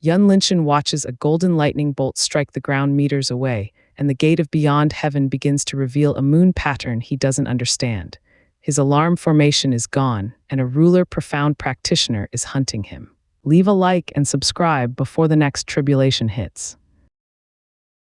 Yun Linshan watches a golden lightning bolt strike the ground meters away, and the gate of beyond heaven begins to reveal a moon pattern he doesn't understand. His alarm formation is gone, and a ruler profound practitioner is hunting him. Leave a like and subscribe before the next tribulation hits.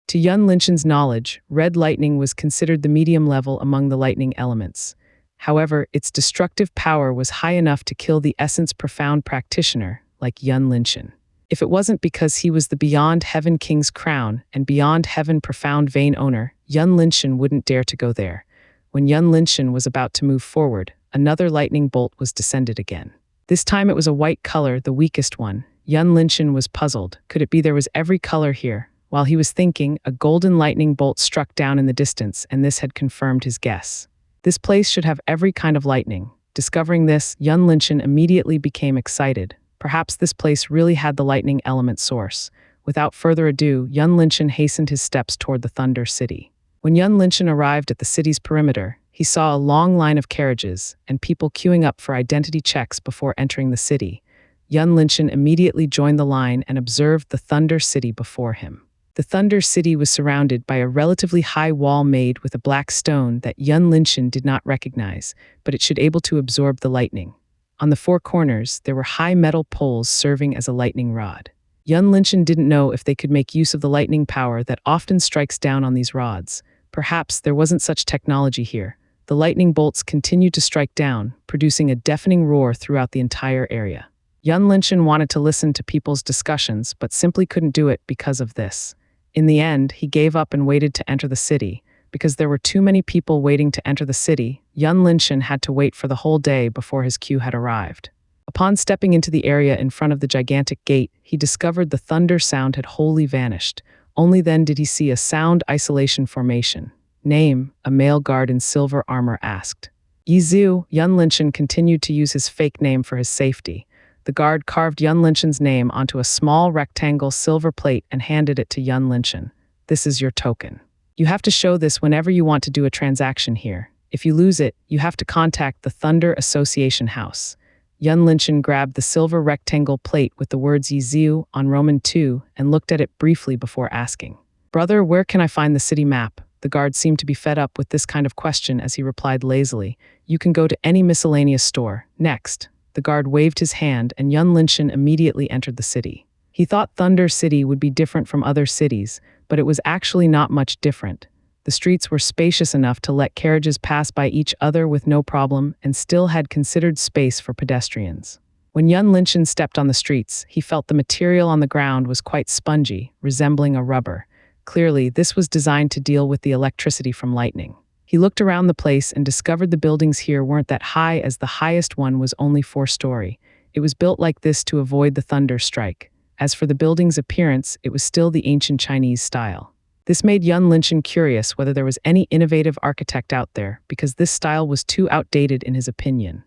To Yun Linshan's knowledge, red lightning was considered the medium level among the lightning elements. However, its destructive power was high enough to kill the essence profound practitioner, like Yun Linshan. If it wasn't because he was the Beyond Heaven King's crown and Beyond Heaven profound vein owner, Yun Linshan wouldn't dare to go there. When Yun Linshan was about to move forward, another lightning bolt was descended again. This time it was a white color, the weakest one. Yun Linshan was puzzled. Could it be there was every color here? While he was thinking, a golden lightning bolt struck down in the distance, and this had confirmed his guess. This place should have every kind of lightning. Discovering this, Yun Linshan immediately became excited. Perhaps this place really had the lightning element source. Without further ado, Yun Linshan hastened his steps toward the Thunder City. When Yun Linshan arrived at the city's perimeter, he saw a long line of carriages and people queuing up for identity checks before entering the city. Yun Linshan immediately joined the line and observed the Thunder City before him. The Thunder City was surrounded by a relatively high wall made with a black stone that Yun Linshan did not recognize, but it should able to absorb the lightning. On the four corners, there were high metal poles serving as a lightning rod. Yun Linshan didn't know if they could make use of the lightning power that often strikes down on these rods. Perhaps there wasn't such technology here. The lightning bolts continued to strike down, producing a deafening roar throughout the entire area. Yun Linshan wanted to listen to people's discussions, but simply couldn't do it because of this. In the end, he gave up and waited to enter the city. Because there were too many people waiting to enter the city, Yun Linshan had to wait for the whole day before his cue had arrived. Upon stepping into the area in front of the gigantic gate, he discovered the thunder sound had wholly vanished. Only then did he see a sound isolation formation. Name, a male guard in silver armor asked. Yizu, Yun Linshan continued to use his fake name for his safety. The guard carved Yun Linshan's name onto a small rectangle silver plate and handed it to Yun Linshan. This is your token. You have to show this whenever you want to do a transaction here. If you lose it, you have to contact the Thunder Association House. Yun Linshan grabbed the silver rectangle plate with the words Yizu on Roman 2 and looked at it briefly before asking. Brother, where can I find the city map? The guard seemed to be fed up with this kind of question as he replied lazily. You can go to any miscellaneous store. Next. The guard waved his hand and Yun Linshan immediately entered the city. He thought Thunder City would be different from other cities, but it was actually not much different. The streets were spacious enough to let carriages pass by each other with no problem and still had considered space for pedestrians. When Yun Linshan stepped on the streets, he felt the material on the ground was quite spongy, resembling a rubber. Clearly, this was designed to deal with the electricity from lightning. He looked around the place and discovered the buildings here weren't that high, as the highest one was only 4-story. It was built like this to avoid the thunder strike. As for the building's appearance, it was still the ancient Chinese style. This made Yun Linshan curious whether there was any innovative architect out there, because this style was too outdated in his opinion.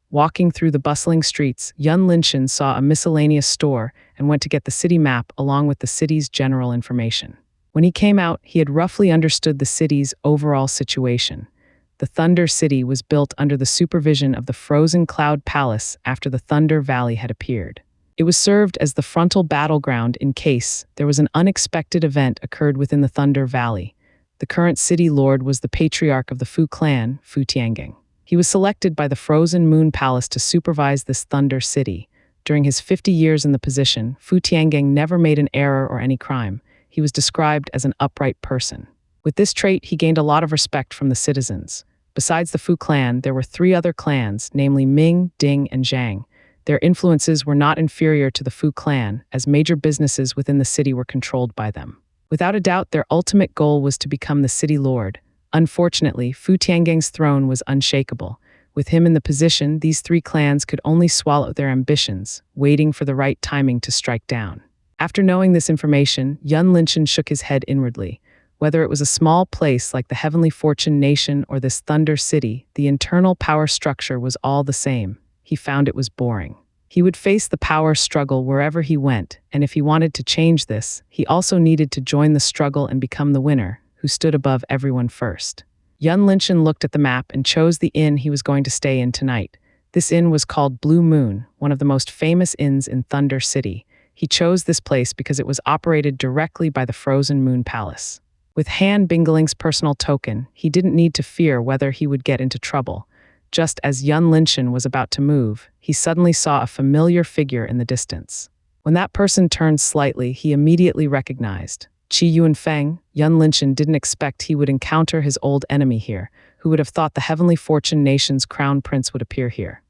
Walking through the bustling streets, Yun Linshan saw a miscellaneous store and went to get the city map along with the city's general information. When he came out, he had roughly understood the city's overall situation. The Thunder City was built under the supervision of the Frozen Cloud Palace after the Thunder Valley had appeared. It was served as the frontal battleground in case there was an unexpected event occurred within the Thunder Valley. The current city lord was the patriarch of the Fu clan, Fu Tiangang. He was selected by the Frozen Moon Palace to supervise this Thunder City. During his 50 years in the position, Fu Tiangang never made an error or any crime. He was described as an upright person. With this trait, he gained a lot of respect from the citizens. Besides the Fu clan, there were 3 other clans, namely Ming, Ding, and Zhang. Their influences were not inferior to the Fu clan, as major businesses within the city were controlled by them. Without a doubt, their ultimate goal was to become the city lord. Unfortunately, Fu Tiangang's throne was unshakable. With him in the position, these 3 clans could only swallow their ambitions, waiting for the right timing to strike down. After knowing this information, Yun Linshan shook his head inwardly. Whether it was a small place like the Heavenly Fortune Nation or this Thunder City, the internal power structure was all the same. He found it was boring. He would face the power struggle wherever he went, and if he wanted to change this, he also needed to join the struggle and become the winner, who stood above everyone first. Yun Linshan looked at the map and chose the inn he was going to stay in tonight. This inn was called Blue Moon, one of the most famous inns in Thunder City. He chose this place because it was operated directly by the Frozen Moon Palace. With Han Bingling's personal token, he didn't need to fear whether he would get into trouble. Just as Yun Linshan was about to move, he suddenly saw a familiar figure in the distance. When that person turned slightly, he immediately recognized Qi Yuanfeng. Yun Linshan didn't expect he would encounter his old enemy here. Who would have thought the Heavenly Fortune Nation's crown prince would appear here?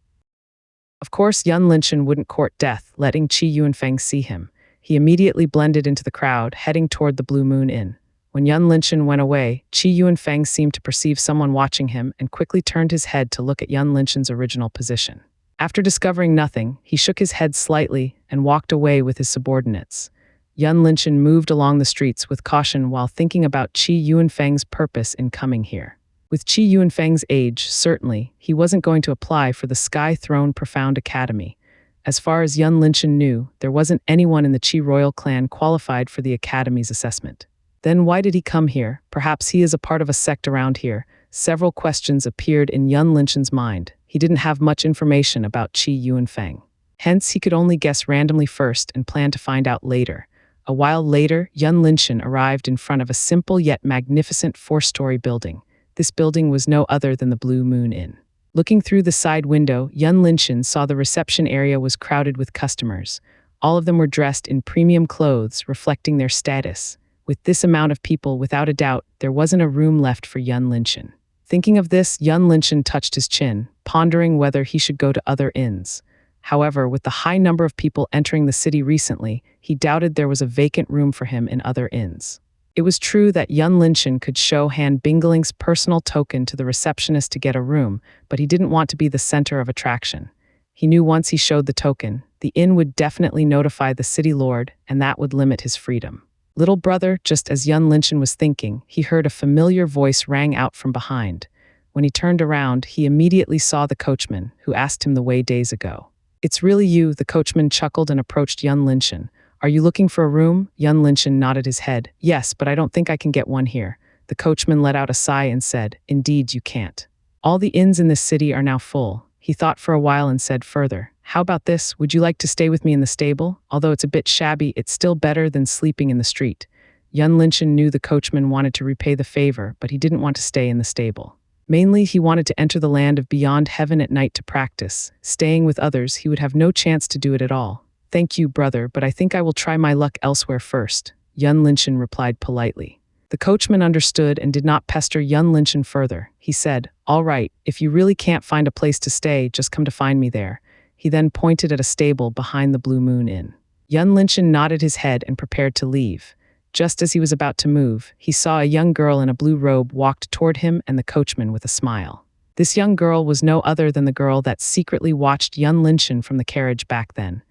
Of course, Yun Linshan wouldn't court death, letting Qi Yuanfeng see him. He immediately blended into the crowd, heading toward the Blue Moon Inn. When Yun Linshan went away, Qi Yuanfeng seemed to perceive someone watching him and quickly turned his head to look at Yun Linshan's original position. After discovering nothing, he shook his head slightly and walked away with his subordinates. Yun Linshan moved along the streets with caution while thinking about Qi Yuanfeng's purpose in coming here. With Qi Yuanfeng's age, certainly, he wasn't going to apply for the Sky Throne Profound Academy. As far as Yun Linshan knew, there wasn't anyone in the Qi royal clan qualified for the academy's assessment. Then why did he come here? Perhaps he is a part of a sect around here. Several questions appeared in Yun Linshan's mind. He didn't have much information about Qi Yuanfeng. Hence, he could only guess randomly first and plan to find out later. A while later, Yun Linshan arrived in front of a simple yet magnificent 4-story building. This building was no other than the Blue Moon Inn. Looking through the side window, Yun Linshan saw the reception area was crowded with customers. All of them were dressed in premium clothes, reflecting their status. With this amount of people, without a doubt, there wasn't a room left for Yun Linshan. Thinking of this, Yun Linshan touched his chin, pondering whether he should go to other inns. However, with the high number of people entering the city recently, he doubted there was a vacant room for him in other inns. It was true that Yun Linshan could show Han Bingling's personal token to the receptionist to get a room, but he didn't want to be the center of attraction. He knew once he showed the token, the inn would definitely notify the city lord, and that would limit his freedom. Little brother, just as Yun Linshan was thinking, he heard a familiar voice rang out from behind. When he turned around, he immediately saw the coachman, who asked him the way days ago. "It's really you," the coachman chuckled and approached Yun Linshan. "Are you looking for a room?" Yun Linshan nodded his head. "Yes, but I don't think I can get one here." The coachman let out a sigh and said, "Indeed, you can't. All the inns in this city are now full." He thought for a while and said further, "How about this? Would you like to stay with me in the stable? Although it's a bit shabby, it's still better than sleeping in the street." Yun Linshan knew the coachman wanted to repay the favor, but he didn't want to stay in the stable. Mainly, he wanted to enter the land of beyond heaven at night to practice. Staying with others, he would have no chance to do it at all. "Thank you, brother, but I think I will try my luck elsewhere first," Yun Linshan replied politely. The coachman understood and did not pester Yun Linshan further. He said, "All right, if you really can't find a place to stay, just come to find me there." He then pointed at a stable behind the Blue Moon Inn. Yun Linshan nodded his head and prepared to leave. Just as he was about to move, he saw a young girl in a blue robe walked toward him and the coachman with a smile. This young girl was no other than the girl that secretly watched Yun Linshan from the carriage back then.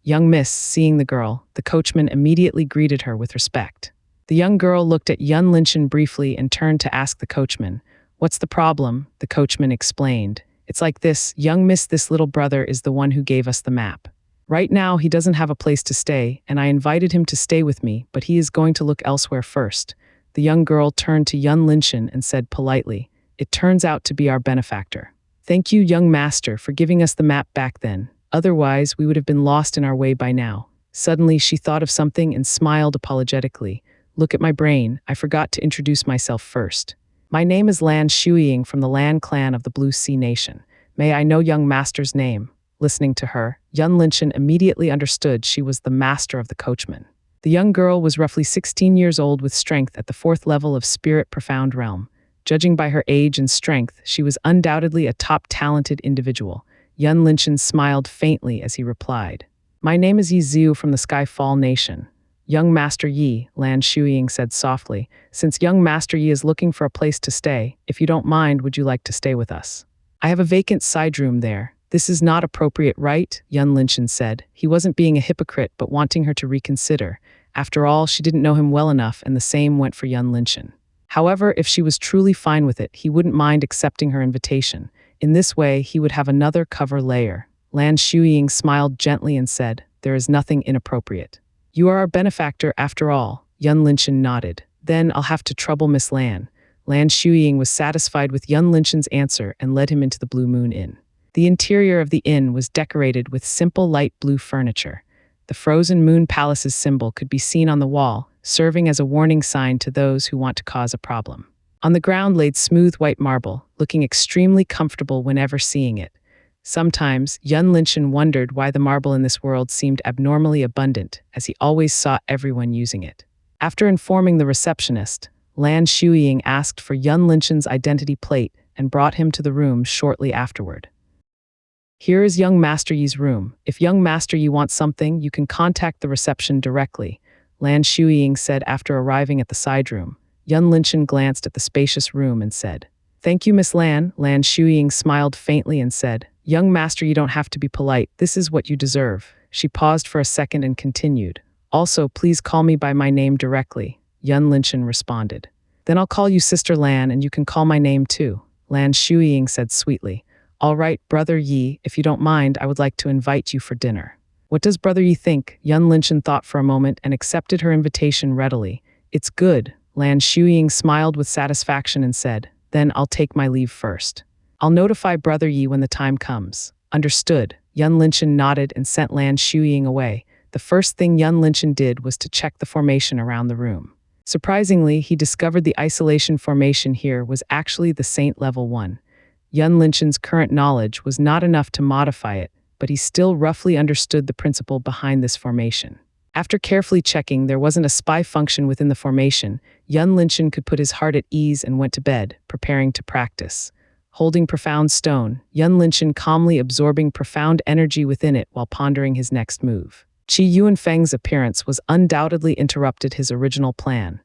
Young miss, seeing the girl, the coachman immediately greeted her with respect. The young girl looked at Yun Linshan briefly and turned to ask the coachman, "What's the problem?" The coachman explained, "It's like this, young miss, this little brother is the one who gave us the map. Right now, he doesn't have a place to stay, and I invited him to stay with me, but he is going to look elsewhere first." The young girl turned to Yun Linshan and said politely, "It turns out to be our benefactor. Thank you, young master, for giving us the map back then. Otherwise, we would have been lost in our way by now." Suddenly, she thought of something and smiled apologetically. "Look at my brain, I forgot to introduce myself first. My name is Lan Shuiying from the Lan clan of the Blue Sea Nation. May I know young master's name?" Listening to her, Yun Linshan immediately understood she was the master of the coachman. The young girl was roughly 16 years old with strength at the 4th level of Spirit Profound Realm. Judging by her age and strength, she was undoubtedly a top talented individual. Yun Linshan smiled faintly as he replied, "My name is Yi Zhu from the Skyfall Nation." "Young Master Yi," Lan Shuiying said softly, "since young Master Yi is looking for a place to stay, if you don't mind, would you like to stay with us? I have a vacant side room there." "This is not appropriate, right?" Yun Linshan said. He wasn't being a hypocrite, but wanting her to reconsider. After all, she didn't know him well enough, and the same went for Yun Linshan. However, if she was truly fine with it, he wouldn't mind accepting her invitation. In this way, he would have another cover layer. Lan Shuiying smiled gently and said, "There is nothing inappropriate. You are our benefactor after all." Yun Linshan nodded. "Then I'll have to trouble Miss Lan." Lan Shuiying was satisfied with Yun Linshan's answer and led him into the Blue Moon Inn. The interior of the inn was decorated with simple light blue furniture. The frozen moon palace's symbol could be seen on the wall, serving as a warning sign to those who want to cause a problem. On the ground laid smooth white marble, looking extremely comfortable whenever seeing it. Sometimes, Yun Linshan wondered why the marble in this world seemed abnormally abundant, as he always saw everyone using it. After informing the receptionist, Lan Shuiying asked for Yun Linshan's identity plate and brought him to the room shortly afterward. Here is young Master Yi's room. If young Master Yi wants something, you can contact the reception directly, Lan Shuiying said after arriving at the side room. Yun Linshan glanced at the spacious room and said, "Thank you, Miss Lan." Lan Shuiying smiled faintly and said, "Young Master, you don't have to be polite. This is what you deserve." She paused for a second and continued, "Also, please call me by my name directly." Yun Linshan responded, "Then I'll call you Sister Lan and you can call my name too," Lan Shuiying said sweetly. "All right, Brother Yi, if you don't mind, I would like to invite you for dinner." "What does Brother Yi think?" Yun Linshan thought for a moment and accepted her invitation readily. "It's good." Lan Shuiying smiled with satisfaction and said, "Then I'll take my leave first. I'll notify Brother Yi when the time comes." "Understood." Yun Linshan nodded and sent Lan Shuiying away. The first thing Yun Linshan did was to check the formation around the room. Surprisingly, he discovered the isolation formation here was actually the Saint Level 1. Yun Linshan's current knowledge was not enough to modify it, but he still roughly understood the principle behind this formation. After carefully checking there wasn't a spy function within the formation, Yun Linshan could put his heart at ease and went to bed, preparing to practice. Holding profound stone, Yun Linshan calmly absorbing profound energy within it while pondering his next move. Qi Yuanfeng's appearance was undoubtedly interrupted his original plan.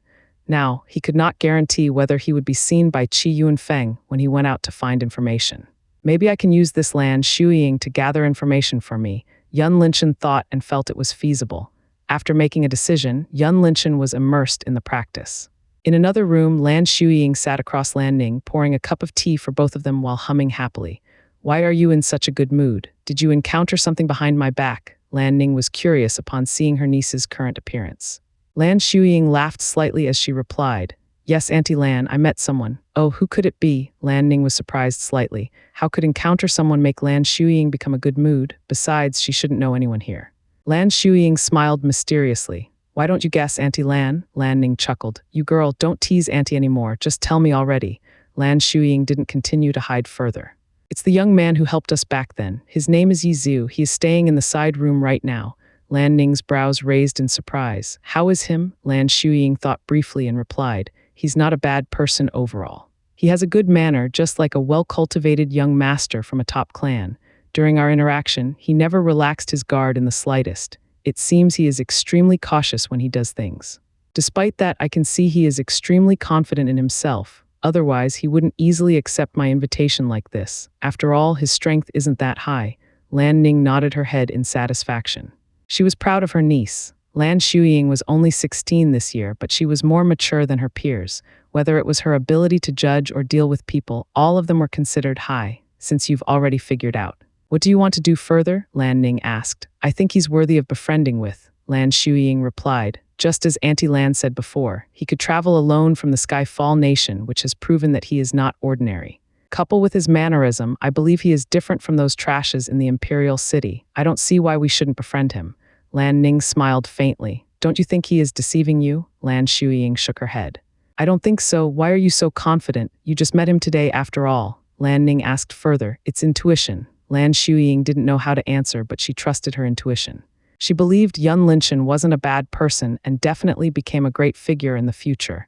Now, he could not guarantee whether he would be seen by Qi Yuanfeng when he went out to find information. Maybe I can use this Lan Shuiying to gather information for me, Yun Linshan thought and felt it was feasible. After making a decision, Yun Linshan was immersed in the practice. In another room, Lan Shuiying sat across Lan Ning, pouring a cup of tea for both of them while humming happily. "Why are you in such a good mood? Did you encounter something behind my back?" Lan Ning was curious upon seeing her niece's current appearance. Lan Shuiying laughed slightly as she replied, "Yes, Auntie Lan, I met someone." "Oh, who could it be?" Lan Ning was surprised slightly. How could encounter someone make Lan Shuiying become a good mood? Besides, she shouldn't know anyone here. Lan Shuiying smiled mysteriously. "Why don't you guess, Auntie Lan?" Lan Ning chuckled. "You girl, don't tease Auntie anymore, just tell me already." Lan Shuiying didn't continue to hide further. "It's the young man who helped us back then. His name is Yizu. He is staying in the side room right now." Lan Ning's brows raised in surprise. "How is him?" Lan Shuiying thought briefly and replied, "He's not a bad person overall. He has a good manner, just like a well-cultivated young master from a top clan. During our interaction, he never relaxed his guard in the slightest. It seems he is extremely cautious when he does things. Despite that, I can see he is extremely confident in himself. Otherwise, he wouldn't easily accept my invitation like this. After all, his strength isn't that high." Lan Ning nodded her head in satisfaction. She was proud of her niece. Lan Shuiying was only 16 this year, but she was more mature than her peers. Whether it was her ability to judge or deal with people, all of them were considered high, since you've already figured out. "What do you want to do further?" Lan Ning asked. "I think he's worthy of befriending with," Lan Shuiying replied. Just as Auntie Lan said before, he could travel alone from the Skyfall Nation, which has proven that he is not ordinary. Coupled with his mannerism, I believe he is different from those trashes in the Imperial City. I don't see why we shouldn't befriend him. Lan Ning smiled faintly. "Don't you think he is deceiving you?" Lan Shuiying shook her head. "I don't think so. Why are you so confident? You just met him today after all." Lan Ning asked further. "It's intuition." Lan Shuiying didn't know how to answer, but she trusted her intuition. She believed Yun Linshan wasn't a bad person and definitely became a great figure in the future.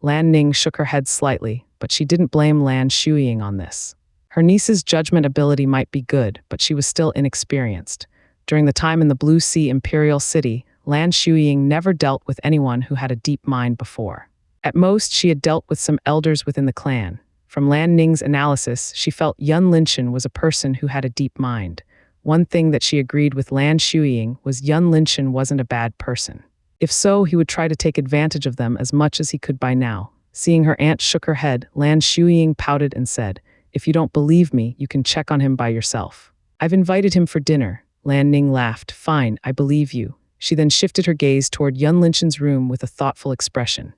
Lan Ning shook her head slightly, but she didn't blame Lan Shuiying on this. Her niece's judgment ability might be good, but she was still inexperienced. During the time in the Blue Sea Imperial City, Lan Shuiying never dealt with anyone who had a deep mind before. At most, she had dealt with some elders within the clan. From Lan Ning's analysis, she felt Yun Linshan was a person who had a deep mind. One thing that she agreed with Lan Shuiying was Yun Linshan wasn't a bad person. If so, he would try to take advantage of them as much as he could by now. Seeing her aunt shook her head, Lan Shuiying pouted and said, "If you don't believe me, you can check on him by yourself. I've invited him for dinner." Lan Ning laughed. "Fine, I believe you." She then shifted her gaze toward Yun Linshan's room with a thoughtful expression.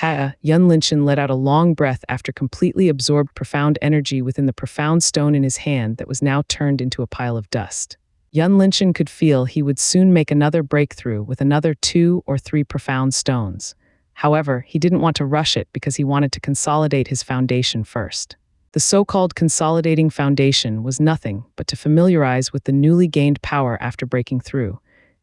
Yun Linshan let out a long breath after completely absorbed profound energy within the profound stone in his hand that was now turned into a pile of dust. Yun Linshan could feel he would soon make another breakthrough with another 2 or 3 profound stones. However, he didn't want to rush it because he wanted to consolidate his foundation first. The so-called consolidating foundation was nothing but to familiarize with the newly gained power after breaking through.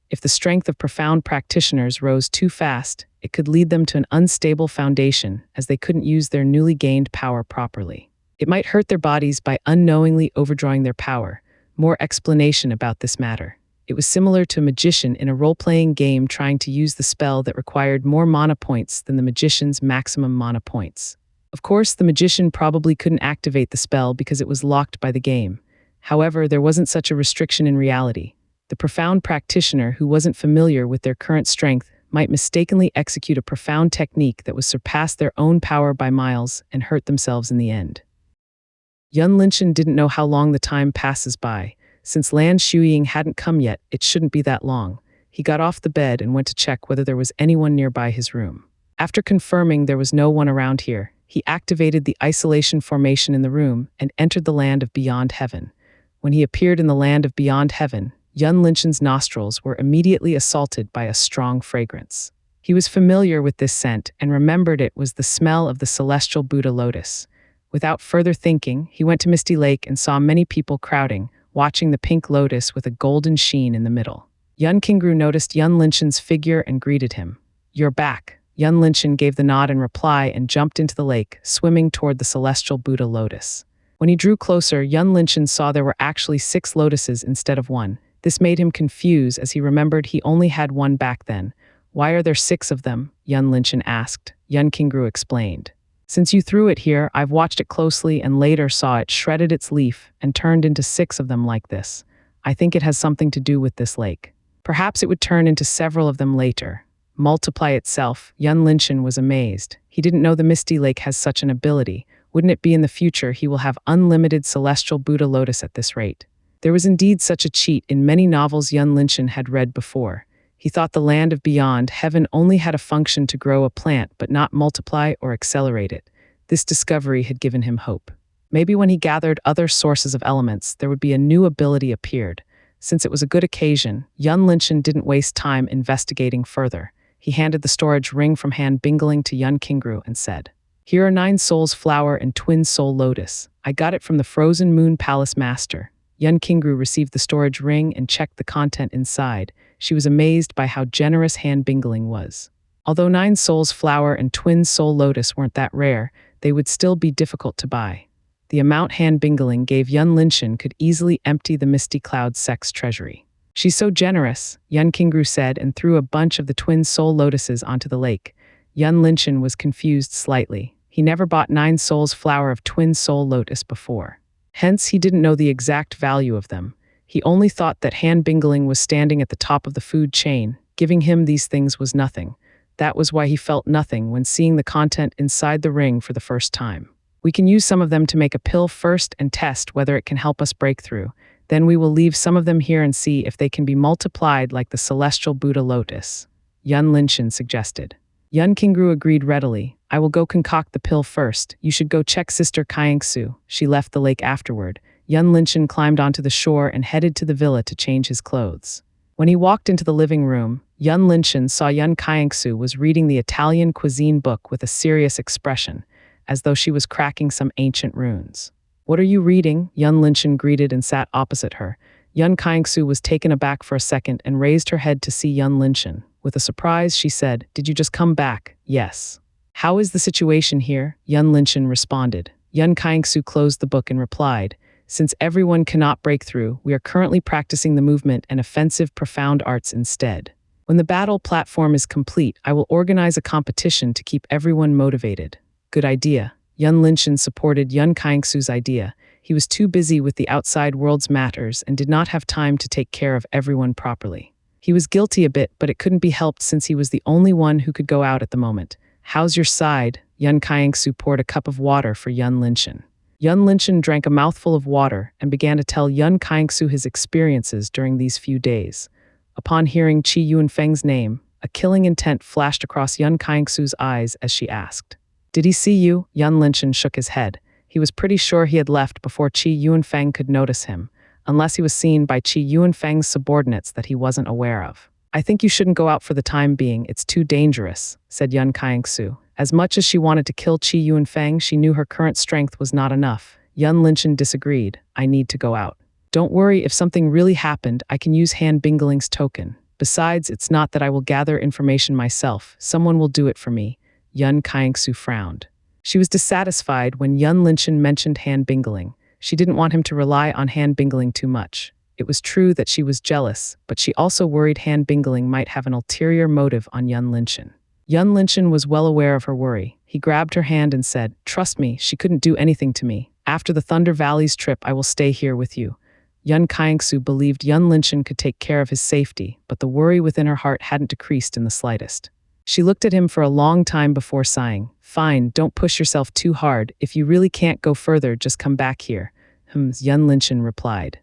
If the strength of profound practitioners rose too fast, it could lead them to an unstable foundation as they couldn't use their newly gained power properly. It might hurt their bodies by unknowingly overdrawing their power. More explanation about this matter. It was similar to a magician in a role-playing game trying to use the spell that required more mana points than the magician's maximum mana points. Of course, the magician probably couldn't activate the spell because it was locked by the game. However, there wasn't such a restriction in reality. The profound practitioner who wasn't familiar with their current strength might mistakenly execute a profound technique that would surpass their own power by miles and hurt themselves in the end. Yun Linshan didn't know how long the time passes by. Since Lan Shuiying hadn't come yet, it shouldn't be that long. He got off the bed and went to check whether there was anyone nearby his room. After confirming there was no one around here, he activated the isolation formation in the room and entered the land of beyond heaven. When he appeared in the land of beyond heaven, Yun Linshan's nostrils were immediately assaulted by a strong fragrance. He was familiar with this scent and remembered it was the smell of the celestial Buddha lotus. Without further thinking, he went to Misty Lake and saw many people crowding, watching the pink lotus with a golden sheen in the middle. Yun Qingru noticed Yun Linshan's figure and greeted him. "You're back." Yun Linshan gave the nod in reply and jumped into the lake, swimming toward the celestial Buddha lotus. When he drew closer, Yun Linshan saw there were actually 6 lotuses instead of 1. This made him confused as he remembered he only had 1 back then. "Why are there 6 of them?" Yun Linshan asked. Yun Qingru explained. "Since you threw it here, I've watched it closely and later saw it shredded its leaf and turned into 6 of them like this. I think it has something to do with this lake. Perhaps it would turn into several of them later." Multiply itself. Yun Linshan was amazed. He didn't know the Misty Lake has such an ability. Wouldn't it be in the future he will have unlimited celestial Buddha lotus at this rate? There was indeed such a cheat in many novels Yun Linshan had read before. He thought the land of beyond heaven only had a function to grow a plant but not multiply or accelerate it. This discovery had given him hope. Maybe when he gathered other sources of elements, there would be a new ability appeared. Since it was a good occasion, Yun Linshan didn't waste time investigating further. He handed the storage ring from Han Bingling to Yun Qingru and said, "Here are 9 souls flower and twin soul lotus. I got it from the Frozen Moon Palace Master." Yun Qingru received the storage ring and checked the content inside. She was amazed by how generous Han Bingling was. Although 9 souls flower and twin soul lotus weren't that rare, they would still be difficult to buy. The amount Han Bingling gave Yun Linshan could easily empty the Misty Cloud Sect's treasury. "She's so generous," Yun Qingru said and threw a bunch of the twin soul lotuses onto the lake. Yun Linshan was confused slightly. He never bought 9 souls flower of twin soul lotus before. Hence, he didn't know the exact value of them. He only thought that Han Bingling was standing at the top of the food chain. Giving him these things was nothing. That was why he felt nothing when seeing the content inside the ring for the first time. "We can use some of them to make a pill first and test whether it can help us break through. Then we will leave some of them here and see if they can be multiplied like the celestial Buddha lotus," Yun Linshan suggested. Yun Qingru agreed readily. "I will go concoct the pill first. You should go check Sister Xianxia." She left the lake afterward. Yun Linshan climbed onto the shore and headed to the villa to change his clothes. When he walked into the living room, Yun Linshan saw Yun Xianxia was reading the Italian cuisine book with a serious expression, as though she was cracking some ancient runes. "What are you reading?" Yun Linshan greeted and sat opposite her. Yun Xianxia was taken aback for a second and raised her head to see Yun Linshan. With a surprise, she said, "Did you just come back?" "Yes." "How is the situation here?" Yun Linshan responded. Yun Xianxia closed the book and replied, "Since everyone cannot break through, we are currently practicing the movement and offensive profound arts instead. When the battle platform is complete, I will organize a competition to keep everyone motivated." "Good idea." Yun Linshan supported Yun Xianxia's idea. He was too busy with the outside world's matters and did not have time to take care of everyone properly. He was guilty a bit, but it couldn't be helped since he was the only one who could go out at the moment. "How's your side?" Yun Xianxia poured a cup of water for Yun Linshan. Yun Linshan drank a mouthful of water and began to tell Yun Xianxia his experiences during these few days. Upon hearing Qi Yunfeng's name, a killing intent flashed across Yun Xianxia's eyes as she asked, "Did he see you?" Yun Linshan shook his head. He was pretty sure he had left before Qi Yunfeng could notice him. unless he was seen by Qi Yuanfeng's subordinates that he wasn't aware of. I think you shouldn't go out for the time being, it's too dangerous, said Yun Kaiangsu. As much as she wanted to kill Qi Yuanfeng, she knew her current strength was not enough. Yun Linchen disagreed. I need to go out. Don't worry, if something really happened, I can use Han Bingling's token. Besides, it's not that I will gather information myself. Someone will do it for me. Yun Kaiangsu frowned. She was dissatisfied when Yun Linchen mentioned Han Bingling. She didn't want him to rely on Han Bingling too much. It was true that she was jealous, but she also worried Han Bingling might have an ulterior motive on Yun Linchen. Yun Linchen was well aware of her worry. He grabbed her hand and said, "Trust me, she couldn't do anything to me. After the Thunder Valley's trip, I will stay here with you." Yun Kaiangsu believed Yun Linchen could take care of his safety, but the worry within her heart hadn't decreased in the slightest. She looked at him for a long time before sighing. "Fine, don't push yourself too hard. If you really can't go further, just come back here." Yun Linchen replied.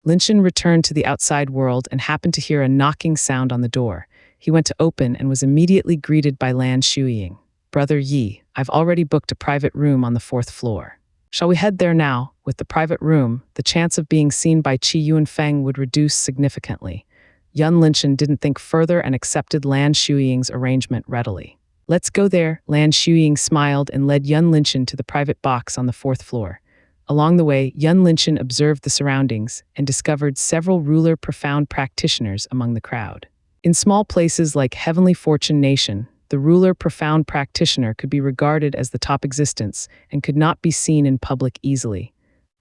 Linchen returned to the outside world and happened to hear a knocking sound on the door. He went to open and was immediately greeted by Lan Shuiying. "Brother Yi, I've already booked a private room on the 4th floor. Shall we head there now?" With the private room, the chance of being seen by Qi Yuanfeng would reduce significantly. Yun Linchen didn't think further and accepted Lan Shuiying's arrangement readily. "Let's go there." Lan Shuiying smiled and led Yun Linchen to the private box on the 4th floor. Along the way, Yun Linchen observed the surroundings and discovered several ruler profound practitioners among the crowd. In small places like Heavenly Fortune Nation, the ruler profound practitioner could be regarded as the top existence and could not be seen in public easily.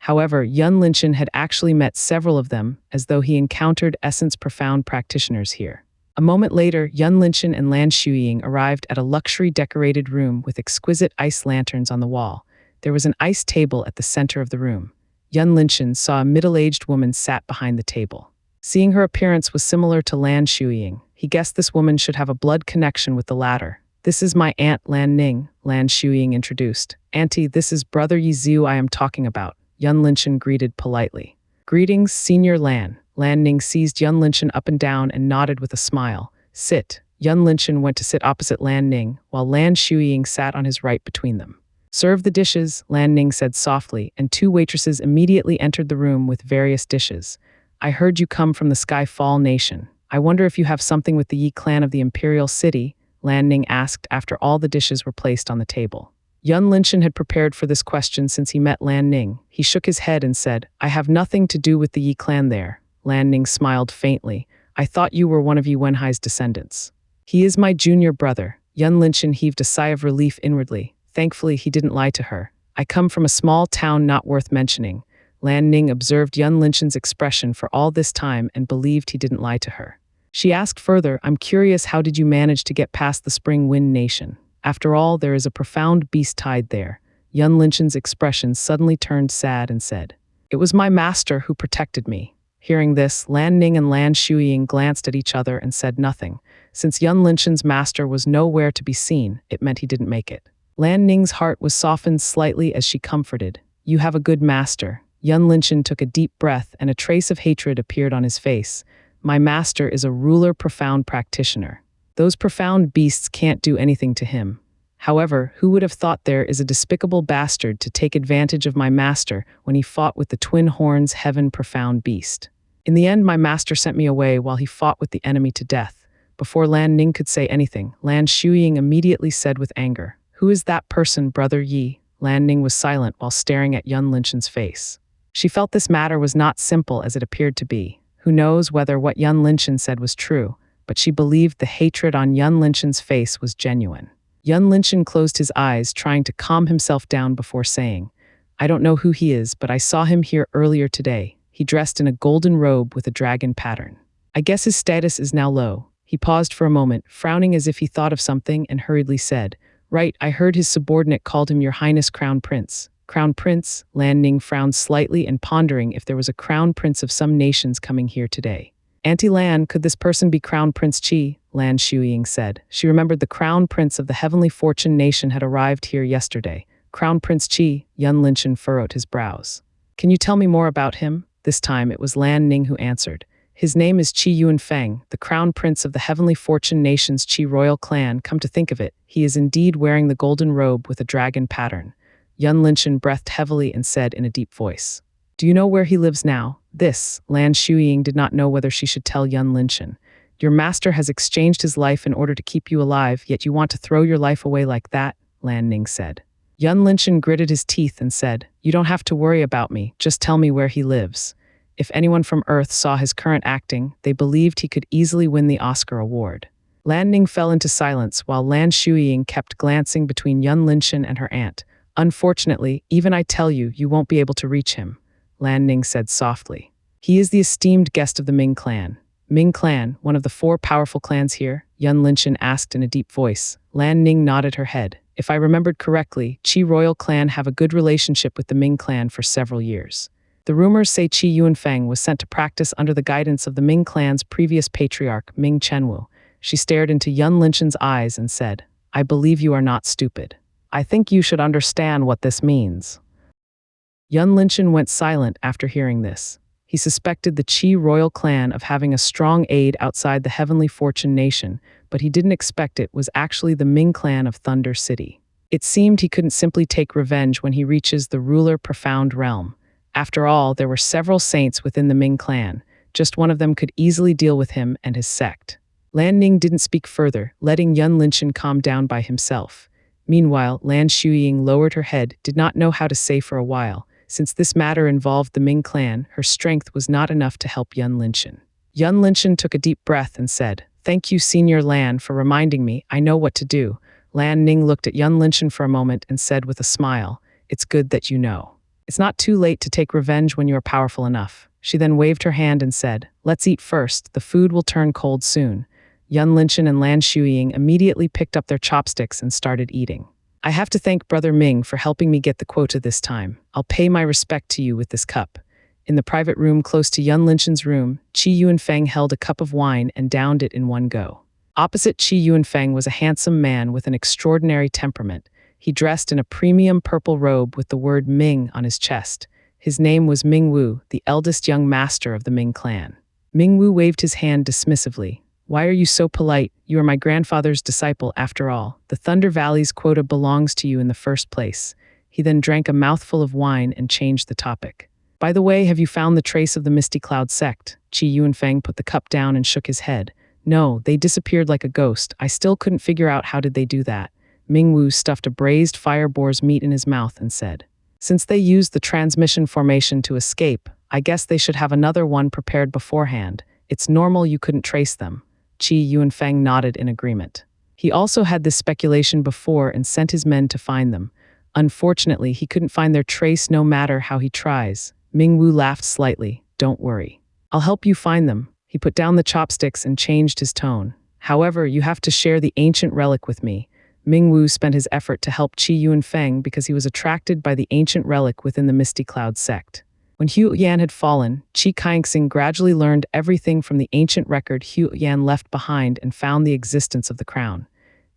However, Yun Linchen had actually met several of them, as though he encountered essence profound practitioners here. A moment later, Yun Linchen and Lan Shuiying arrived at a luxury-decorated room with exquisite ice lanterns on the wall. There was an ice table at the center of the room. Yun Linchen saw a middle-aged woman sat behind the table. Seeing her appearance was similar to Lan Shuiying, he guessed this woman should have a blood connection with the latter. "This is my aunt Lan Ning," Lan Shuiying introduced. "Auntie, this is Brother Yi Zhu I am talking about." Yun Linchen greeted politely. "Greetings, Senior Lan." Lan Ning seized Yun Linchen up and down and nodded with a smile. "Sit." Yun Linchen went to sit opposite Lan Ning, while Lan Shuiying sat on his right between them. "Serve the dishes," Lan Ning said softly, and 2 waitresses immediately entered the room with various dishes. "I heard you come from the Skyfall Nation. I wonder if you have something with the Yi clan of the Imperial City?" Lan Ning asked after all the dishes were placed on the table. Yun Linchen had prepared for this question since he met Lan Ning. He shook his head and said, "I have nothing to do with the Yi clan there." Lan Ning smiled faintly. "I thought you were one of Yi Wenhai's descendants." "He is my junior brother." Yun Linchen heaved a sigh of relief inwardly. Thankfully, he didn't lie to her. "I come from a small town not worth mentioning." Lan Ning observed Yun Linchen's expression for all this time and believed he didn't lie to her. She asked further, "I'm curious, how did you manage to get past the Spring Wind Nation? After all, there is a profound beast tied there." Yun Linchen's expression suddenly turned sad and said, "It was my master who protected me." Hearing this, Lan Ning and Lan Shuiying glanced at each other and said nothing. Since Yun Linchen's master was nowhere to be seen, it meant he didn't make it. Lan Ning's heart was softened slightly as she comforted. "You have a good master." Yun Linchen took a deep breath and a trace of hatred appeared on his face. "My master is a ruler profound practitioner. Those profound beasts can't do anything to him. However, who would have thought there is a despicable bastard to take advantage of my master when he fought with the twin horns heaven profound beast? In the end, my master sent me away while he fought with the enemy to death." Before Lan Ning could say anything, Lan Shuiying immediately said with anger, "Who is that person, Brother Yi?" Lan Ning was silent while staring at Yun Linchen's face. She felt this matter was not simple as it appeared to be. Who knows whether what Yun Linchen said was true, but she believed the hatred on Yun Linchen's face was genuine. Yun Linchen closed his eyes, trying to calm himself down before saying, "I don't know who he is, but I saw him here earlier today. He dressed in a golden robe with a dragon pattern. I guess his status is now low." He paused for a moment, frowning as if he thought of something, and hurriedly said, "Right, I heard his subordinate called him Your Highness Crown Prince." Crown Prince? Lan Ning frowned slightly and pondering if there was a crown prince of some nations coming here today. "Auntie Lan, could this person be Crown Prince Qi?" Lan Shuiying said. She remembered the Crown Prince of the Heavenly Fortune Nation had arrived here yesterday. "Crown Prince Qi," Yun Linchen furrowed his brows. "Can you tell me more about him?" This time it was Lan Ning who answered. "His name is Qi Yuanfeng, the Crown Prince of the Heavenly Fortune Nation's Qi royal clan. Come to think of it, he is indeed wearing the golden robe with a dragon pattern." Yun Linchen breathed heavily and said in a deep voice, Do you know where he lives now? This, Lan Shuiying did not know whether she should tell Yun Linshan. Your master has exchanged his life in order to keep you alive, yet you want to throw your life away like that, Lan Ning said. Yun Linshan gritted his teeth and said, You don't have to worry about me, just tell me where he lives. If anyone from Earth saw his current acting, they believed he could easily win the Oscar award. Lan Ning fell into silence while Lan Shuiying kept glancing between Yun Linshan and her aunt. Unfortunately, even I tell you, you won't be able to reach him, Lan Ning said softly. He is the esteemed guest of the Ming clan. Ming clan, one of the 4 powerful clans here? Yun Linshan asked in a deep voice. Lan Ning nodded her head. If I remembered correctly, Qi royal clan have a good relationship with the Ming clan for several years. The rumors say Qi Yunfeng was sent to practice under the guidance of the Ming clan's previous patriarch, Ming Chenwu. She stared into Yun Linshan's eyes and said, I believe you are not stupid. I think you should understand what this means. Yun Linshan went silent after hearing this. He suspected the Qi royal clan of having a strong aid outside the Heavenly Fortune Nation, but he didn't expect it was actually the Ming clan of Thunder City. It seemed he couldn't simply take revenge when he reaches the ruler profound realm. After all, there were several saints within the Ming clan. Just one of them could easily deal with him and his sect. Lan Ning didn't speak further, letting Yun Linshan calm down by himself. Meanwhile, Lan Shuiying lowered her head, did not know how to say for a while. Since this matter involved the Ming clan, her strength was not enough to help Yun Linshan. Yun Linshan took a deep breath and said, Thank you, Senior Lan, for reminding me. I know what to do. Lan Ning looked at Yun Linshan for a moment and said with a smile, It's good that you know. It's not too late to take revenge when you are powerful enough. She then waved her hand and said, Let's eat first. The food will turn cold soon. Yun Linshan and Lan Shuiying immediately picked up their chopsticks and started eating. I have to thank Brother Ming for helping me get the quota this time. I'll pay my respect to you with this cup. In the private room close to Yun Linshan's room, Qi Yunfeng held a cup of wine and downed it in one go. Opposite Qi Yunfeng was a handsome man with an extraordinary temperament. He dressed in a premium purple robe with the word Ming on his chest. His name was Ming Wu, the eldest young master of the Ming clan. Ming Wu waved his hand dismissively. Why are you so polite? You are my grandfather's disciple after all. The Thunder Valley's quota belongs to you in the first place. He then drank a mouthful of wine and changed the topic. By the way, have you found the trace of the Misty Cloud sect? Qi Yunfeng put the cup down and shook his head. No, they disappeared like a ghost. I still couldn't figure out how did they do that. Ming Wu stuffed a braised fire boar's meat in his mouth and said, Since they used the transmission formation to escape, I guess they should have another one prepared beforehand. It's normal you couldn't trace them. Qi Yunfeng nodded in agreement. He also had this speculation before and sent his men to find them. Unfortunately, he couldn't find their trace no matter how he tries. Ming Wu laughed slightly. Don't worry. I'll help you find them. He put down the chopsticks and changed his tone. However, you have to share the ancient relic with me. Ming Wu spent his effort to help Qi Yunfeng because he was attracted by the ancient relic within the Misty Cloud sect. When Hu Yan had fallen, Qi Kaixing gradually learned everything from the ancient record Hu Yan left behind and found the existence of the crown.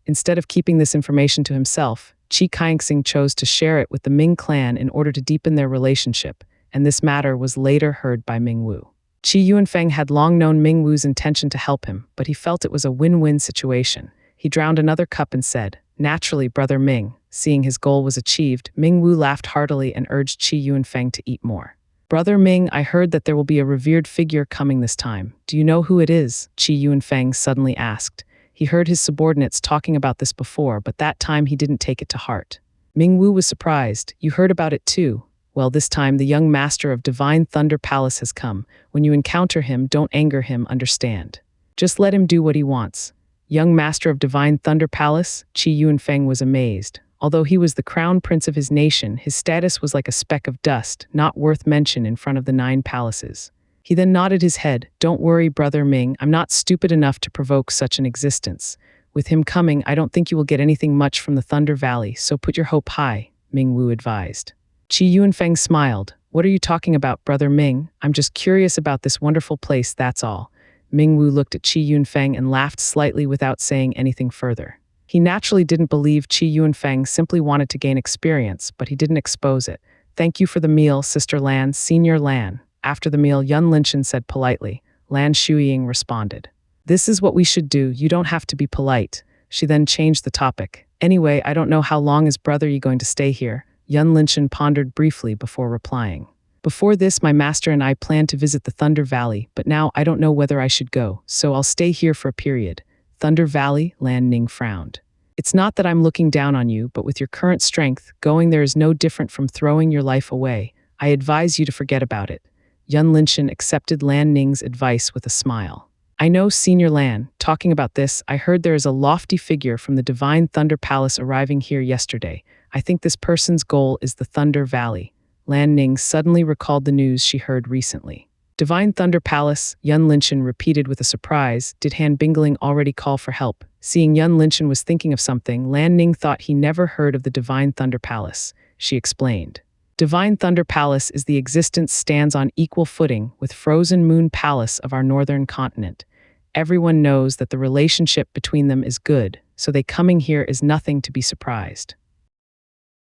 Instead of keeping this information to himself, Qi Kaixing chose to share it with the Ming clan in order to deepen their relationship, and this matter was later heard by Ming Wu. Qi Yunfeng had long known Ming Wu's intention to help him, but he felt it was a win-win situation. He drowned another cup and said, Naturally, Brother Ming. Seeing his goal was achieved, Ming Wu laughed heartily and urged Qi Yunfeng to eat more. Brother Ming, I heard that there will be a revered figure coming this time. Do you know who it is? Qi Yunfeng suddenly asked. He heard his subordinates talking about this before, but that time he didn't take it to heart. Ming Wu was surprised. You heard about it too. Well, this time the young master of Divine Thunder Palace has come. When you encounter him, don't anger him, understand? Just let him do what he wants. Young master of Divine Thunder Palace? Qi Yunfeng was amazed. Although he was the crown prince of his nation, his status was like a speck of dust, not worth mention in front of the 9 palaces. He then nodded his head. Don't worry, Brother Ming, I'm not stupid enough to provoke such an existence. With him coming, I don't think you will get anything much from the Thunder Valley, so put your hope high, Ming Wu advised. Qi Yunfeng smiled. What are you talking about, Brother Ming? I'm just curious about this wonderful place, that's all. Ming Wu looked at Qi Yunfeng and laughed slightly without saying anything further. He naturally didn't believe Qi Yunfeng simply wanted to gain experience, but he didn't expose it. Thank you for the meal, Sister Lan, Senior Lan. After the meal, Yun Linshan said politely. Lan Shuiying responded. This is what we should do, you don't have to be polite. She then changed the topic. Anyway, I don't know how long is Brother Yi going to stay here. Yun Linshan pondered briefly before replying. Before this, my master and I planned to visit the Thunder Valley, but now I don't know whether I should go, so I'll stay here for a period. Thunder Valley? Lan Ning frowned. It's not that I'm looking down on you, but with your current strength, going there is no different from throwing your life away. I advise you to forget about it. Yun Linshan accepted Lan Ning's advice with a smile. I know, Senior Lan. Talking about this, I heard there is a lofty figure from the Divine Thunder Palace arriving here yesterday. I think this person's goal is the Thunder Valley. Lan Ning suddenly recalled the news she heard recently. Divine Thunder Palace, Yun Linshan repeated with a surprise. Did Han Bingling already call for help? Seeing Yun Linshan was thinking of something, Lan Ning thought he never heard of the Divine Thunder Palace. She explained. Divine Thunder Palace is the existence stands on equal footing with Frozen Moon Palace of our northern continent. Everyone knows that the relationship between them is good, so they coming here is nothing to be surprised.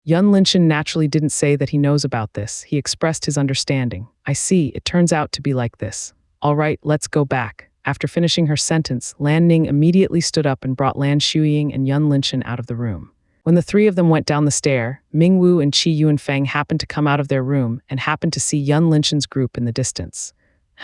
Yun Linshan naturally didn't say that he knows about this. He expressed his understanding. I see, it turns out to be like this. All right, let's go back. After finishing her sentence, Lan Ning immediately stood up and brought Lan Shuiying and Yun Linshan out of the room. When the three of them went down the stair, Ming Wu and Qi Yuanfeng happened to come out of their room and happened to see Yun Linshan's group in the distance.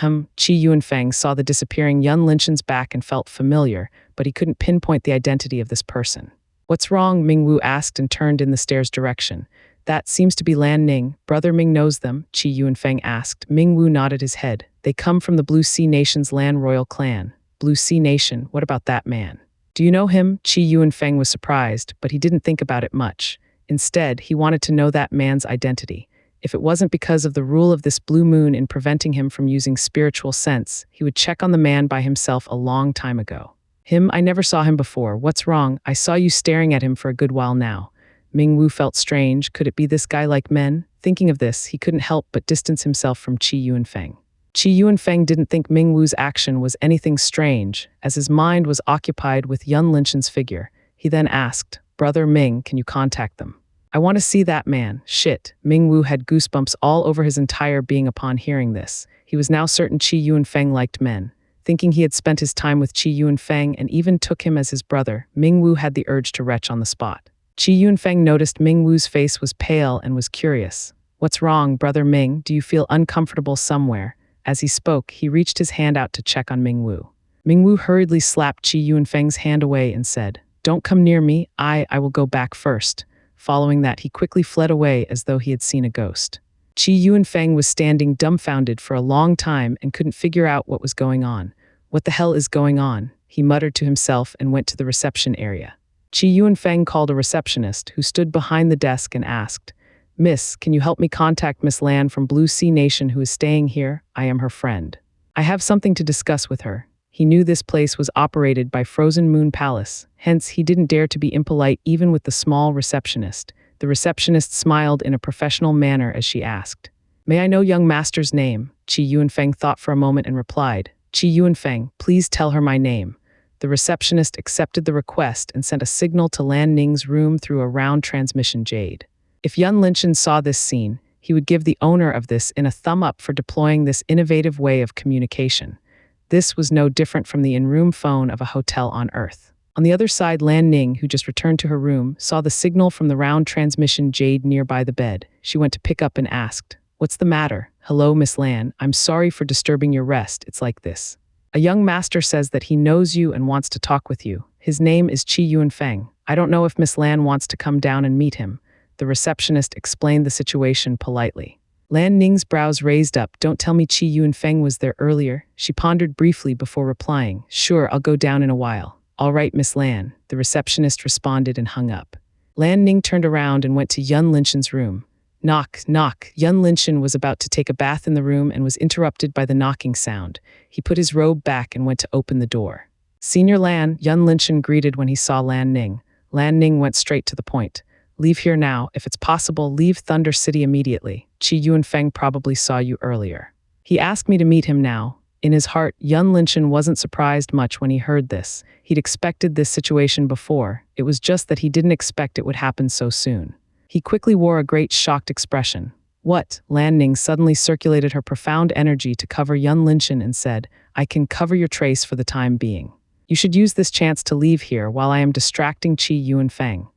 Qi Yuanfeng saw the disappearing Yun Linshan's back and felt familiar, but he couldn't pinpoint the identity of this person. What's wrong? Ming Wu asked and turned in the stairs' direction. That seems to be Lan Ning. Brother Ming knows them, Qi Yuanfeng asked. Ming Wu nodded his head. They come from the Blue Sea Nation's Lan Royal clan. Blue Sea Nation, what about that man? Do you know him? Qi Yuanfeng was surprised, but he didn't think about it much. Instead, he wanted to know that man's identity. If it wasn't because of the rule of this blue moon in preventing him from using spiritual sense, he would check on the man by himself a long time ago. I never saw him before. What's wrong? I saw you staring at him for a good while now. Ming Wu felt strange. Could it be this guy like men? Thinking of this, he couldn't help but distance himself from Qi Yuanfeng. Qi Yuanfeng didn't think Ming Wu's action was anything strange, as his mind was occupied with Yun Linshan's figure. He then asked, Brother Ming, can you contact them? I want to see that man. Shit. Ming Wu had goosebumps all over his entire being upon hearing this. He was now certain Qi Yuanfeng liked men. Thinking he had spent his time with Qi Yuanfeng and even took him as his brother, Ming Wu had the urge to retch on the spot. Qi Yuanfeng noticed Ming Wu's face was pale and was curious. What's wrong, Brother Ming? Do you feel uncomfortable somewhere? As he spoke, he reached his hand out to check on Ming Wu. Ming Wu hurriedly slapped Qi Yuanfeng's hand away and said, Don't come near me, I will go back first. Following that, he quickly fled away as though he had seen a ghost. Qi Yuanfeng was standing dumbfounded for a long time and couldn't figure out what was going on. What the hell is going on? He muttered to himself and went to the reception area. Qi Yuanfeng called a receptionist who stood behind the desk and asked, Miss, can you help me contact Miss Lan from Blue Sea Nation who is staying here? I am her friend. I have something to discuss with her. He knew this place was operated by Frozen Moon Palace, hence he didn't dare to be impolite even with the small receptionist. The receptionist smiled in a professional manner as she asked, May I know young master's name? Qi Yuanfeng thought for a moment and replied, Qi Yuanfeng, please tell her my name. The receptionist accepted the request and sent a signal to Lan Ning's room through a round transmission jade. If Yun Linshan saw this scene, he would give the owner of this a thumb up for deploying this innovative way of communication. This was no different from the in-room phone of a hotel on Earth. On the other side, Lan Ning, who just returned to her room, saw the signal from the round transmission jade nearby the bed. She went to pick up and asked, What's the matter? Hello, Miss Lan. I'm sorry for disturbing your rest. It's like this. A young master says that he knows you and wants to talk with you. His name is Qi Yuanfeng. I don't know if Miss Lan wants to come down and meet him. The receptionist explained the situation politely. Lan Ning's brows raised up. Don't tell me Qi Yuanfeng was there earlier. She pondered briefly before replying, Sure, I'll go down in a while. All right, Miss Lan. The receptionist responded and hung up. Lan Ning turned around and went to Yun Linshan's room. Knock, knock. Yun Linshan was about to take a bath in the room and was interrupted by the knocking sound. He put his robe back and went to open the door. Senior Lan, Yun Linshan greeted when he saw Lan Ning. Lan Ning went straight to the point. Leave here now. If it's possible, leave Thunder City immediately. Qi Yuanfeng probably saw you earlier. He asked me to meet him now. In his heart, Yun Linshan wasn't surprised much when he heard this. He'd expected this situation before. It was just that he didn't expect it would happen so soon. He quickly wore a great shocked expression. What? Lan Ning suddenly circulated her profound energy to cover Yun Linshan and said, I can cover your trace for the time being. You should use this chance to leave here while I am distracting Qi Yuanfeng.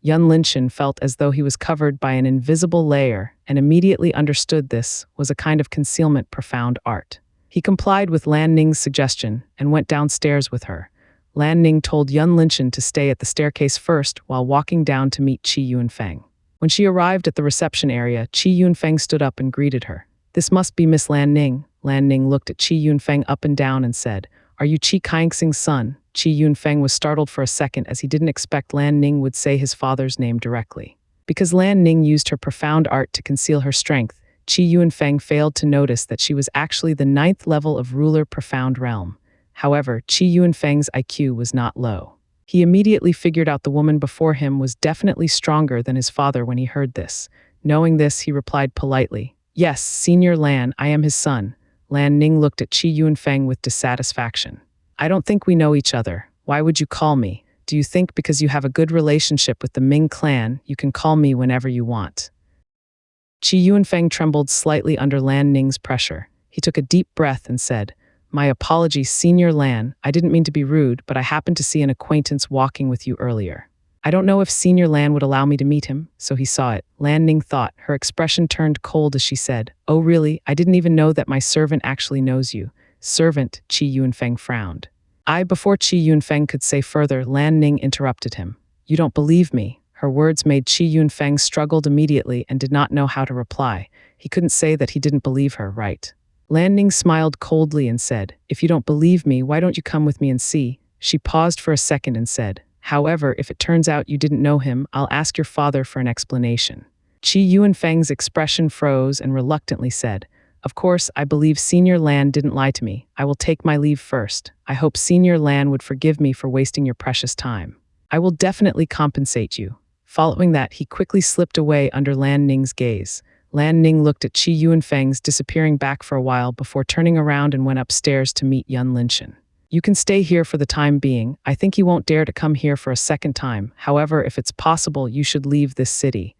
Yun Linshan felt as though he was covered by an invisible layer and immediately understood this was a kind of concealment profound art. He complied with Lan Ning's suggestion and went downstairs with her. Lan Ning told Yun Linshan to stay at the staircase first while walking down to meet Qi Yunfeng. When she arrived at the reception area, Qi Yunfeng stood up and greeted her. "This must be Miss Lan Ning." Lan Ning looked at Qi Yunfeng up and down and said, "Are you Qi Kaixing's son?" Qi Yunfeng was startled for a second as he didn't expect Lan Ning would say his father's name directly. Because Lan Ning used her profound art to conceal her strength, Qi Yunfeng failed to notice that she was actually the 9th level of ruler profound realm. However, Qi Yunfeng's IQ was not low. He immediately figured out the woman before him was definitely stronger than his father when he heard this. Knowing this, he replied politely, "Yes, Senior Lan, I am his son." Lan Ning looked at Qi Yunfeng with dissatisfaction. "I don't think we know each other. Why would you call me? Do you think because you have a good relationship with the Ming clan, you can call me whenever you want?" Qi Yunfeng trembled slightly under Lan Ning's pressure. He took a deep breath and said, "My apologies, Senior Lan. I didn't mean to be rude, but I happened to see an acquaintance walking with you earlier. I don't know if Senior Lan would allow me to meet him, so he saw it." Lan Ning thought. Her expression turned cold as she said, "Oh really? I didn't even know that my servant actually knows you." "Servant?" Qi Yunfeng frowned. Before Qi Yunfeng could say further, Lan Ning interrupted him. "You don't believe me?" Her words made Qi Yunfeng struggled immediately and did not know how to reply. He couldn't say that he didn't believe her, right? Lan Ning smiled coldly and said, "If you don't believe me, why don't you come with me and see?" She paused for a second and said, "However, if it turns out you didn't know him, I'll ask your father for an explanation." Qi Yunfeng's expression froze and reluctantly said, "Of course, I believe Senior Lan didn't lie to me. I will take my leave first. I hope Senior Lan would forgive me for wasting your precious time. I will definitely compensate you." Following that, he quickly slipped away under Lan Ning's gaze. Lan Ning looked at Qi Yunfeng's disappearing back for a while before turning around and went upstairs to meet Yun Linshan. "You can stay here for the time being. I think he won't dare to come here for a second time. However, if it's possible, you should leave this city,"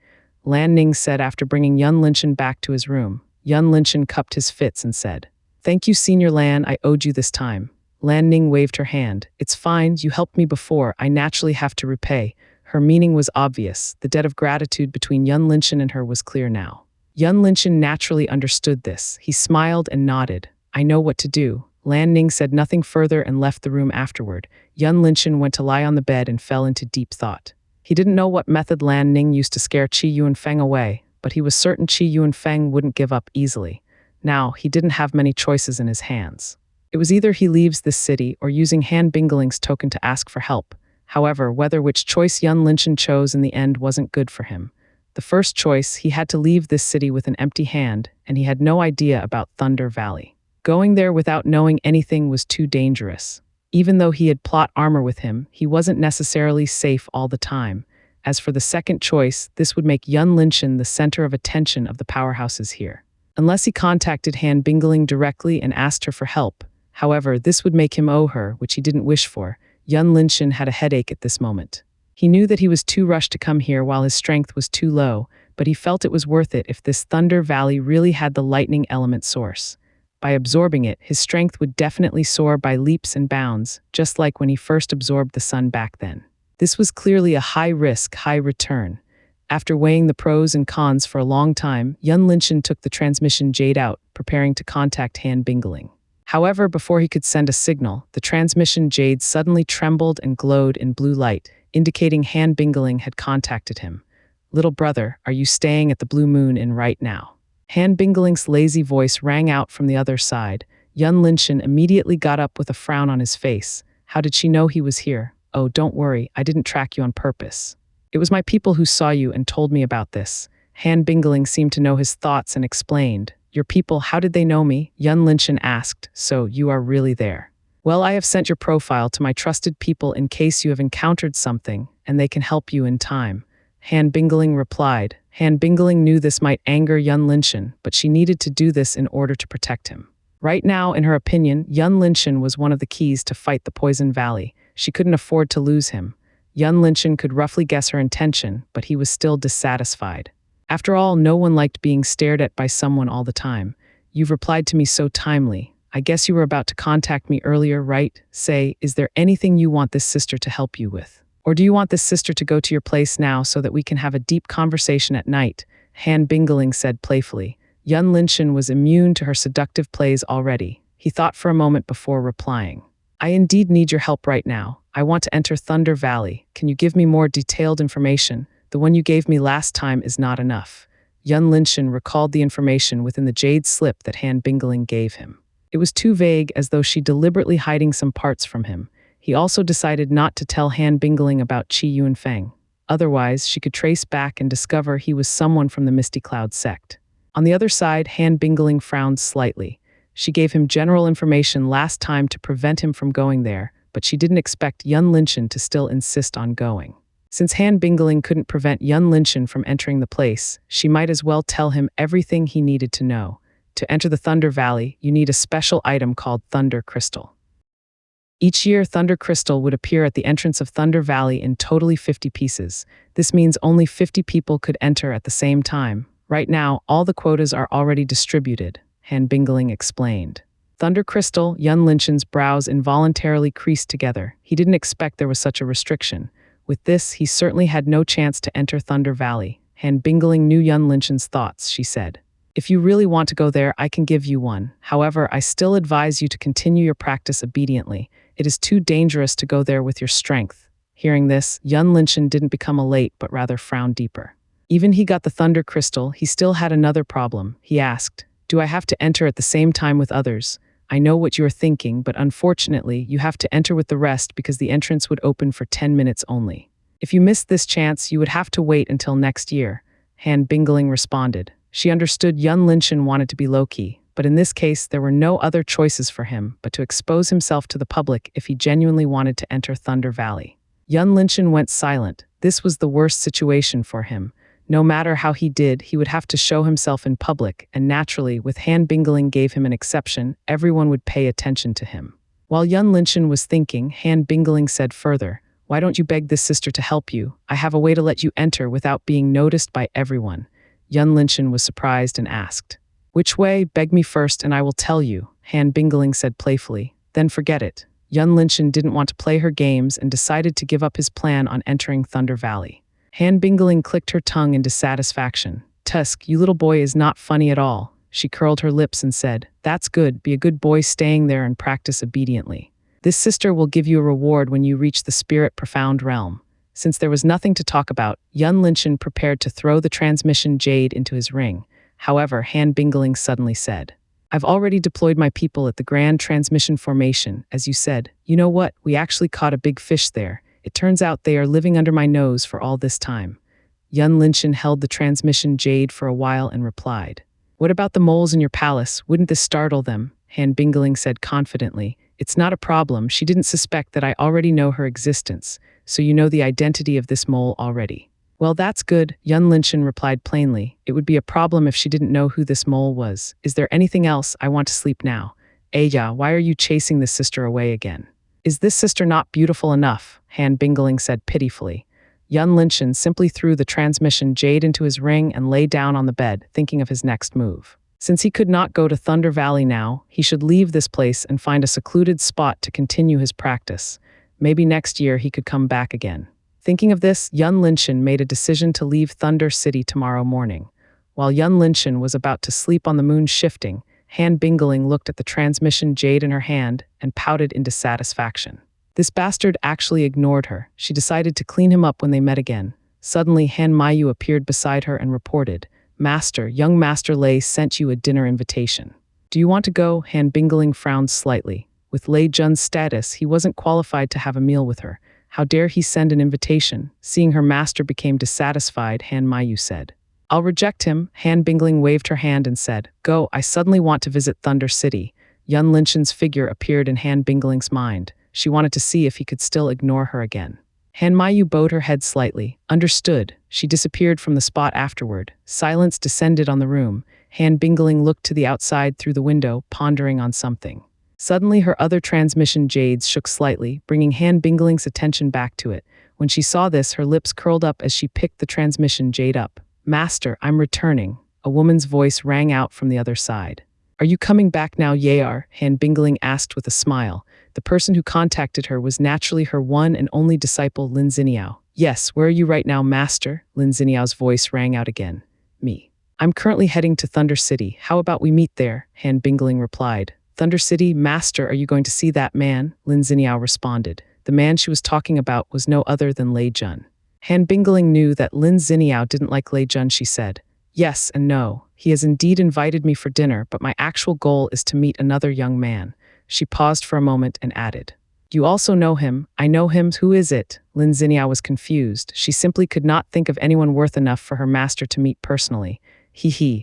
Lan Ning said after bringing Yun Linshan back to his room. Yun Linshan cupped his fists and said, "Thank you, Senior Lan, I owed you this time." Lan Ning waved her hand. "It's fine, you helped me before, I naturally have to repay." Her meaning was obvious. The debt of gratitude between Yun Linshan and her was clear now. Yun Linshan naturally understood this. He smiled and nodded. "I know what to do." Lan Ning said nothing further and left the room afterward. Yun Linshan went to lie on the bed and fell into deep thought. He didn't know what method Lan Ning used to scare Qi Yunfeng away, but he was certain Qi Yunfeng wouldn't give up easily. Now, he didn't have many choices in his hands. It was either he leaves this city or using Han Bingling's token to ask for help. However, whether which choice Yun Linshan chose in the end wasn't good for him. The first choice, he had to leave this city with an empty hand, and he had no idea about Thunder Valley. Going there without knowing anything was too dangerous. Even though he had plot armor with him, he wasn't necessarily safe all the time. As for the second choice, this would make Yun Linshan the center of attention of the powerhouses here. Unless he contacted Han Bingling directly and asked her for help. However, this would make him owe her, which he didn't wish for. Yun Linshan had a headache at this moment. He knew that he was too rushed to come here while his strength was too low, but he felt it was worth it if this Thunder Valley really had the lightning element source. By absorbing it, his strength would definitely soar by leaps and bounds, just like when he first absorbed the sun back then. This was clearly a high-risk, high-return. After weighing the pros and cons for a long time, Yun Linshan took the transmission jade out, preparing to contact Han Bingling. However, before he could send a signal, the transmission jade suddenly trembled and glowed in blue light, indicating Han Bingling had contacted him. "Little brother, are you staying at the Blue Moon Inn right now?" Han Bingling's lazy voice rang out from the other side. Yun Linshan immediately got up with a frown on his face. How did she know he was here? "Oh, don't worry, I didn't track you on purpose. It was my people who saw you and told me about this." Han Bingling seemed to know his thoughts and explained. "Your people, how did they know me?" Yun Linshan asked. "So, you are really there?" "Well, I have sent your profile to my trusted people in case you have encountered something, and they can help you in time," Han Bingling replied. Han Bingling knew this might anger Yun Linshan, but she needed to do this in order to protect him. Right now, in her opinion, Yun Linshan was one of the keys to fight the Poison Valley. She couldn't afford to lose him. Yun Linshan could roughly guess her intention, but he was still dissatisfied. After all, no one liked being stared at by someone all the time. "You've replied to me so timely. I guess you were about to contact me earlier, right? Say, is there anything you want this sister to help you with?" Or do you want this sister to go to your place now so that we can have a deep conversation at night? Han Bingling said playfully. Yun Linshan was immune to her seductive plays already. He thought for a moment before replying. I indeed need your help right now. I want to enter Thunder Valley. Can you give me more detailed information? The one you gave me last time is not enough. Yun Linshan recalled the information within the jade slip that Han Bingling gave him. It was too vague, as though she deliberately hiding some parts from him. He also decided not to tell Han Bingling about Qi Yunfeng. Otherwise, she could trace back and discover he was someone from the Misty Cloud sect. On the other side, Han Bingling frowned slightly. She gave him general information last time to prevent him from going there, but she didn't expect Yun Linshan to still insist on going. Since Han Bingling couldn't prevent Yun Linshan from entering the place, she might as well tell him everything he needed to know. To enter the Thunder Valley, you need a special item called Thunder Crystal. Each year, Thunder Crystal would appear at the entrance of Thunder Valley in totally 50 pieces. This means only 50 people could enter at the same time. Right now, all the quotas are already distributed, Han Bingling explained. Thunder Crystal, Yun Linshan's brows involuntarily creased together. He didn't expect there was such a restriction. With this, he certainly had no chance to enter Thunder Valley. Han Bingling knew Yun Linshan's thoughts, she said. If you really want to go there, I can give you one. However, I still advise you to continue your practice obediently. It is too dangerous to go there with your strength. Hearing this, Yun Linshan didn't become elate, but rather frowned deeper. Even he got the Thunder Crystal, he still had another problem. He asked, do I have to enter at the same time with others? I know what you are thinking, but unfortunately, you have to enter with the rest because the entrance would open for 10 minutes only. If you missed this chance, you would have to wait until next year, Han Bingling responded. She understood Yun Linshan wanted to be low-key, but in this case, there were no other choices for him but to expose himself to the public if he genuinely wanted to enter Thunder Valley. Yun Linshan went silent. This was the worst situation for him. No matter how he did, he would have to show himself in public, and naturally, with Han Bingling gave him an exception, everyone would pay attention to him. While Yun Linshan was thinking, Han Bingling said further, why don't you beg this sister to help you? I have a way to let you enter without being noticed by everyone. Yun Linshan was surprised and asked, which way? Beg me first and I will tell you, Han Bingling said playfully. Then forget it. Yun Linshan didn't want to play her games and decided to give up his plan on entering Thunder Valley. Han Bingling clicked her tongue in dissatisfaction. Tusk, you little boy is not funny at all. She curled her lips and said, that's good, be a good boy staying there and practice obediently. This sister will give you a reward when you reach the spirit profound realm. Since there was nothing to talk about, Yun Linshan prepared to throw the transmission jade into his ring. However, Han Bingling suddenly said, I've already deployed my people at the Grand Transmission Formation, as you said. You know what? We actually caught a big fish there. It turns out they are living under my nose for all this time. Yun Linshan held the transmission jade for a while and replied, what about the moles in your palace? Wouldn't this startle them? Han Bingling said confidently, it's not a problem. She didn't suspect that I already know her existence, so you know the identity of this mole already. Well, that's good, Yun Linshan replied plainly. It would be a problem if she didn't know who this mole was. Is there anything else? I want to sleep now. Aya, why are you chasing this sister away again? Is this sister not beautiful enough? Han Bingling said pitifully. Yun Linshan simply threw the transmission jade into his ring and lay down on the bed, thinking of his next move. Since he could not go to Thunder Valley now, he should leave this place and find a secluded spot to continue his practice. Maybe next year he could come back again. Thinking of this, Yun Linshan made a decision to leave Thunder City tomorrow morning. While Yun Linshan was about to sleep on the moon shifting, Han Bingling looked at the transmission jade in her hand and pouted in dissatisfaction. This bastard actually ignored her. She decided to clean him up when they met again. Suddenly, Han Mayu appeared beside her and reported, Master, young Master Lei sent you a dinner invitation. Do you want to go? Han Bingling frowned slightly. With Lei Jun's status, he wasn't qualified to have a meal with her. How dare he send an invitation? Seeing her master became dissatisfied, Han Mayu said. I'll reject him. Han Bingling waved her hand and said, Go, I suddenly want to visit Thunder City. Yun Linshan's figure appeared in Han Bingling's mind. She wanted to see if he could still ignore her again. Han Mayu bowed her head slightly. Understood. She disappeared from the spot afterward. Silence descended on the room. Han Bingling looked to the outside through the window, pondering on something. Suddenly, her other transmission jades shook slightly, bringing Han Bingling's attention back to it. When she saw this, her lips curled up as she picked the transmission jade up. Master, I'm returning. A woman's voice rang out from the other side. Are you coming back now, Yar? Han Bingling asked with a smile. The person who contacted her was naturally her one and only disciple, Lin Xiniao. Yes, where are you right now, master? Lin Xiniao's voice rang out again. Me. I'm currently heading to Thunder City. How about we meet there? Han Bingling replied. Thunder City, master, are you going to see that man? Lin Xiniao responded. The man she was talking about was no other than Lei Jun. Han Bingling knew that Lin Xiniao didn't like Lei Jun, she said. Yes and no. He has indeed invited me for dinner, but my actual goal is to meet another young man. She paused for a moment and added. You also know him. I know him. Who is it? Lin Xiniao was confused. She simply could not think of anyone worth enough for her master to meet personally.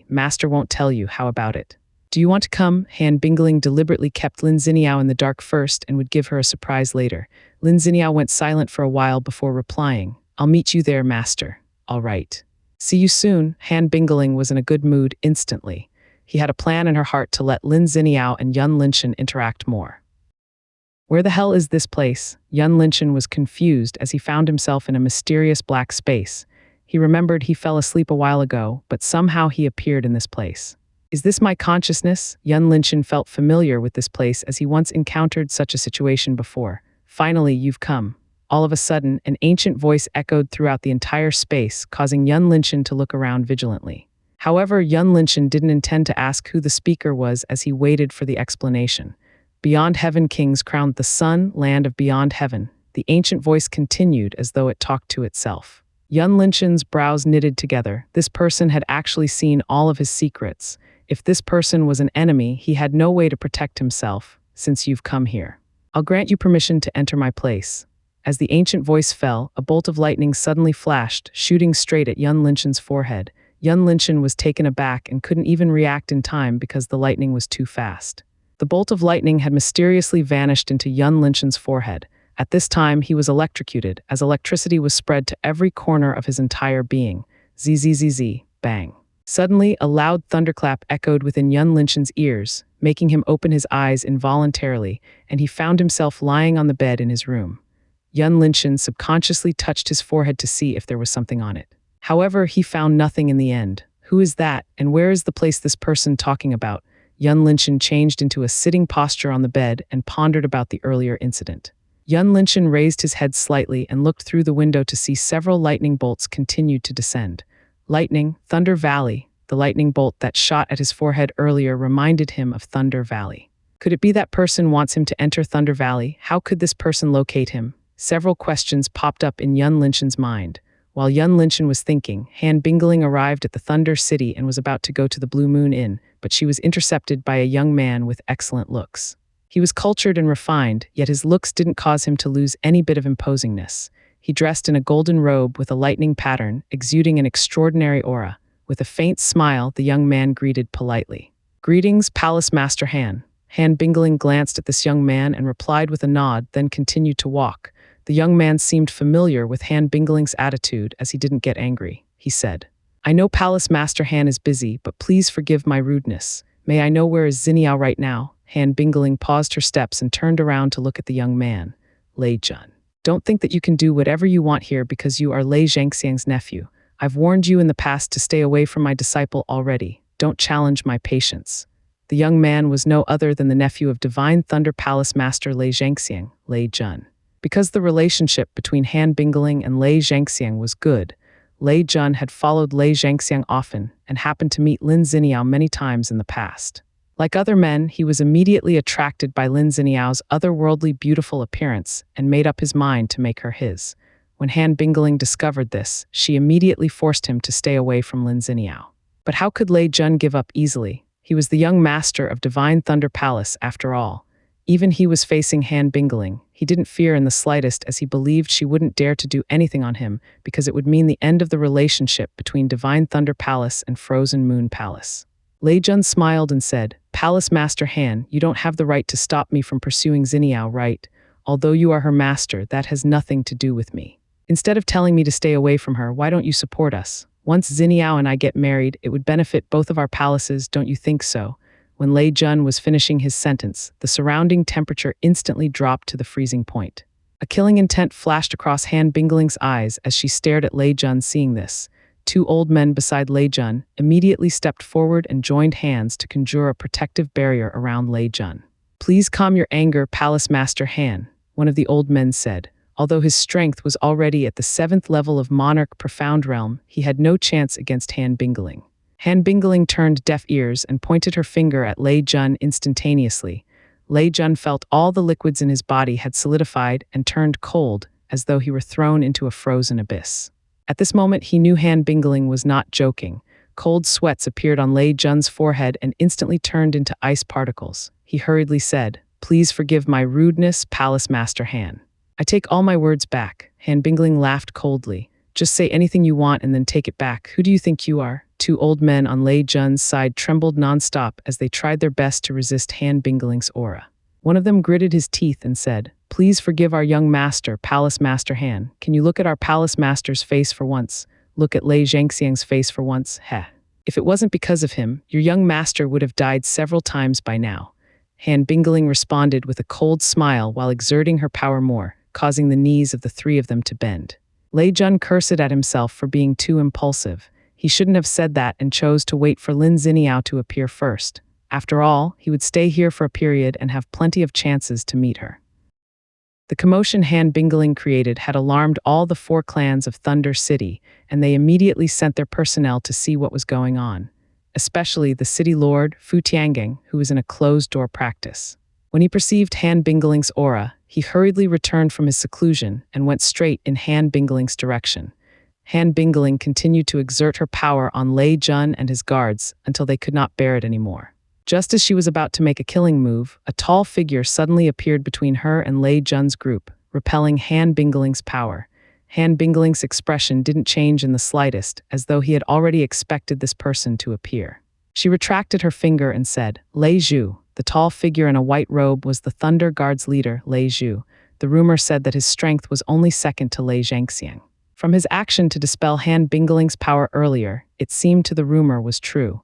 Master won't tell you. How about it? Do you want to come? Han Bingling deliberately kept Lin Xiniao in the dark first and would give her a surprise later. Lin Xiniao went silent for a while before replying. I'll meet you there, master. All right. See you soon. Han Bingling was in a good mood instantly. He had a plan in her heart to let Lin Xiniao and Yun Linchen interact more. Where the hell is this place? Yun Linchen was confused as he found himself in a mysterious black space. He remembered he fell asleep a while ago, but somehow he appeared in this place. Is this my consciousness? Yun Linchen felt familiar with this place as he once encountered such a situation before. Finally, you've come. All of a sudden, an ancient voice echoed throughout the entire space, causing Yun Linchen to look around vigilantly. However, Yun Linchen didn't intend to ask who the speaker was as he waited for the explanation. Beyond Heaven kings crowned the sun, land of beyond heaven. The ancient voice continued as though it talked to itself. Yun Linchen's brows knitted together. This person had actually seen all of his secrets. If this person was an enemy, he had no way to protect himself, since you've come here. I'll grant you permission to enter my place. As the ancient voice fell, a bolt of lightning suddenly flashed, shooting straight at Yun Linchen's forehead. Yun Linchen was taken aback and couldn't even react in time because the lightning was too fast. The bolt of lightning had mysteriously vanished into Yun Linchen's forehead. At this time, he was electrocuted, as electricity was spread to every corner of his entire being. Zzz, bang. Suddenly, a loud thunderclap echoed within Yun Linchen's ears, making him open his eyes involuntarily, and he found himself lying on the bed in his room. Yun Linchen subconsciously touched his forehead to see if there was something on it. However, he found nothing in the end. Who is that, and where is the place this person talking about? Yun Linchen changed into a sitting posture on the bed and pondered about the earlier incident. Yun Linchen raised his head slightly and looked through the window to see several lightning bolts continued to descend. Lightning, Thunder Valley. The lightning bolt that shot at his forehead earlier reminded him of Thunder Valley. Could it be that person wants him to enter Thunder Valley? How could this person locate him? Several questions popped up in Yun Linchen's mind. While Yun Linchen was thinking, Han Bingling arrived at the Thunder City and was about to go to the Blue Moon Inn, but she was intercepted by a young man with excellent looks. He was cultured and refined, yet his looks didn't cause him to lose any bit of imposingness. He dressed in a golden robe with a lightning pattern, exuding an extraordinary aura. With a faint smile, the young man greeted politely. Greetings, Palace Master Han. Han Bingling glanced at this young man and replied with a nod, then continued to walk. The young man seemed familiar with Han Bingling's attitude as he didn't get angry. He said, I know Palace Master Han is busy, but please forgive my rudeness. May I know where is Xiniao right now? Han Bingling paused her steps and turned around to look at the young man. Lei Jun. Don't think that you can do whatever you want here because you are Lei Xianxiang's nephew. I've warned you in the past to stay away from my disciple already. Don't challenge my patience. The young man was no other than the nephew of Divine Thunder Palace Master Lei Xianxiang, Lei Jun. Because the relationship between Han Bingling and Lei Xianxiang was good, Lei Jun had followed Lei Xianxiang often and happened to meet Lin Xiniao many times in the past. Like other men, he was immediately attracted by Lin Xiniao's otherworldly beautiful appearance and made up his mind to make her his. When Han Bingling discovered this, she immediately forced him to stay away from Lin Xiniao. But how could Lei Jun give up easily? He was the young master of Divine Thunder Palace after all. Even he was facing Han Bingling. He didn't fear in the slightest as he believed she wouldn't dare to do anything on him because it would mean the end of the relationship between Divine Thunder Palace and Frozen Moon Palace. Lei Jun smiled and said, Palace Master Han, you don't have the right to stop me from pursuing Xiniao, right? Although you are her master, that has nothing to do with me. Instead of telling me to stay away from her, why don't you support us? Once Xiniao and I get married, it would benefit both of our palaces, don't you think so? When Lei Jun was finishing his sentence, the surrounding temperature instantly dropped to the freezing point. A killing intent flashed across Han Bingling's eyes as she stared at Lei Jun seeing this. two old men beside Lei Jun immediately stepped forward and joined hands to conjure a protective barrier around Lei Jun. "Please calm your anger, Palace Master Han," one of the old men said. Although his strength was already at the 7th level of Monarch Profound Realm, he had no chance against Han Bingling. Han Bingling turned deaf ears and pointed her finger at Lei Jun instantaneously. Lei Jun felt all the liquids in his body had solidified and turned cold, as though he were thrown into a frozen abyss. At this moment, he knew Han Bingling was not joking. Cold sweats appeared on Lei Jun's forehead and instantly turned into ice particles. He hurriedly said, "Please forgive my rudeness, Palace Master Han." "I take all my words back." Han Bingling laughed coldly. "Just say anything you want and then take it back. Who do you think you are?" Two old men on Lei Jun's side trembled nonstop as they tried their best to resist Han Bingling's aura. One of them gritted his teeth and said, "Please forgive our young master, Palace Master Han. Can you look at our Palace Master's face for once? Look at Lei Zhangxiang's face for once? Heh. If it wasn't because of him, your young master would have died several times by now." Han Bingling responded with a cold smile while exerting her power more, causing the knees of the three of them to bend. Lei Jun cursed at himself for being too impulsive. He shouldn't have said that and chose to wait for Lin Ziniao to appear first. After all, he would stay here for a period and have plenty of chances to meet her. The commotion Han Bingling created had alarmed all the 4 clans of Thunder City, and they immediately sent their personnel to see what was going on, especially the city lord, Fu Tiangang, who was in a closed-door practice. When he perceived Han Bingling's aura, he hurriedly returned from his seclusion and went straight in Han Bingling's direction. Han Bingling continued to exert her power on Lei Jun and his guards until they could not bear it anymore. Just as she was about to make a killing move, a tall figure suddenly appeared between her and Lei Jun's group, repelling Han Bingling's power. Han Bingling's expression didn't change in the slightest, as though he had already expected this person to appear. She retracted her finger and said, "Lei Zhu." The tall figure in a white robe was the Thunder Guard's leader, Lei Zhu. The rumor said that his strength was only second to Lei Zhangxiang. From his action to dispel Han Bingling's power earlier, it seemed to the rumor was true.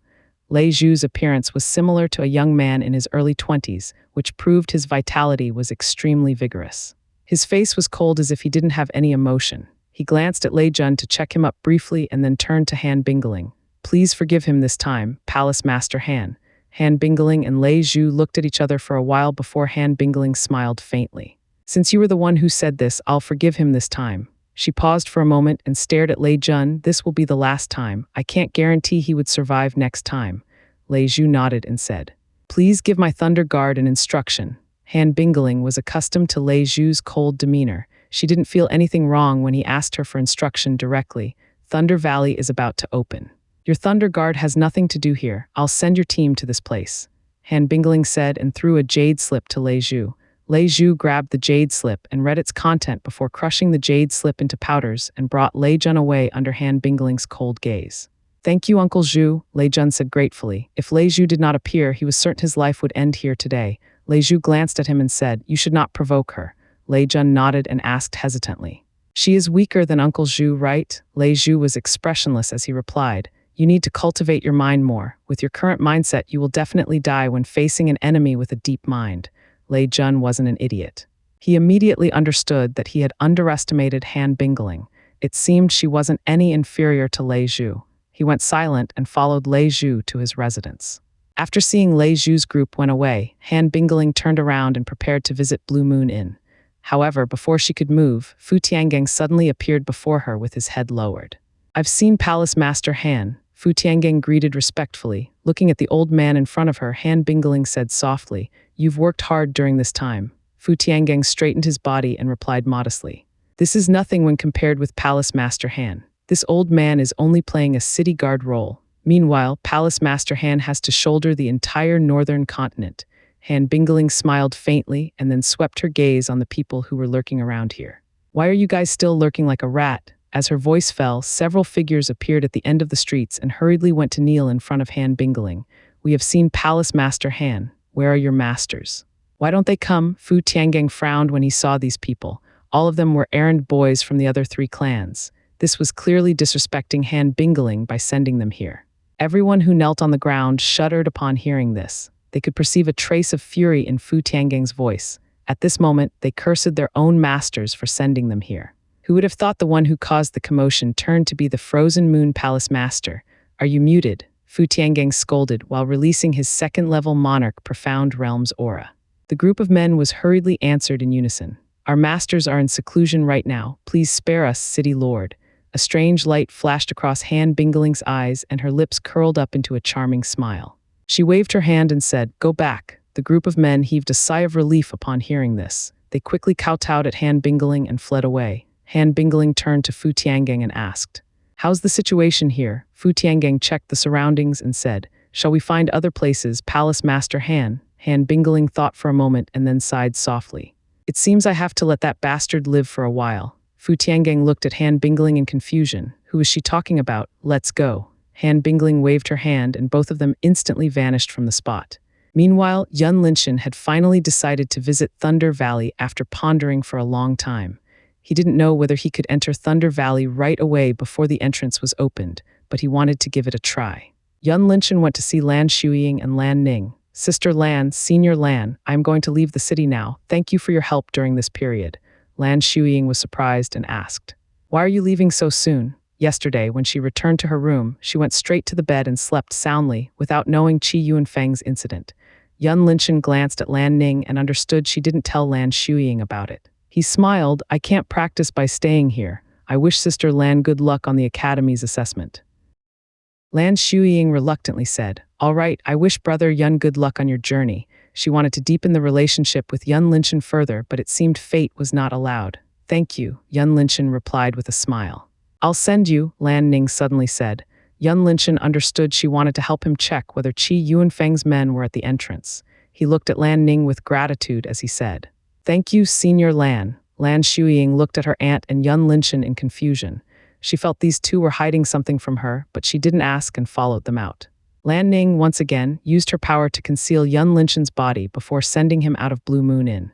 Lei Zhu's appearance was similar to a young man in his early 20s, which proved his vitality was extremely vigorous. His face was cold as if he didn't have any emotion. He glanced at Lei Jun to check him up briefly and then turned to Han Bingling. "Please forgive him this time, Palace Master Han." Han Bingling and Lei Zhu looked at each other for a while before Han Bingling smiled faintly. "Since you were the one who said this, I'll forgive him this time." She paused for a moment and stared at Lei Jun. "This will be the last time. I can't guarantee he would survive next time." Lei Zhu nodded and said, "Please give my Thunder Guard an instruction." Han Bingling was accustomed to Lei Zhu's cold demeanor. She didn't feel anything wrong when he asked her for instruction directly. "Thunder Valley is about to open. Your Thunder Guard has nothing to do here. I'll send your team to this place," Han Bingling said and threw a jade slip to Lei Zhu. Lei Zhu grabbed the jade slip and read its content before crushing the jade slip into powders and brought Lei Jun away under Han Bingling's cold gaze. "Thank you, Uncle Zhu," Lei Jun said gratefully. If Lei Zhu did not appear, he was certain his life would end here today. Lei Zhu glanced at him and said, "You should not provoke her." Lei Jun nodded and asked hesitantly, "She is weaker than Uncle Zhu, right?" Lei Zhu was expressionless as he replied, "You need to cultivate your mind more. With your current mindset, you will definitely die when facing an enemy with a deep mind." Lei Jun wasn't an idiot. He immediately understood that he had underestimated Han Bingling. It seemed she wasn't any inferior to Lei Zhu. He went silent and followed Lei Zhu to his residence. After seeing Lei Zhu's group went away, Han Bingling turned around and prepared to visit Blue Moon Inn. However, before she could move, Fu Tiangang suddenly appeared before her with his head lowered. "I've seen Palace Master Han," Fu Tiangang greeted respectfully. Looking at the old man in front of her, Han Bingling said softly, "You've worked hard during this time." Fu Tiangang straightened his body and replied modestly, "This is nothing when compared with Palace Master Han. This old man is only playing a city guard role. Meanwhile, Palace Master Han has to shoulder the entire northern continent." Han Bingling smiled faintly and then swept her gaze on the people who were lurking around here. "Why are you guys still lurking like a rat?" As her voice fell, several figures appeared at the end of the streets and hurriedly went to kneel in front of Han Bingling. "We have seen Palace Master Han. Where are your masters?" "Why don't they come?" Fu Tiangang frowned when he saw these people. All of them were errand boys from the other 3 clans. This was clearly disrespecting Han Bingling by sending them here. Everyone who knelt on the ground shuddered upon hearing this. They could perceive a trace of fury in Fu Tianggang's voice. At this moment, they cursed their own masters for sending them here. Who would have thought the one who caused the commotion turned to be the frozen moon palace master? Are you muted? Fu Tiangang scolded while releasing his second-level monarch profound realm's aura. The group of men was hurriedly answered in unison. Our masters are in seclusion right now. Please spare us, city lord. A strange light flashed across Han Bingling's eyes and her lips curled up into a charming smile. She waved her hand and said, "Go back." The group of men heaved a sigh of relief upon hearing this. They quickly kowtowed at Han Bingling and fled away. Han Bingling turned to Fu Tiangang and asked, "How's the situation here?" Fu Tiangang checked the surroundings and said, "Shall we find other places, Palace Master Han?" Han Bingling thought for a moment and then sighed softly. "It seems I have to let that bastard live for a while." Fu Tiangang looked at Han Bingling in confusion. Who was she talking about? "Let's go." Han Bingling waved her hand and both of them instantly vanished from the spot. Meanwhile, Yun Linshan had finally decided to visit Thunder Valley after pondering for a long time. He didn't know whether he could enter Thunder Valley right away before the entrance was opened, but he wanted to give it a try. Yun Linshan went to see Lan Shuiying and Lan Ning. "Sister Lan, Senior Lan, I am going to leave the city now. Thank you for your help during this period." Lan Shuiying was surprised and asked, "Why are you leaving so soon?" Yesterday, when she returned to her room, she went straight to the bed and slept soundly, without knowing Qi Yuanfeng's incident. Yun Linshan glanced at Lan Ning and understood she didn't tell Lan Shuiying about it. He smiled, "I can't practice by staying here. I wish Sister Lan good luck on the Academy's assessment." Lan Shuiying reluctantly said, "All right, I wish Brother Yun good luck on your journey." She wanted to deepen the relationship with Yun Linshan further, but it seemed fate was not allowed. "Thank you," Yun Linshan replied with a smile. "I'll send you," Lan Ning suddenly said. Yun Linshan understood she wanted to help him check whether Qi Yuanfeng's men were at the entrance. He looked at Lan Ning with gratitude as he said, "Thank you, Senior Lan." Lan Shuiying looked at her aunt and Yun Linshan in confusion. She felt these two were hiding something from her, but she didn't ask and followed them out. Lan Ning, once again, used her power to conceal Yun Linshan's body before sending him out of Blue Moon Inn.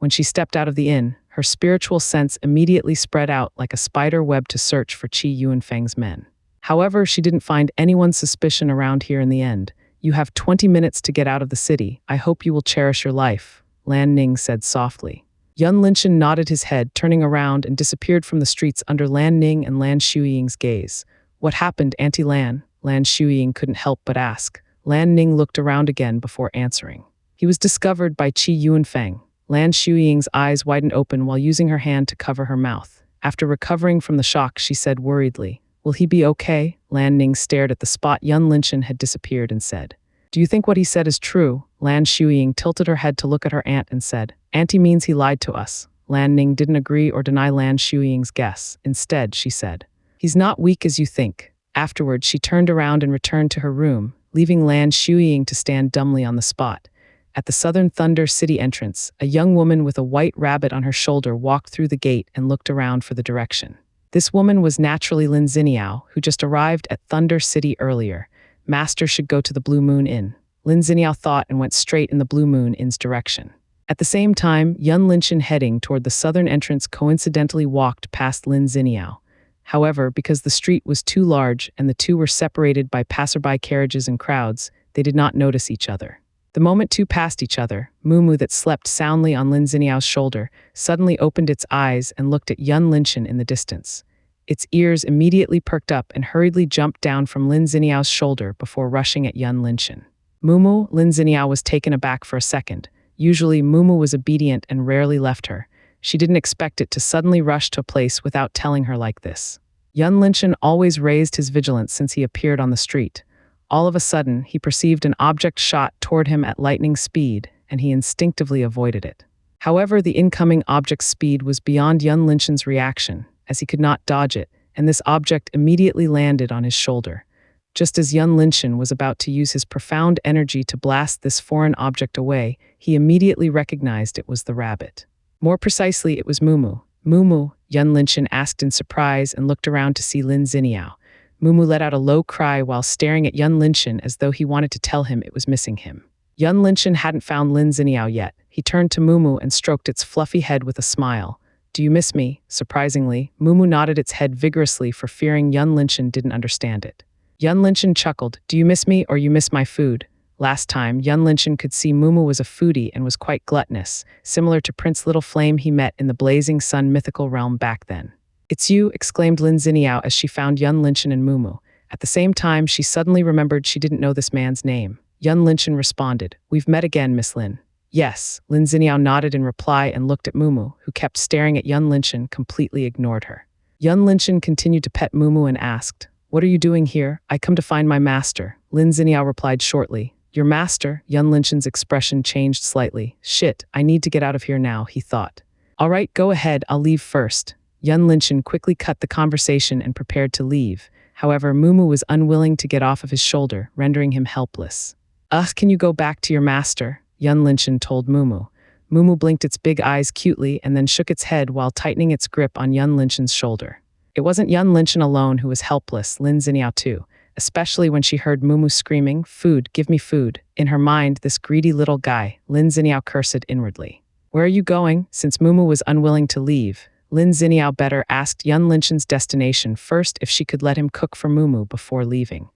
When she stepped out of the inn, her spiritual sense immediately spread out like a spider web to search for Qi Yuanfeng's men. However, she didn't find anyone's suspicion around here in the end. "You have 20 minutes to get out of the city. I hope you will cherish your life," Lan Ning said softly. Yun Linshan nodded his head, turning around and disappeared from the streets under Lan Ning and Lan Shuiying's gaze. "What happened, Auntie Lan?" Lan Shuiying couldn't help but ask. Lan Ning looked around again before answering. "He was discovered by Qi Yuanfeng." Lan Shuiying's eyes widened open while using her hand to cover her mouth. After recovering from the shock, she said worriedly, "Will he be okay?" Lan Ning stared at the spot Yun Linshan had disappeared and said, "Do you think what he said is true?" Lan Shuiying tilted her head to look at her aunt and said, "Auntie means he lied to us." Lan Ning didn't agree or deny Lan Shuiying's guess. Instead, she said, "He's not weak as you think." Afterward, she turned around and returned to her room, leaving Lan Shuiying to stand dumbly on the spot. At the Southern Thunder City entrance, a young woman with a white rabbit on her shoulder walked through the gate and looked around for the direction. This woman was naturally Lin Xiniao, who just arrived at Thunder City earlier. Master should go to the Blue Moon Inn. Lin Xiniao thought and went straight in the Blue Moon Inn's direction. At the same time, Yun Linshan heading toward the southern entrance coincidentally walked past Lin Xiniao. However, because the street was too large and the two were separated by passerby carriages and crowds, they did not notice each other. The moment two passed each other, Mumu that slept soundly on Lin Xiniao's shoulder suddenly opened its eyes and looked at Yun Linshan in the distance. Its ears immediately perked up and hurriedly jumped down from Lin Xiniao's shoulder before rushing at Yun Linshan. Mumu, Lin Xiniao was taken aback for a second. Usually, Mumu was obedient and rarely left her. She didn't expect it to suddenly rush to a place without telling her like this. Yun Linshan always raised his vigilance since he appeared on the street. All of a sudden, he perceived an object shot toward him at lightning speed, and he instinctively avoided it. However, the incoming object's speed was beyond Yun Linshan's reaction, as he could not dodge it, and this object immediately landed on his shoulder. Just as Yun Linshan was about to use his profound energy to blast this foreign object away, he immediately recognized it was the rabbit. More precisely, it was Mumu. "Mumu," Yun Linshan asked in surprise and looked around to see Lin Xiniao. Mumu let out a low cry while staring at Yun Linshan as though he wanted to tell him it was missing him. Yun Linshan hadn't found Lin Xiniao yet. He turned to Mumu and stroked its fluffy head with a smile. "Do you miss me?" Surprisingly, Mumu nodded its head vigorously for fearing Yun Linshan didn't understand it. Yun Linshan chuckled, "Do you miss me or you miss my food?" Last time, Yun Linshan could see Mumu was a foodie and was quite gluttonous, similar to Prince Little Flame he met in the Blazing Sun mythical realm back then. "It's you," exclaimed Lin Ziniao as she found Yun Linchen and Mumu. At the same time, she suddenly remembered she didn't know this man's name. Yun Linchen responded, "We've met again, Miss Lin." "Yes," Lin Ziniao nodded in reply and looked at Mumu, who kept staring at Yun Linchen, completely ignored her. Yun Linchen continued to pet Mumu and asked, "What are you doing here?" "I come to find my master," Lin Ziniao replied shortly. "Your master?" Yun Linchen's expression changed slightly. "Shit, I need to get out of here now," he thought. "All right, go ahead, I'll leave first." Yun Linchen quickly cut the conversation and prepared to leave. However, Mumu was unwilling to get off of his shoulder, rendering him helpless. "Ugh, can you go back to your master?" Yun Linchen told Mumu. Mumu blinked its big eyes cutely and then shook its head while tightening its grip on Yun Linchen's shoulder. It wasn't Yun Linchen alone who was helpless, Lin Ziniao too, especially when she heard Mumu screaming, "Food, give me food." In her mind, this greedy little guy, Lin Ziniao cursed inwardly. "Where are you going?" Since Mumu was unwilling to leave, Lin Ziniao better asked Yun Linchen's destination first if she could let him cook for Mumu before leaving.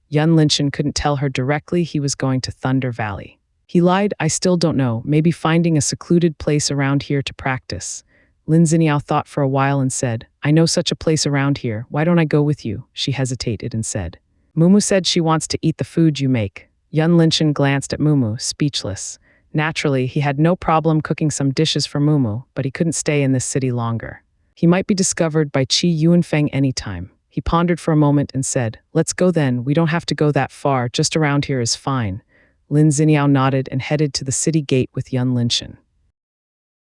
Yun Linchen couldn't tell her directly he was going to Thunder Valley. He lied, "I still don't know, maybe finding a secluded place around here to practice." Lin Ziniao thought for a while and said, "I know such a place around here, why don't I go with you?" She hesitated and said, "Mumu said she wants to eat the food you make." Yun Linchen glanced at Mumu, speechless. Naturally, he had no problem cooking some dishes for Mumu, but he couldn't stay in this city longer. He might be discovered by Qi Yuanfeng anytime. He pondered for a moment and said, "Let's go then, we don't have to go that far, just around here is fine." Lin Ziniao nodded and headed to the city gate with Yun Linchen.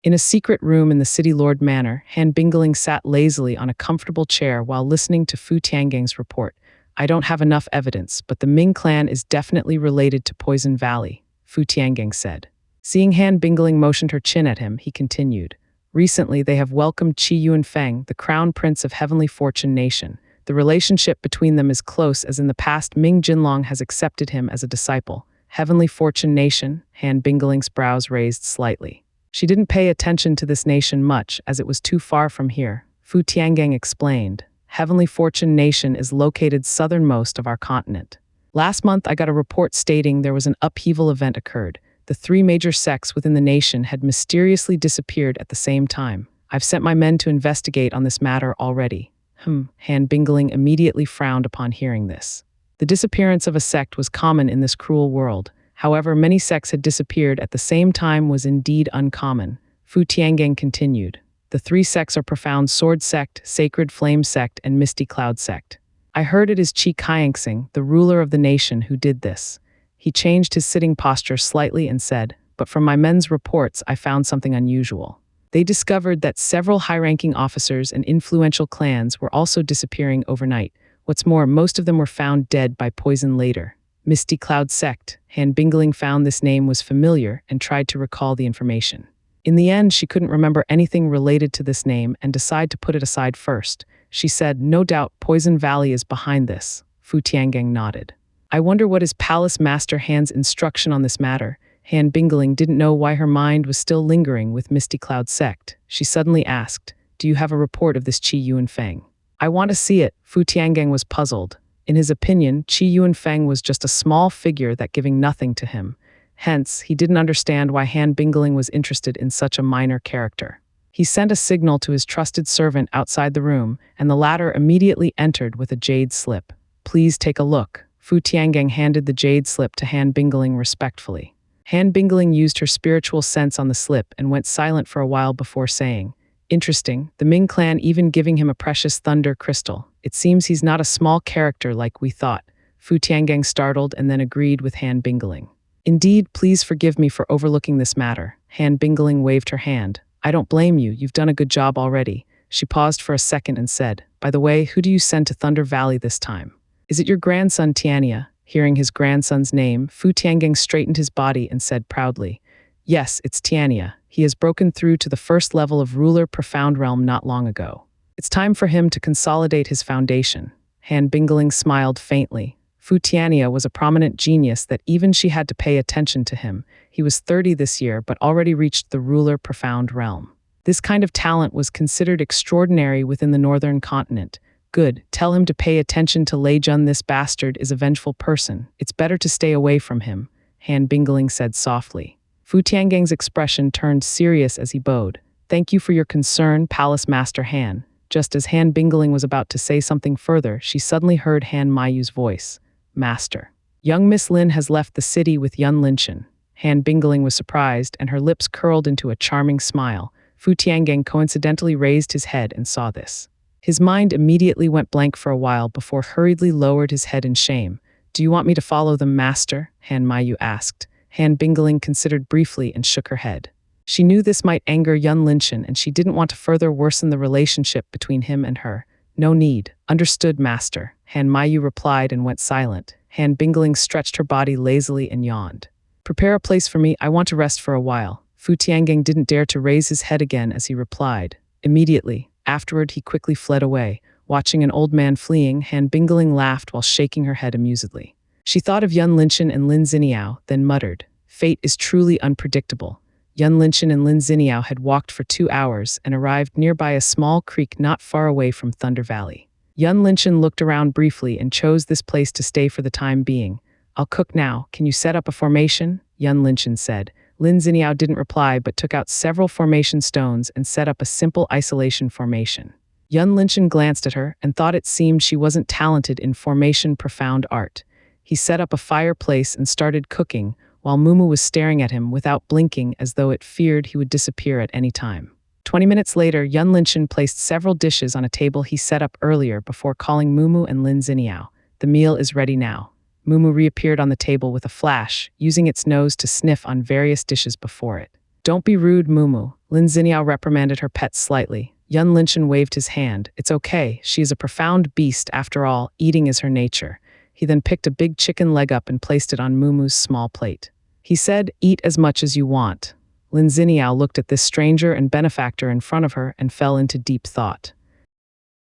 In a secret room in the City Lord Manor, Han Bingling sat lazily on a comfortable chair while listening to Fu Tianggang's report. "I don't have enough evidence, but the Ming clan is definitely related to Poison Valley," Fu Tiangang said. Seeing Han Bingling motioned her chin at him, he continued. "Recently, they have welcomed Qi Yuanfeng, the crown prince of Heavenly Fortune Nation. The relationship between them is close, as in the past Ming Jinlong has accepted him as a disciple." Heavenly Fortune Nation? Han Bingling's brows raised slightly. She didn't pay attention to this nation much, as it was too far from here. Fu Tiangang explained. "Heavenly Fortune Nation is located southernmost of our continent. Last month I got a report stating there was an upheaval event occurred. The 3 major sects within the nation had mysteriously disappeared at the same time. I've sent my men to investigate on this matter already." Han Bingling immediately frowned upon hearing this. The disappearance of a sect was common in this cruel world. However, many sects had disappeared at the same time was indeed uncommon. Fu Tiangang continued. "The 3 sects are Profound Sword Sect, Sacred Flame Sect, and Misty Cloud Sect. I heard it is Qi Kaiangxing, the ruler of the nation, who did this." He changed his sitting posture slightly and said, "But from my men's reports, I found something unusual. They discovered that several high-ranking officers and influential clans were also disappearing overnight. What's more, most of them were found dead by poison later." Misty Cloud Sect. Han Bingling found this name was familiar and tried to recall the information. In the end, she couldn't remember anything related to this name and decided to put it aside first. She said, "No doubt Poison Valley is behind this." Fu Tiangang nodded. "I wonder what is Palace Master Han's instruction on this matter." Han Bingling didn't know why her mind was still lingering with Misty Cloud Sect. She suddenly asked, "Do you have a report of this Qi Yuanfeng?" "I want to see it." Fu Tiangang was puzzled. In his opinion, Qi Yuanfeng was just a small figure that giving nothing to him. Hence, he didn't understand why Han Bingling was interested in such a minor character. He sent a signal to his trusted servant outside the room, and the latter immediately entered with a jade slip. "Please take a look." Fu Tiangang handed the jade slip to Han Bingling respectfully. Han Bingling used her spiritual sense on the slip and went silent for a while before saying, "Interesting, the Ming clan even giving him a precious thunder crystal. It seems he's not a small character like we thought." Fu Tiangang startled and then agreed with Han Bingling. "Indeed, please forgive me for overlooking this matter." Han Bingling waved her hand. "I don't blame you, you've done a good job already." She paused for a second and said, "By the way, who do you send to Thunder Valley this time?" "Is it your grandson Tiania?" Hearing his grandson's name, Fu Tiangang straightened his body and said proudly, "Yes, it's Tiania. He has broken through to the first level of ruler Profound Realm not long ago. It's time for him to consolidate his foundation." Han Bingling smiled faintly. Fu Tiania was a prominent genius that even she had to pay attention to him. He was 30 this year but already reached the ruler Profound Realm. This kind of talent was considered extraordinary within the northern continent. "Good, tell him to pay attention to Lei Jun. This bastard is a vengeful person. It's better to stay away from him," Han Bingling said softly. Fu Tianggang's expression turned serious as he bowed. "Thank you for your concern, Palace Master Han." Just as Han Bingling was about to say something further, she suddenly heard Han Mayu's voice. Master. Young Miss Lin has left the city with Yun Linchen. Han Bingling was surprised, and her lips curled into a charming smile. Fu Tiangang coincidentally raised his head and saw this. His mind immediately went blank for a while before hurriedly lowered his head in shame. Do you want me to follow them, master? Han Mayu asked. Han Bingling considered briefly and shook her head. She knew this might anger Yun Linchen, and she didn't want to further worsen the relationship between him and her. No need. Understood, master. Han Mayu replied and went silent. Han Bingling stretched her body lazily and yawned. Prepare a place for me, I want to rest for a while. Fu Tiangang didn't dare to raise his head again as he replied. Immediately. Afterward, he quickly fled away. Watching an old man fleeing, Han Bingling laughed while shaking her head amusedly. She thought of Yun Linchen and Lin Xiniao, then muttered, Fate is truly unpredictable. Yun Linchen and Lin Xiniao had walked for 2 hours and arrived nearby a small creek not far away from Thunder Valley. Yun Linchen looked around briefly and chose this place to stay for the time being. I'll cook now. Can you set up a formation? Yun Linchen said. Lin Xiniao didn't reply but took out several formation stones and set up a simple isolation formation. Yun Linchen glanced at her and thought it seemed she wasn't talented in formation profound art. He set up a fireplace and started cooking, while Mumu was staring at him without blinking as though it feared he would disappear at any time. 20 minutes later, Yun Linchen placed several dishes on a table he set up earlier before calling Mumu and Lin Xiniao. The meal is ready now. Mumu reappeared on the table with a flash, using its nose to sniff on various dishes before it. Don't be rude, Mumu. Lin Xiniao reprimanded her pet slightly. Yun Linchen waved his hand. It's okay, she is a profound beast after all, eating is her nature. He then picked a big chicken leg up and placed it on Mumu's small plate. He said, eat as much as you want. Lin Xiniao looked at this stranger and benefactor in front of her and fell into deep thought.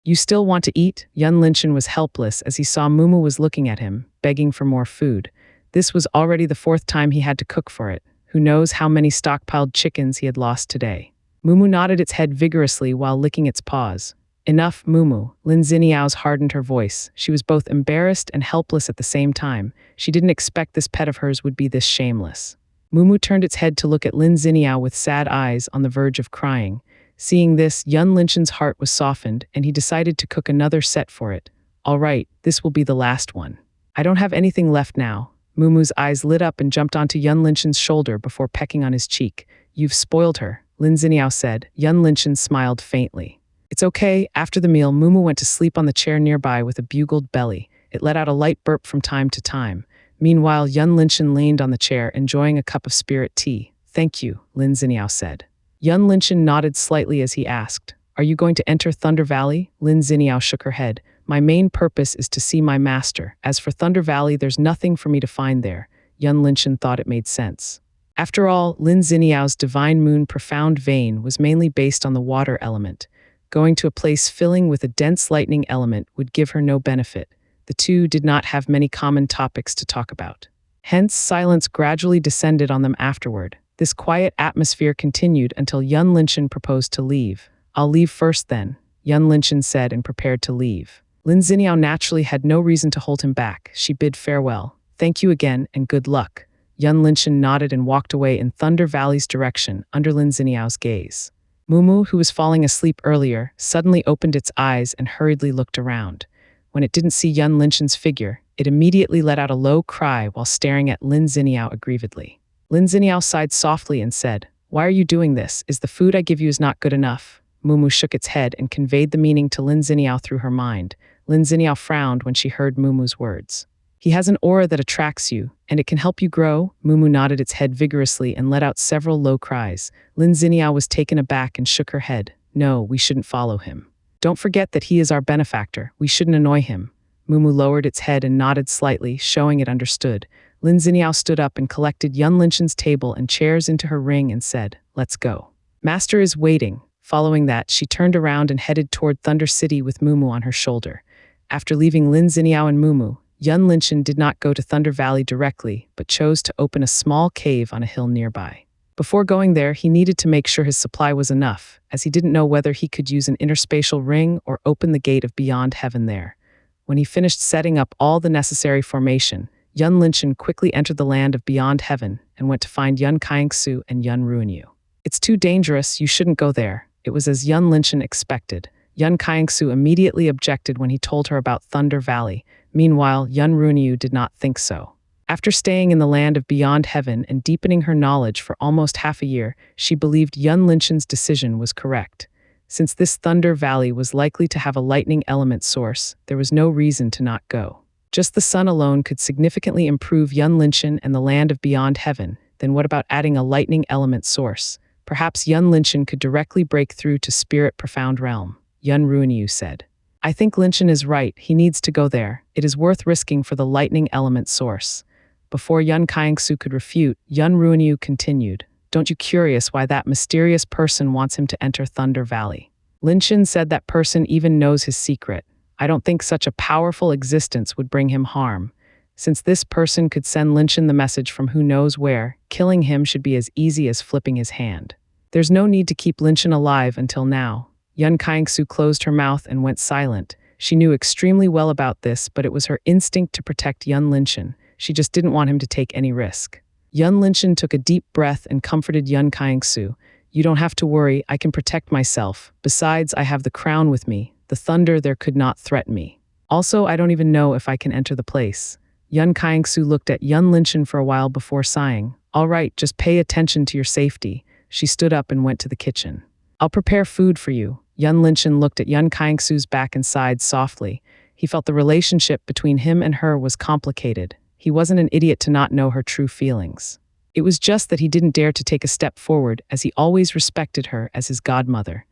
You still want to eat? Yun Linchen was helpless as he saw Mumu was looking at him, begging for more food. This was already the 4th time he had to cook for it. Who knows how many stockpiled chickens he had lost today. Mumu nodded its head vigorously while licking its paws. Enough, Mumu. Lin Xiniao's hardened her voice. She was both embarrassed and helpless at the same time. She didn't expect this pet of hers would be this shameless. Mumu turned its head to look at Lin Xiniao with sad eyes on the verge of crying. Seeing this, Yun Linchen's heart was softened, and he decided to cook another set for it. All right, this will be the last one. I don't have anything left now. Mumu's eyes lit up and jumped onto Yun Linchen's shoulder before pecking on his cheek. You've spoiled her, Lin Xiniao said. Yun Linchen smiled faintly. It's okay. After the meal, Mumu went to sleep on the chair nearby with a bugled belly. It let out a light burp from time to time. Meanwhile, Yun Linchen leaned on the chair, enjoying a cup of spirit tea. Thank you, Lin Xiniao said. Yun Linchen nodded slightly as he asked, Are you going to enter Thunder Valley? Lin Xiniao shook her head. My main purpose is to see my master. As for Thunder Valley, there's nothing for me to find there. Yun Linchen thought it made sense. After all, Lin Xiniao's Divine Moon profound vein was mainly based on the water element. Going to a place filling with a dense lightning element would give her no benefit. The two did not have many common topics to talk about. Hence, silence gradually descended on them afterward. This quiet atmosphere continued until Yun Linchen proposed to leave. I'll leave first then, Yun Linchen said and prepared to leave. Lin Xiniao naturally had no reason to hold him back. She bid farewell. Thank you again and good luck. Yun Linchen nodded and walked away in Thunder Valley's direction under Lin Xiniao's gaze. Mumu, who was falling asleep earlier, suddenly opened its eyes and hurriedly looked around. When it didn't see Yun Linchen's figure, it immediately let out a low cry while staring at Lin Xiniao aggrievedly. Lin Xiniao sighed softly and said, Why are you doing this? Is the food I give you is not good enough? Mumu shook its head and conveyed the meaning to Lin Xiniao through her mind. Lin Xiniao frowned when she heard Mumu's words. He has an aura that attracts you, and it can help you grow. Mumu nodded its head vigorously and let out several low cries. Lin Xiniao was taken aback and shook her head. No, we shouldn't follow him. Don't forget that he is our benefactor. We shouldn't annoy him. Mumu lowered its head and nodded slightly, showing it understood. Lin Xiniao stood up and collected Yun Linchen's table and chairs into her ring and said, Let's go. Master is waiting. Following that, she turned around and headed toward Thunder City with Mumu on her shoulder. After leaving Lin Xiniao and Mumu, Yun Linchen did not go to Thunder Valley directly, but chose to open a small cave on a hill nearby. Before going there, he needed to make sure his supply was enough, as he didn't know whether he could use an interspatial ring or open the gate of beyond heaven there. When he finished setting up all the necessary formation, Yun Linchen quickly entered the land of beyond heaven and went to find Yun Kaiangsu and Yun Ruinyu. It's too dangerous, you shouldn't go there. It was as Yun Linchen expected. Yun Kangsu immediately objected when he told her about Thunder Valley. Meanwhile, Yun Runyu did not think so. After staying in the land of beyond heaven and deepening her knowledge for almost half a year, she believed Yun Linshan's decision was correct. Since this Thunder Valley was likely to have a lightning element source, there was no reason to not go. Just the sun alone could significantly improve Yun Linshan and the land of beyond heaven. Then what about adding a lightning element source? Perhaps Yun Linshan could directly break through to Spirit Profound Realm, Yun Runyu said. I think Linshan is right, he needs to go there. It is worth risking for the lightning element source. Before Yun Kangsu could refute, Yun Runyu continued. Don't you curious why that mysterious person wants him to enter Thunder Valley? Linshan said that person even knows his secret. I don't think such a powerful existence would bring him harm. Since this person could send Linshan the message from who knows where, killing him should be as easy as flipping his hand. There's no need to keep Linshan alive until now. Yun Kangsu closed her mouth and went silent. She knew extremely well about this, but it was her instinct to protect Yun Linshan. She just didn't want him to take any risk. Yun Linshan took a deep breath and comforted Yun Kangsu. You don't have to worry, I can protect myself. Besides, I have the crown with me. The thunder there could not threaten me. Also, I don't even know if I can enter the place. Yun Kangsu looked at Yun Linshan for a while before sighing. All right, just pay attention to your safety. She stood up and went to the kitchen. I'll prepare food for you. Yun Linshan looked at Yun Kangsu's back and sighed softly. He felt the relationship between him and her was complicated. He wasn't an idiot to not know her true feelings. It was just that he didn't dare to take a step forward, as he always respected her as his godmother.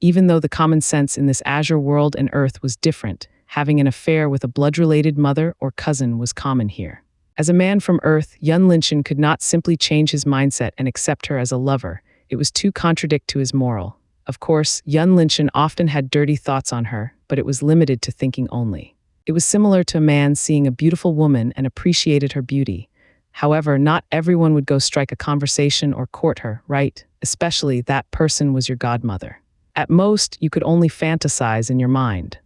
Even though the common sense in this azure world and earth was different, having an affair with a blood-related mother or cousin was common here. As a man from Earth, Yun Linshan could not simply change his mindset and accept her as a lover. It was too contradict to his moral. Of course, Yun Linshan often had dirty thoughts on her, but it was limited to thinking only. It was similar to a man seeing a beautiful woman and appreciated her beauty. However, not everyone would go strike a conversation or court her, right? Especially that person was your godmother. At most, you could only fantasize in your mind.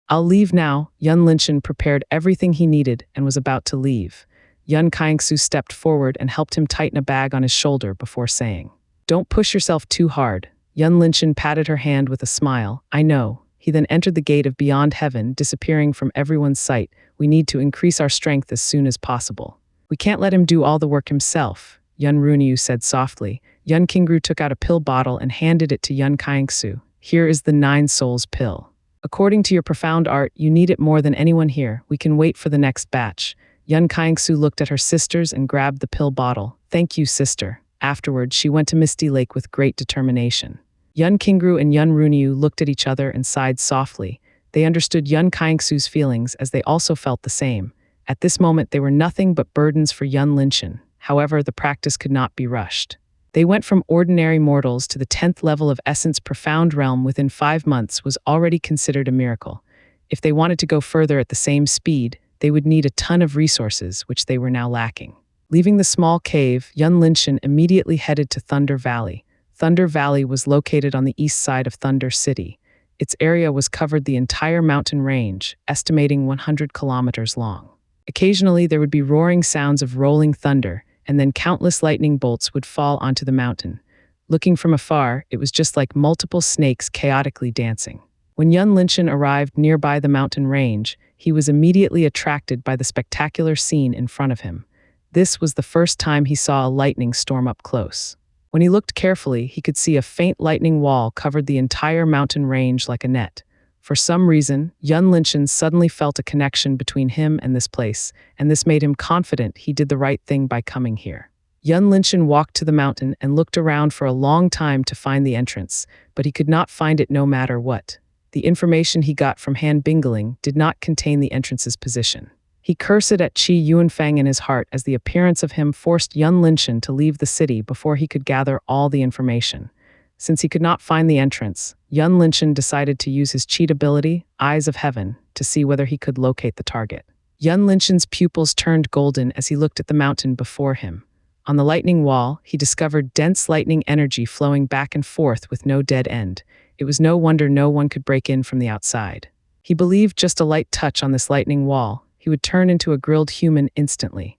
I'll leave now. Yun Linshan prepared everything he needed and was about to leave. Yun Kangsu stepped forward and helped him tighten a bag on his shoulder before saying, Don't push yourself too hard. Yun Linshan patted her hand with a smile. I know. He then entered the gate of beyond heaven, disappearing from everyone's sight. We need to increase our strength as soon as possible. We can't let him do all the work himself, Yun Runyu said softly. Yun Kingru took out a pill bottle and handed it to Yun Kangsu. Here is the 9 souls pill. According to your profound art, you need it more than anyone here. We can wait for the next batch. Yun Kangsu looked at her sisters and grabbed the pill bottle. Thank you, sister. Afterward, she went to Misty Lake with great determination. Yun Kingru and Yun Runyu looked at each other and sighed softly. They understood Yun Kangsu's feelings as they also felt the same. At this moment, they were nothing but burdens for Yun Linshan. However, the practice could not be rushed. They went from ordinary mortals to the 10th level of Essence Profound Realm within 5 months was already considered a miracle. If they wanted to go further at the same speed, they would need a ton of resources, which they were now lacking. Leaving the small cave, Yun Linshan immediately headed to Thunder Valley. Thunder Valley was located on the east side of Thunder City. Its area was covered the entire mountain range, estimating 100 kilometers long. Occasionally, there would be roaring sounds of rolling thunder, and then countless lightning bolts would fall onto the mountain. Looking from afar, it was just like multiple snakes chaotically dancing. When Yun Linshan arrived nearby the mountain range, he was immediately attracted by the spectacular scene in front of him. This was the first time he saw a lightning storm up close. When he looked carefully, he could see a faint lightning wall covered the entire mountain range like a net. For some reason, Yun Linshan suddenly felt a connection between him and this place, and this made him confident he did the right thing by coming here. Yun Linshan walked to the mountain and looked around for a long time to find the entrance, but he could not find it no matter what. The information he got from Han Bingling did not contain the entrance's position. He cursed at Qi Yuanfang in his heart as the appearance of him forced Yun Linshan to leave the city before he could gather all the information. Since he could not find the entrance, Yun Linshan decided to use his cheat ability, Eyes of Heaven, to see whether he could locate the target. Yun Linshan's pupils turned golden as he looked at the mountain before him. On the lightning wall, he discovered dense lightning energy flowing back and forth with no dead end. It was no wonder no one could break in from the outside. He believed just a light touch on this lightning wall, he would turn into a grilled human instantly.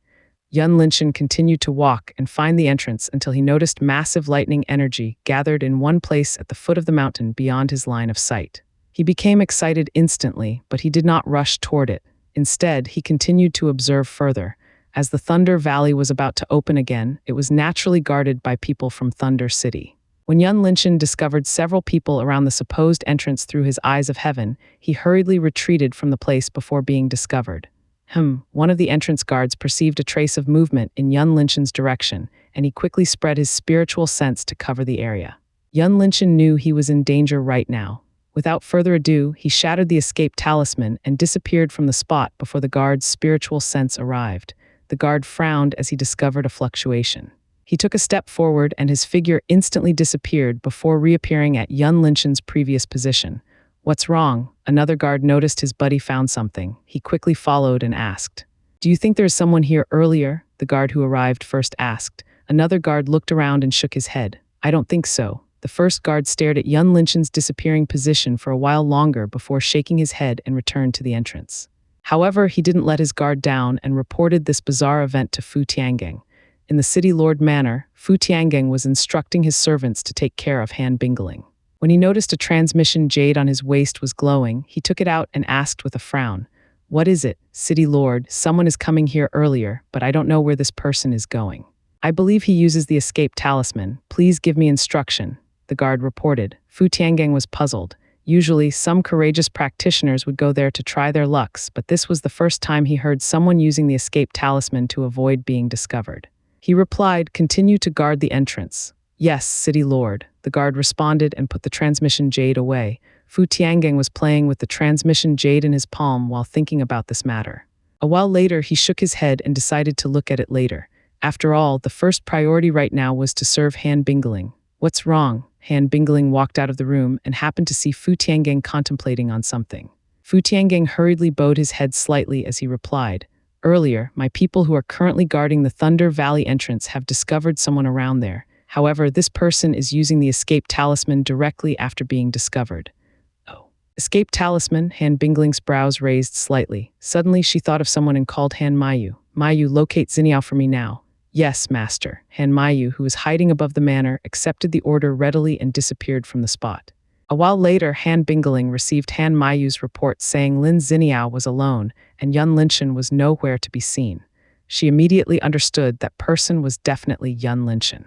Yun Linshan continued to walk and find the entrance until he noticed massive lightning energy gathered in one place at the foot of the mountain beyond his line of sight. He became excited instantly, but he did not rush toward it. Instead, he continued to observe further. As the Thunder Valley was about to open again, it was naturally guarded by people from Thunder City. When Yun Linshan discovered several people around the supposed entrance through his eyes of heaven, he hurriedly retreated from the place before being discovered. One of the entrance guards perceived a trace of movement in Yun Linshan's direction, and he quickly spread his spiritual sense to cover the area. Yun Linshan knew he was in danger right now. Without further ado, he shattered the escape talisman and disappeared from the spot before the guard's spiritual sense arrived. The guard frowned as he discovered a fluctuation. He took a step forward and his figure instantly disappeared before reappearing at Yun Linshan's previous position. "What's wrong?" Another guard noticed his buddy found something. He quickly followed and asked. "Do you think there is someone here earlier?" The guard who arrived first asked. Another guard looked around and shook his head. "I don't think so." The first guard stared at Yun Linshan's disappearing position for a while longer before shaking his head and returned to the entrance. However, he didn't let his guard down and reported this bizarre event to Fu Tiangang. In the City Lord Manor, Fu Tiangang was instructing his servants to take care of Han Bingling. When he noticed a transmission jade on his waist was glowing, he took it out and asked with a frown, "What is it, City Lord? Someone is coming here earlier, but I don't know where this person is going. I believe he uses the escape talisman. Please give me instruction," the guard reported. Fu Tiangang was puzzled. Usually, some courageous practitioners would go there to try their lucks, but this was the first time he heard someone using the escape talisman to avoid being discovered. He replied, "Continue to guard the entrance." "Yes, City Lord," the guard responded and put the transmission jade away. Fu Tiangang was playing with the transmission jade in his palm while thinking about this matter. A while later, he shook his head and decided to look at it later. After all, the first priority right now was to serve Han Bingling. "What's wrong?" Han Bingling walked out of the room and happened to see Fu Tiangang contemplating on something. Fu Tiangang hurriedly bowed his head slightly as he replied, "Earlier, my people who are currently guarding the Thunder Valley entrance have discovered someone around there. However, this person is using the escape talisman directly after being discovered." "Oh. Escape talisman?" Han Bingling's brows raised slightly. Suddenly, she thought of someone and called Han Mayu. "Mayu, locate Xiniao for me now." "Yes, master." Han Mayu, who was hiding above the manor, accepted the order readily and disappeared from the spot. A while later, Han Bingling received Han Mayu's report saying Lin Xiniao was alone and Yun Linshan was nowhere to be seen. She immediately understood that person was definitely Yun Linshan.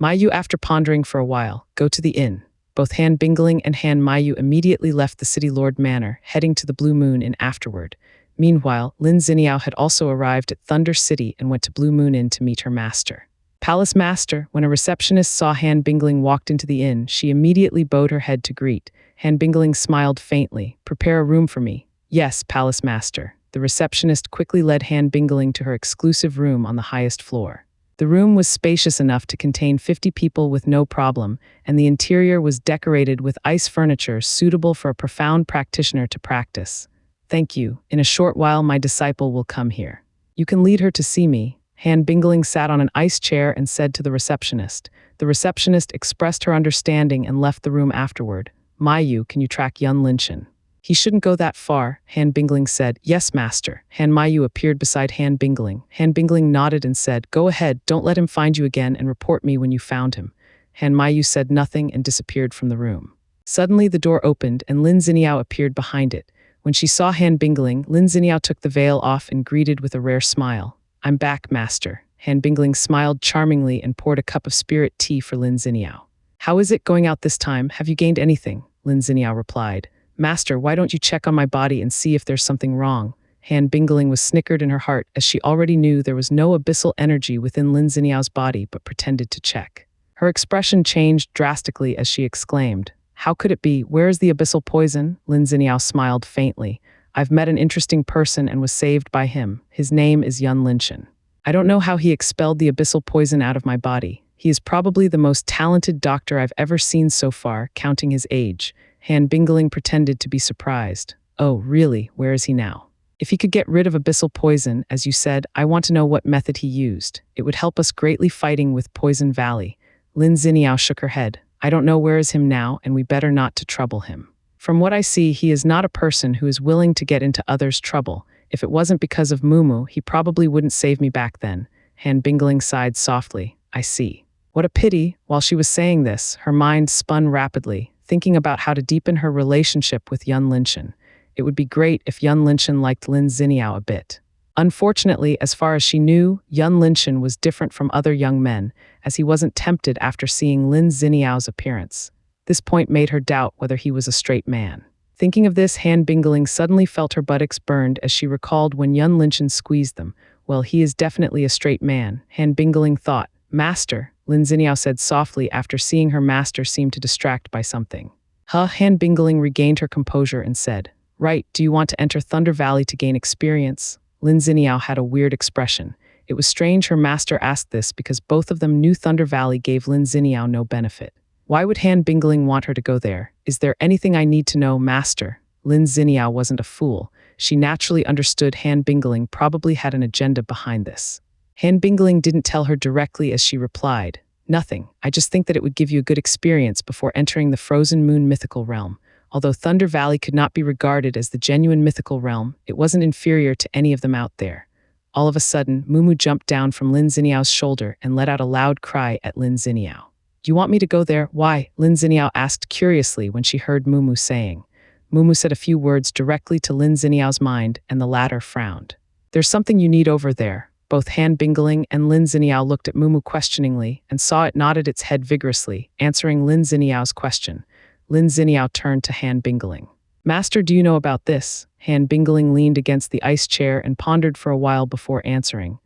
Mayu, after pondering for a while, go to the inn. Both Han Bingling and Han Mayu immediately left the City Lord Manor, heading to the Blue Moon Inn afterward. Meanwhile, Lin Xiniao had also arrived at Thunder City and went to Blue Moon Inn to meet her master. Palace master, when a receptionist saw Han Bingling walked into the inn, she immediately bowed her head to greet. Han Bingling smiled faintly. "Prepare a room for me." "Yes, palace master." The receptionist quickly led Han Bingling to her exclusive room on the highest floor. The room was spacious enough to contain 50 people with no problem, and the interior was decorated with ice furniture suitable for a profound practitioner to practice. "Thank you. In a short while my disciple will come here. You can lead her to see me." Han Bingling sat on an ice chair and said to the receptionist. The receptionist expressed her understanding and left the room afterward. "Mayu, can you track Yun Linshan?" "He shouldn't go that far," Han Bingling said. "Yes, master." Han Mayu appeared beside Han Bingling. Han Bingling nodded and said, "Go ahead, don't let him find you again and report me when you found him." Han Mayu said nothing and disappeared from the room. Suddenly the door opened and Lin Xiniao appeared behind it. When she saw Han Bingling, Lin Xiniao took the veil off and greeted with a rare smile. "I'm back, master." Han Bingling smiled charmingly and poured a cup of spirit tea for Lin Xiniao. "How is it going out this time? Have you gained anything?" Lin Xiniao replied. "Master, why don't you check on my body and see if there's something wrong?" Han Bingling was snickered in her heart as she already knew there was no abyssal energy within Lin Xiniao's body but pretended to check. Her expression changed drastically as she exclaimed, "How could it be? Where is the abyssal poison?" Lin Xiniao smiled faintly. "I've met an interesting person and was saved by him. His name is Yun Linshan. I don't know how he expelled the abyssal poison out of my body. He is probably the most talented doctor I've ever seen so far, counting his age." Han Bingling pretended to be surprised. "Oh, really? Where is he now?" "If he could get rid of abyssal poison, as you said, I want to know what method he used. It would help us greatly fighting with Poison Valley." Lin Xiniao shook her head. "I don't know where is him now, and we better not to trouble him. From what I see, he is not a person who is willing to get into others' trouble. If it wasn't because of Mumu, he probably wouldn't save me back then. Han Bingling sighed softly. I see. What a pity. While she was saying this, her mind spun rapidly, thinking about how to deepen her relationship with Yun Linshan. It would be great if Yun Linshan liked Lin Xiniao a bit. Unfortunately, as far as she knew, Yun Linshan was different from other young men, as he wasn't tempted after seeing Lin Xiniao's appearance. This point made her doubt whether he was a straight man. Thinking of this, Han Bingling suddenly felt her buttocks burned as she recalled when Yun Linshan squeezed them. Well, he is definitely a straight man, Han Bingling thought. Master, Lin Xiniao said softly after seeing her master seem to distract by something. Han Bingling regained her composure and said, Right, do you want to enter Thunder Valley to gain experience? Lin Xiniao had a weird expression. It was strange her master asked this because both of them knew Thunder Valley gave Lin Xiniao no benefit. Why would Han Bingling want her to go there? Is there anything I need to know, master? Lin Xiniao wasn't a fool. She naturally understood Han Bingling probably had an agenda behind this. Han Bingling didn't tell her directly as she replied, Nothing, I just think that it would give you a good experience before entering the Frozen Moon mythical realm. Although Thunder Valley could not be regarded as the genuine mythical realm, it wasn't inferior to any of them out there. All of a sudden, Mumu jumped down from Lin Xiniao's shoulder and let out a loud cry at Lin Xiniao. Do you want me to go there? Why? Lin Xiniao asked curiously when she heard Mumu saying. Mumu said a few words directly to Lin Xiniao's mind, and the latter frowned. There's something you need over there. Both Han Bingling and Lin Xiniao looked at Mumu questioningly and saw it nodded its head vigorously, answering Lin Xiniao's question. Lin Xiniao turned to Han Bingling. Master, do you know about this? Han Bingling leaned against the ice chair and pondered for a while before answering.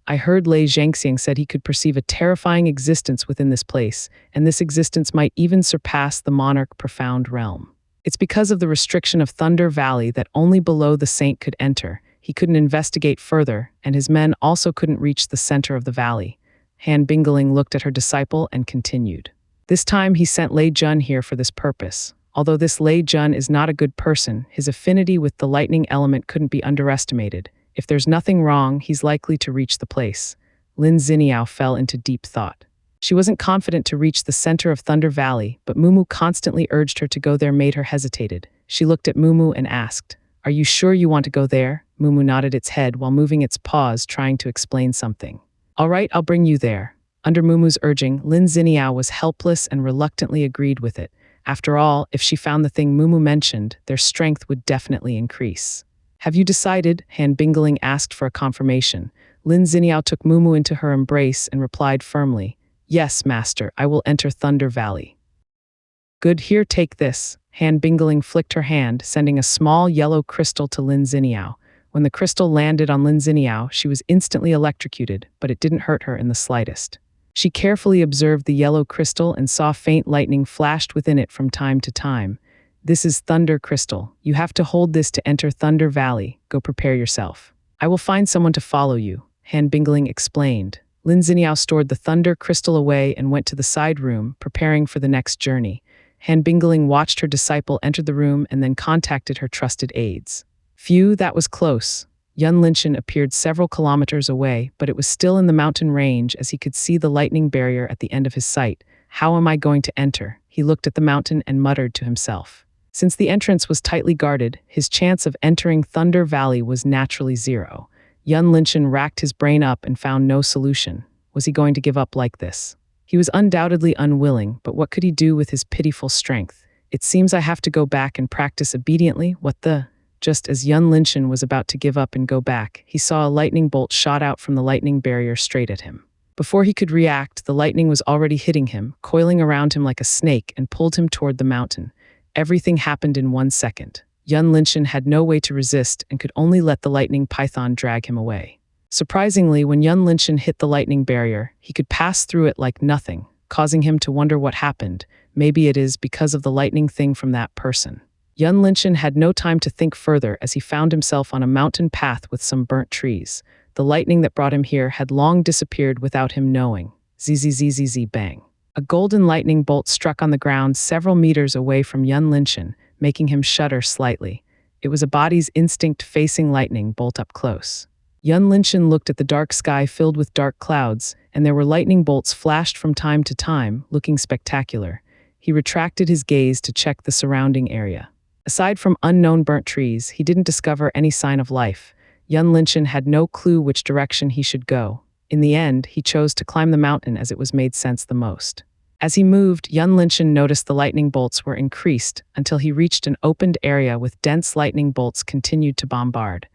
I heard Lei Zhangxiang said he could perceive a terrifying existence within this place, and this existence might even surpass the monarch profound realm. It's because of the restriction of Thunder Valley that only below the saint could enter. He couldn't investigate further, and his men also couldn't reach the center of the valley. Han Bingling looked at her disciple and continued. This time he sent Lei Jun here for this purpose. Although this Lei Jun is not a good person, his affinity with the lightning element couldn't be underestimated. If there's nothing wrong, he's likely to reach the place. Lin Xiniao fell into deep thought. She wasn't confident to reach the center of Thunder Valley, but Mumu constantly urged her to go there made her hesitated. She looked at Mumu and asked, Are you sure you want to go there? Mumu nodded its head while moving its paws trying to explain something. All right, I'll bring you there. Under Mumu's urging, Lin Xiniao was helpless and reluctantly agreed with it. After all, if she found the thing Mumu mentioned, their strength would definitely increase. Have you decided? Han Bingling asked for a confirmation. Lin Xiniao took Mumu into her embrace and replied firmly, Yes, master, I will enter Thunder Valley. Good, here, take this. Han Bingling flicked her hand, sending a small yellow crystal to Lin Xiniao. When the crystal landed on Lin Xiniao, she was instantly electrocuted, but it didn't hurt her in the slightest. She carefully observed the yellow crystal and saw faint lightning flashed within it from time to time. This is Thunder Crystal. You have to hold this to enter Thunder Valley. Go prepare yourself. I will find someone to follow you, Han Bingling explained. Lin Xiniao stored the Thunder Crystal away and went to the side room, preparing for the next journey. Han Bingling watched her disciple enter the room and then contacted her trusted aides. Phew, that was close. Yun Linshan appeared several kilometers away, but it was still in the mountain range as he could see the lightning barrier at the end of his sight. How am I going to enter? He looked at the mountain and muttered to himself. Since the entrance was tightly guarded, his chance of entering Thunder Valley was naturally zero. Yun Linshan racked his brain up and found no solution. Was he going to give up like this? He was undoubtedly unwilling, but what could he do with his pitiful strength? It seems I have to go back and practice obediently. What the? Just as Yun Linshan was about to give up and go back, he saw a lightning bolt shot out from the lightning barrier straight at him. Before he could react, the lightning was already hitting him, coiling around him like a snake and pulled him toward the mountain. Everything happened in 1 second. Yun Linshan had no way to resist and could only let the lightning python drag him away. Surprisingly, when Yun Linshan hit the lightning barrier, he could pass through it like nothing, causing him to wonder what happened. Maybe it is because of the lightning thing from that person. Yun Linshan had no time to think further as he found himself on a mountain path with some burnt trees. The lightning that brought him here had long disappeared without him knowing. Zzzzz bang. A golden lightning bolt struck on the ground several meters away from Yun Linshan, making him shudder slightly. It was a body's instinct facing lightning bolt up close. Yun Linshan looked at the dark sky filled with dark clouds, and there were lightning bolts flashed from time to time, looking spectacular. He retracted his gaze to check the surrounding area. Aside from unknown burnt trees, he didn't discover any sign of life. Yun Linshan had no clue which direction he should go. In the end, he chose to climb the mountain as it was made sense the most. As he moved, Yun Linshan noticed the lightning bolts were increased until he reached an opened area with dense lightning bolts continued to bombard.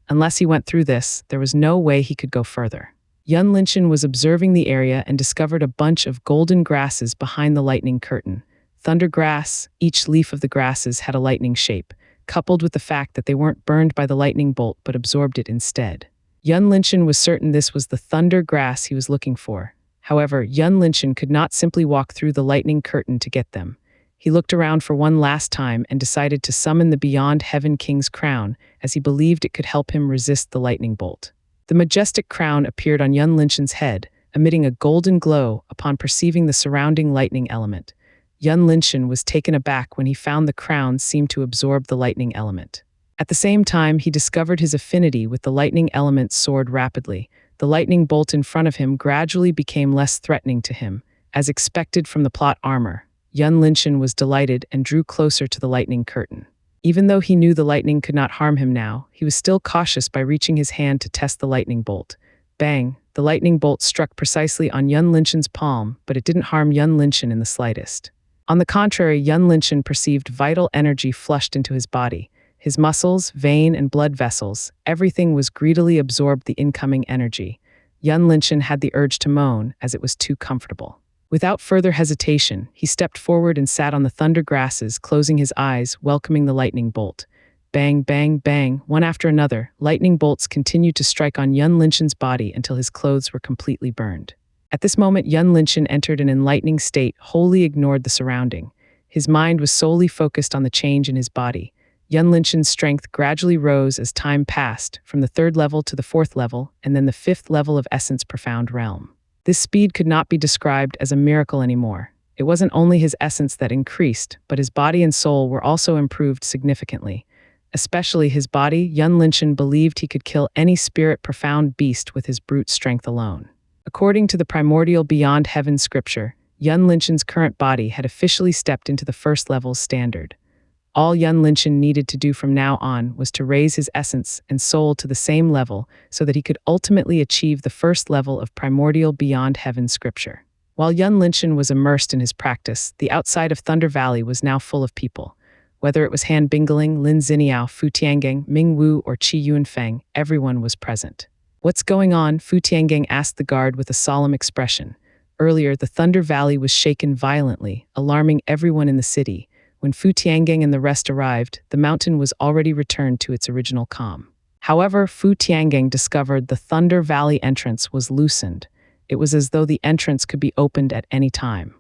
Unless he went through this, there was no way he could go further. Yun Linshan was observing the area and discovered a bunch of golden grasses behind the lightning curtain. Thunder grass, each leaf of the grasses had a lightning shape, coupled with the fact that they weren't burned by the lightning bolt but absorbed it instead. Yun Linshan was certain this was the thunder grass he was looking for. However, Yun Linshan could not simply walk through the lightning curtain to get them. He looked around for one last time and decided to summon the Beyond Heaven King's crown, as he believed it could help him resist the lightning bolt. The majestic crown appeared on Yun Linshan's head, emitting a golden glow upon perceiving the surrounding lightning element. Yun Linshan was taken aback when he found the crown seemed to absorb the lightning element. At the same time, he discovered his affinity with the lightning element soared rapidly. The lightning bolt in front of him gradually became less threatening to him. As expected from the plot armor, Yun Linshan was delighted and drew closer to the lightning curtain. Even though he knew the lightning could not harm him now, he was still cautious by reaching his hand to test the lightning bolt. Bang! The lightning bolt struck precisely on Yun Linshan's palm, but it didn't harm Yun Linshan in the slightest. On the contrary, Yun Linshan perceived vital energy flushed into his body. His muscles, vein, and blood vessels, everything was greedily absorbed the incoming energy. Yun Linshan had the urge to moan, as it was too comfortable. Without further hesitation, he stepped forward and sat on the thunder grasses, closing his eyes, welcoming the lightning bolt. Bang, bang, bang, one after another, lightning bolts continued to strike on Yun Linshan's body until his clothes were completely burned. At this moment, Yun Linshan entered an enlightening state, wholly ignored the surrounding. His mind was solely focused on the change in his body. Yun Linshan's strength gradually rose as time passed, from the 3rd level to the 4th level, and then the 5th level of Essence Profound Realm. This speed could not be described as a miracle anymore. It wasn't only his essence that increased, but his body and soul were also improved significantly. Especially his body, Yun Linshan believed he could kill any spirit profound beast with his brute strength alone. According to the primordial Beyond Heaven scripture, Yun Linshan's current body had officially stepped into the 1st level's standard. All Yun Linshan needed to do from now on was to raise his essence and soul to the same level so that he could ultimately achieve the 1st level of primordial Beyond Heaven scripture. While Yun Linshan was immersed in his practice, the outside of Thunder Valley was now full of people. Whether it was Han Bingling, Lin Xiniao, Fu Tiangang, Ming Wu, or Qi Yunfeng, everyone was present. "What's going on?" Fu Tiangang asked the guard with a solemn expression. Earlier, the Thunder Valley was shaken violently, alarming everyone in the city. When Fu Tiangang and the rest arrived, the mountain was already returned to its original calm. However, Fu Tiangang discovered the Thunder Valley entrance was loosened. It was as though the entrance could be opened at any time.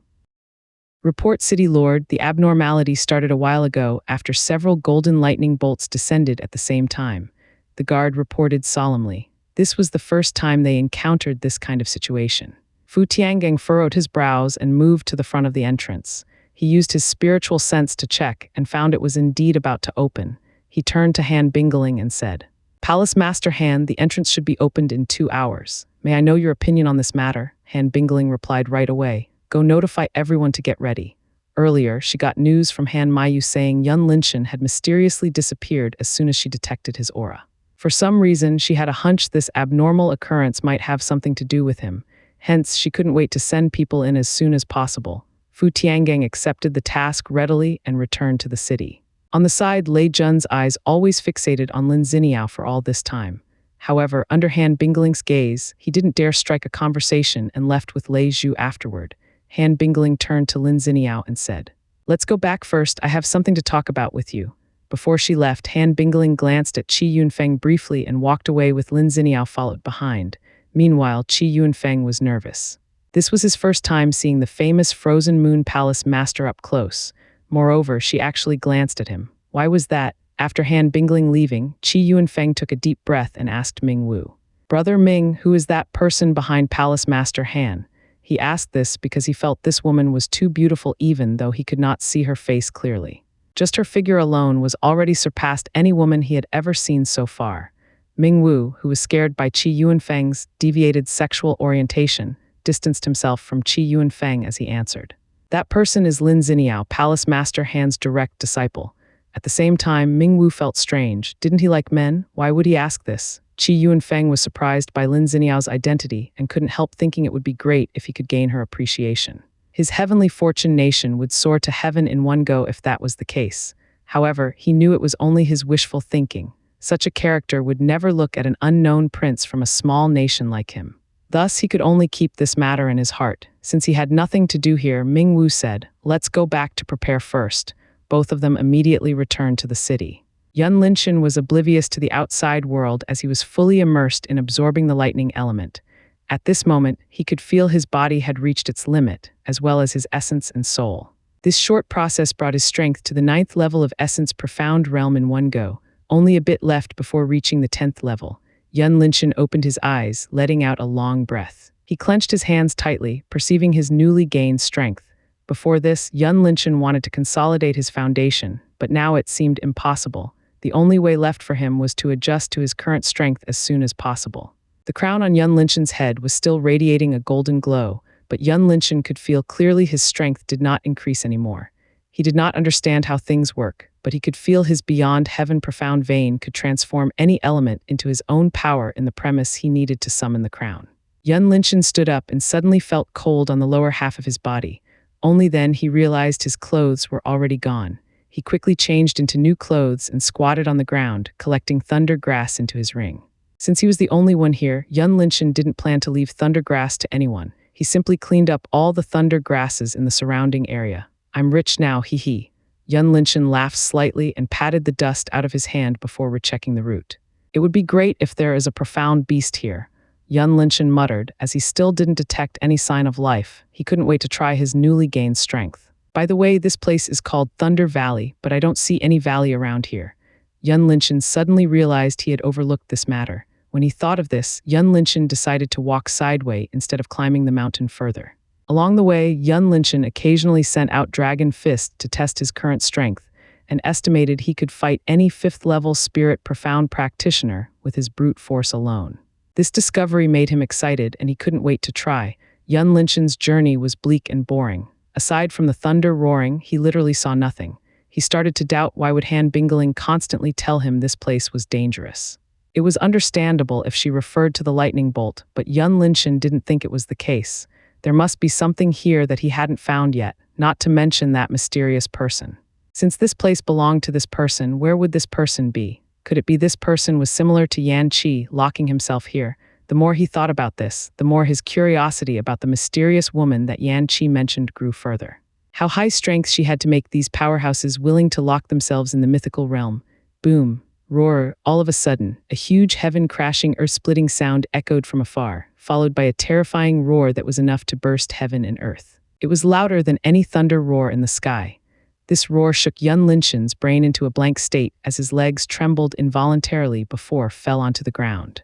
Report, City Lord, the abnormality started a while ago after several golden lightning bolts descended at the same time. The guard reported solemnly. This was the first time they encountered this kind of situation. Fu Tiangang furrowed his brows and moved to the front of the entrance. He used his spiritual sense to check and found it was indeed about to open. He turned to Han Bingling and said, "Palace Master Han, the entrance should be opened in 2 hours. May I know your opinion on this matter?" Han Bingling replied right away. "Go notify everyone to get ready." Earlier, she got news from Han Mayu saying Yun Linshan had mysteriously disappeared as soon as she detected his aura. For some reason, she had a hunch this abnormal occurrence might have something to do with him. Hence, she couldn't wait to send people in as soon as possible. Fu Tiangang accepted the task readily and returned to the city. On the side, Lei Jun's eyes always fixated on Lin Xiniao for all this time. However, under Han Bingling's gaze, he didn't dare strike a conversation and left with Lei Zhu afterward. Han Bingling turned to Lin Xiniao and said, "Let's go back first, I have something to talk about with you." Before she left, Han Bingling glanced at Qi Yunfeng briefly and walked away with Lin Xiniao followed behind. Meanwhile, Qi Yunfeng was nervous. This was his first time seeing the famous Frozen Moon Palace master up close. Moreover, she actually glanced at him. Why was that? After Han Bingling leaving, Qi Yunfeng took a deep breath and asked Ming Wu, "Brother Ming, who is that person behind Palace Master Han?" He asked this because he felt this woman was too beautiful even though he could not see her face clearly. Just her figure alone was already surpassed any woman he had ever seen so far. Ming Wu, who was scared by Qi Yunfeng's deviated sexual orientation, distanced himself from Qi Yunfeng as he answered, "That person is Lin Xiniao, Palace Master Han's direct disciple." At the same time, Ming Wu felt strange. Didn't he like men? Why would he ask this? Qi Yuanfeng was surprised by Lin Xiniao's identity and couldn't help thinking it would be great if he could gain her appreciation. His heavenly fortune nation would soar to heaven in one go if that was the case. However, he knew it was only his wishful thinking. Such a character would never look at an unknown prince from a small nation like him. Thus, he could only keep this matter in his heart. Since he had nothing to do here, Ming Wu said, "Let's go back to prepare first." Both of them immediately returned to the city. Yun Linshan was oblivious to the outside world as he was fully immersed in absorbing the lightning element. At this moment, he could feel his body had reached its limit, as well as his essence and soul. This short process brought his strength to the 9th level of Essence Profound Realm in one go, only a bit left before reaching the 10th level. Yun Linshan opened his eyes, letting out a long breath. He clenched his hands tightly, perceiving his newly gained strength. Before this, Yun Linshan wanted to consolidate his foundation, but now it seemed impossible. The only way left for him was to adjust to his current strength as soon as possible. The crown on Yun Linshan's head was still radiating a golden glow, but Yun Linshan could feel clearly his strength did not increase anymore. He did not understand how things work, but he could feel his beyond heaven profound vein could transform any element into his own power in the premise he needed to summon the crown. Yun Linshan stood up and suddenly felt cold on the lower half of his body. Only then he realized his clothes were already gone. He quickly changed into new clothes and squatted on the ground, collecting thunder grass into his ring. Since he was the only one here, Yun Linshan didn't plan to leave thunder grass to anyone. He simply cleaned up all the thunder grasses in the surrounding area. "I'm rich now, hee." Yun Linshan laughed slightly and patted the dust out of his hand before rechecking the route. "It would be great if there is a profound beast here," Yun Linshan muttered as he still didn't detect any sign of life. He couldn't wait to try his newly gained strength. "By the way, this place is called Thunder Valley, but I don't see any valley around here." Yun Linshan suddenly realized he had overlooked this matter. When he thought of this, Yun Linshan decided to walk sideways instead of climbing the mountain further. Along the way, Yun Linshan occasionally sent out Dragon Fist to test his current strength, and estimated he could fight any 5th-level spirit profound practitioner with his brute force alone. This discovery made him excited, and he couldn't wait to try. Yun Linshan's journey was bleak and boring. Aside from the thunder roaring, he literally saw nothing. He started to doubt why would Han Bingling constantly tell him this place was dangerous. It was understandable if she referred to the lightning bolt, but Yun Linshan didn't think it was the case. There must be something here that he hadn't found yet, not to mention that mysterious person. Since this place belonged to this person, where would this person be? Could it be this person was similar to Yan Qi, locking himself here? The more he thought about this, the more his curiosity about the mysterious woman that Yan Qi mentioned grew further. How high strength she had to make these powerhouses willing to lock themselves in the mythical realm. Boom, roar, all of a sudden, a huge heaven-crashing, earth-splitting sound echoed from afar, followed by a terrifying roar that was enough to burst heaven and earth. It was louder than any thunder roar in the sky. This roar shook Yun Linshan's brain into a blank state as his legs trembled involuntarily before fell onto the ground.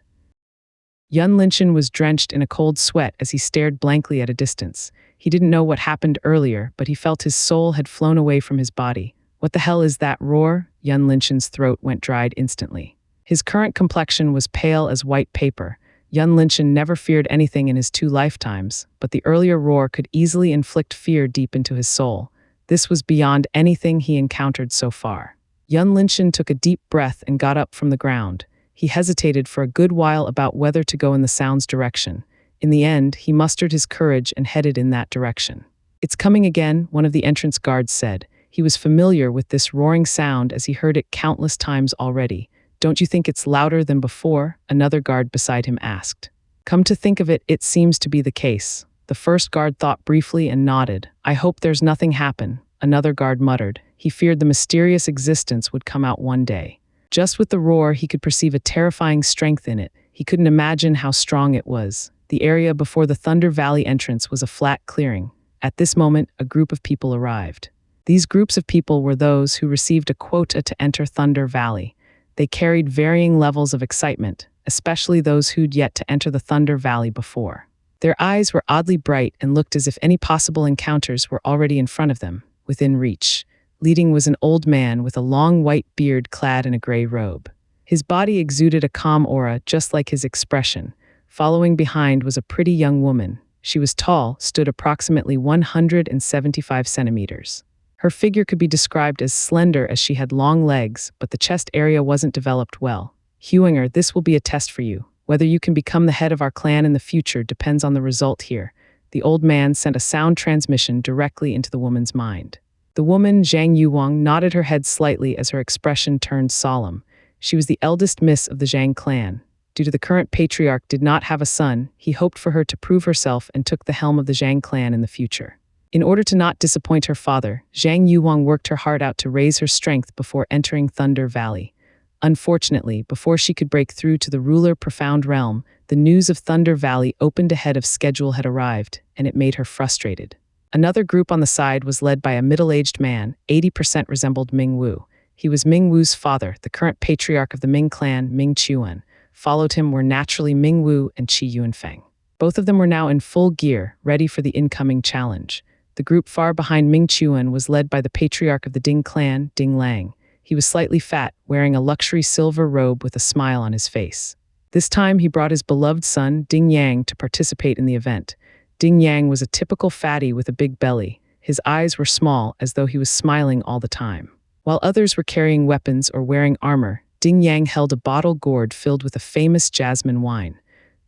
Yun Linshan was drenched in a cold sweat as he stared blankly at a distance. He didn't know what happened earlier, but he felt his soul had flown away from his body. What the hell is that roar? Yun Linshan's throat went dried instantly. His current complexion was pale as white paper. Yun Linshan never feared anything in his 2 lifetimes, but the earlier roar could easily inflict fear deep into his soul. This was beyond anything he encountered so far. Yun Linshan took a deep breath and got up from the ground. He hesitated for a good while about whether to go in the sound's direction. In the end, he mustered his courage and headed in that direction. "It's coming again," one of the entrance guards said. He was familiar with this roaring sound as he heard it countless times already. "Don't you think it's louder than before?" another guard beside him asked. "Come to think of it, it seems to be the case." The first guard thought briefly and nodded. "I hope there's nothing happen," another guard muttered. He feared the mysterious existence would come out one day. Just with the roar, he could perceive a terrifying strength in it. He couldn't imagine how strong it was. The area before the Thunder Valley entrance was a flat clearing. At this moment, a group of people arrived. These groups of people were those who received a quota to enter Thunder Valley. They carried varying levels of excitement, especially those who'd yet to enter the Thunder Valley before. Their eyes were oddly bright and looked as if any possible encounters were already in front of them, within reach. Leading was an old man with a long white beard clad in a gray robe. His body exuded a calm aura just like his expression. Following behind was a pretty young woman. She was tall, stood approximately 175 centimeters. Her figure could be described as slender as she had long legs, but the chest area wasn't developed well. Huinger, this will be a test for you. Whether you can become the head of our clan in the future depends on the result here. The old man sent a sound transmission directly into the woman's mind. The woman, Zhang Yuwang, nodded her head slightly as her expression turned solemn. She was the eldest miss of the Zhang clan. Due to the current patriarch did not have a son, he hoped for her to prove herself and took the helm of the Zhang clan in the future. In order to not disappoint her father, Zhang Yuwang worked her heart out to raise her strength before entering Thunder Valley. Unfortunately, before she could break through to the ruler Profound Realm, the news of Thunder Valley opened ahead of schedule had arrived, and it made her frustrated. Another group on the side was led by a middle-aged man, 80% resembled Ming Wu. He was Ming Wu's father, the current patriarch of the Ming clan, Ming Chuan. Followed him were naturally Ming Wu and Qi Yunfeng. Both of them were now in full gear, ready for the incoming challenge. The group far behind Ming Chuan was led by the patriarch of the Ding clan, Ding Lang. He was slightly fat, wearing a luxury silver robe with a smile on his face. This time he brought his beloved son, Ding Yang, to participate in the event. Ding Yang was a typical fatty with a big belly. His eyes were small, as though he was smiling all the time. While others were carrying weapons or wearing armor, Ding Yang held a bottle gourd filled with a famous jasmine wine.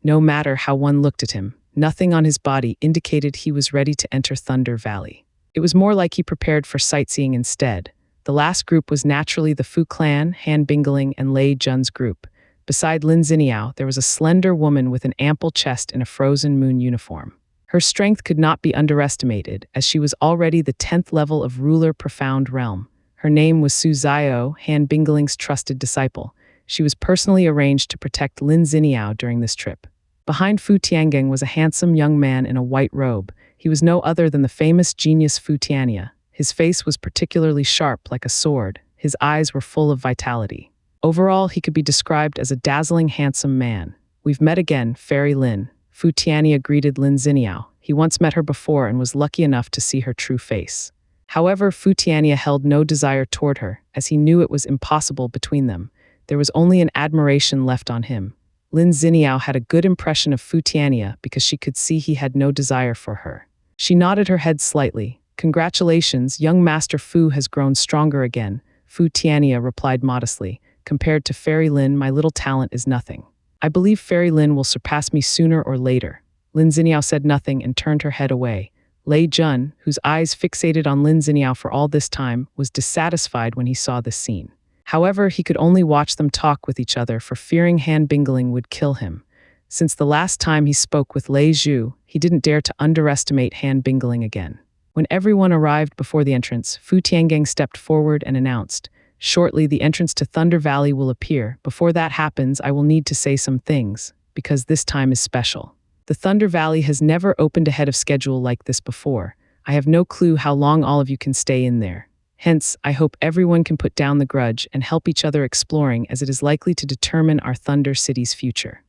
No matter how one looked at him, nothing on his body indicated he was ready to enter Thunder Valley. It was more like he prepared for sightseeing instead. The last group was naturally the Fu clan, Han Bingling, and Lei Jun's group. Beside Lin Xiniao, there was a slender woman with an ample chest in a frozen moon uniform. Her strength could not be underestimated, as she was already the 10th level of ruler Profound Realm. Her name was Su Zio, Han Bingling's trusted disciple. She was personally arranged to protect Lin Xiniao during this trip. Behind Fu Tiangang was a handsome young man in a white robe. He was no other than the famous genius Fu Tiania. His face was particularly sharp like a sword. His eyes were full of vitality. Overall, he could be described as a dazzling, handsome man. "We've met again, Fairy Lin." Fu Tiania greeted Lin Xiniao. He once met her before and was lucky enough to see her true face. However, Fu Tiania held no desire toward her, as he knew it was impossible between them. There was only an admiration left on him. Lin Xiniao had a good impression of Fu Tiania because she could see he had no desire for her. She nodded her head slightly. "Congratulations, young Master Fu has grown stronger again," Fu Tiania replied modestly. "Compared to Fairy Lin, my little talent is nothing. I believe Fairy Lin will surpass me sooner or later." Lin Xiniao said nothing and turned her head away. Lei Jun, whose eyes fixated on Lin Xiniao for all this time, was dissatisfied when he saw this scene. However, he could only watch them talk with each other for fearing Han Bingling would kill him. Since the last time he spoke with Lei Zhu, he didn't dare to underestimate Han Bingling again. When everyone arrived before the entrance, Fu Tiangang stepped forward and announced, "Shortly, the entrance to Thunder Valley will appear. Before that happens, I will need to say some things, because this time is special. The Thunder Valley has never opened ahead of schedule like this before. I have no clue how long all of you can stay in there. Hence, I hope everyone can put down the grudge and help each other exploring, as it is likely to determine our Thunder City's future."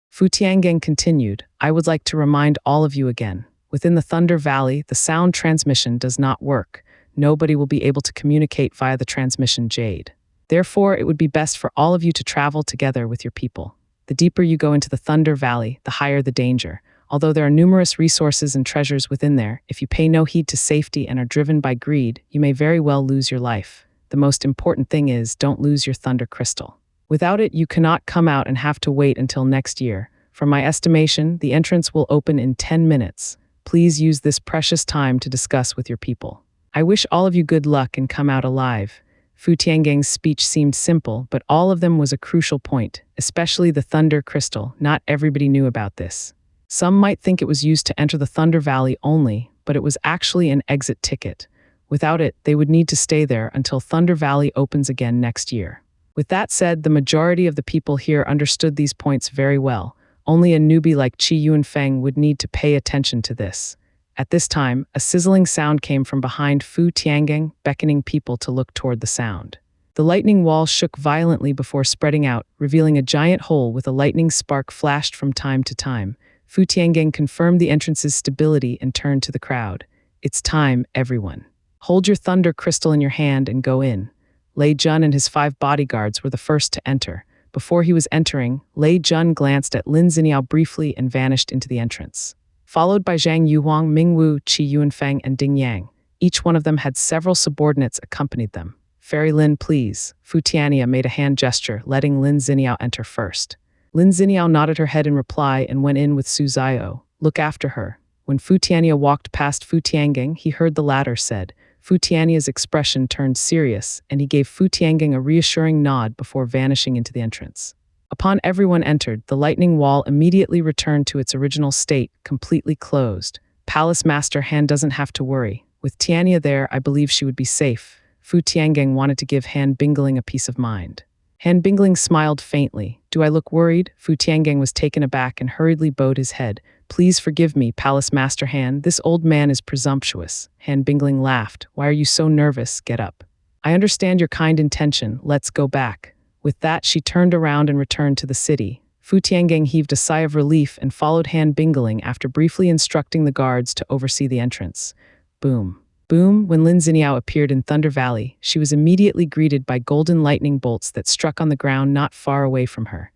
Fu Tiangang continued, "I would like to remind all of you again. Within the Thunder Valley, the sound transmission does not work. Nobody will be able to communicate via the transmission jade. Therefore, it would be best for all of you to travel together with your people. The deeper you go into the Thunder Valley, the higher the danger. Although there are numerous resources and treasures within there, if you pay no heed to safety and are driven by greed, you may very well lose your life. The most important thing is, don't lose your Thunder Crystal. Without it, you cannot come out and have to wait until next year. From my estimation, the entrance will open in 10 minutes. Please use this precious time to discuss with your people. I wish all of you good luck and come out alive." Fu Tianggang's speech seemed simple, but all of them was a crucial point, especially the Thunder Crystal. Not everybody knew about this. Some might think it was used to enter the Thunder Valley only, but it was actually an exit ticket. Without it, they would need to stay there until Thunder Valley opens again next year. With that said, the majority of the people here understood these points very well. Only a newbie like Qi Yunfeng would need to pay attention to this. At this time, a sizzling sound came from behind Fu Tiangang, beckoning people to look toward the sound. The lightning wall shook violently before spreading out, revealing a giant hole with a lightning spark flashed from time to time. Fu Tiangang confirmed the entrance's stability and turned to the crowd. "It's time, everyone. Hold your Thunder Crystal in your hand and go in." Lei Jun and his 5 bodyguards were the first to enter. Before he was entering, Lei Jun glanced at Lin Xiniao briefly and vanished into the entrance. Followed by Zhang Yuhuang, Ming Wu, Qi Yunfeng, and Ding Yang. Each one of them had several subordinates accompanied them. Fairy Lin, please. Fu Tianyi made a hand gesture, letting Lin Xiniao enter first. Lin Xiniao nodded her head in reply and went in with Su Zio. Look after her. When Fu Tianyi walked past Fu Tiangang, he heard the latter said. Fu Tianyi's expression turned serious, and he gave Fu Tiangang a reassuring nod before vanishing into the entrance. Upon everyone entered, the lightning wall immediately returned to its original state, completely closed. Palace Master Han doesn't have to worry. With Tianya there, I believe she would be safe. Fu Tiangang wanted to give Han Bingling a peace of mind. Han Bingling smiled faintly. Do I look worried? Fu Tiangang was taken aback and hurriedly bowed his head. Please forgive me, Palace Master Han. This old man is presumptuous. Han Bingling laughed. Why are you so nervous? Get up. I understand your kind intention. Let's go back. With that, she turned around and returned to the city. Fu Tiangang heaved a sigh of relief and followed Han Bingling after briefly instructing the guards to oversee the entrance. Boom. Boom. When Lin Xiniao appeared in Thunder Valley, she was immediately greeted by golden lightning bolts that struck on the ground not far away from her.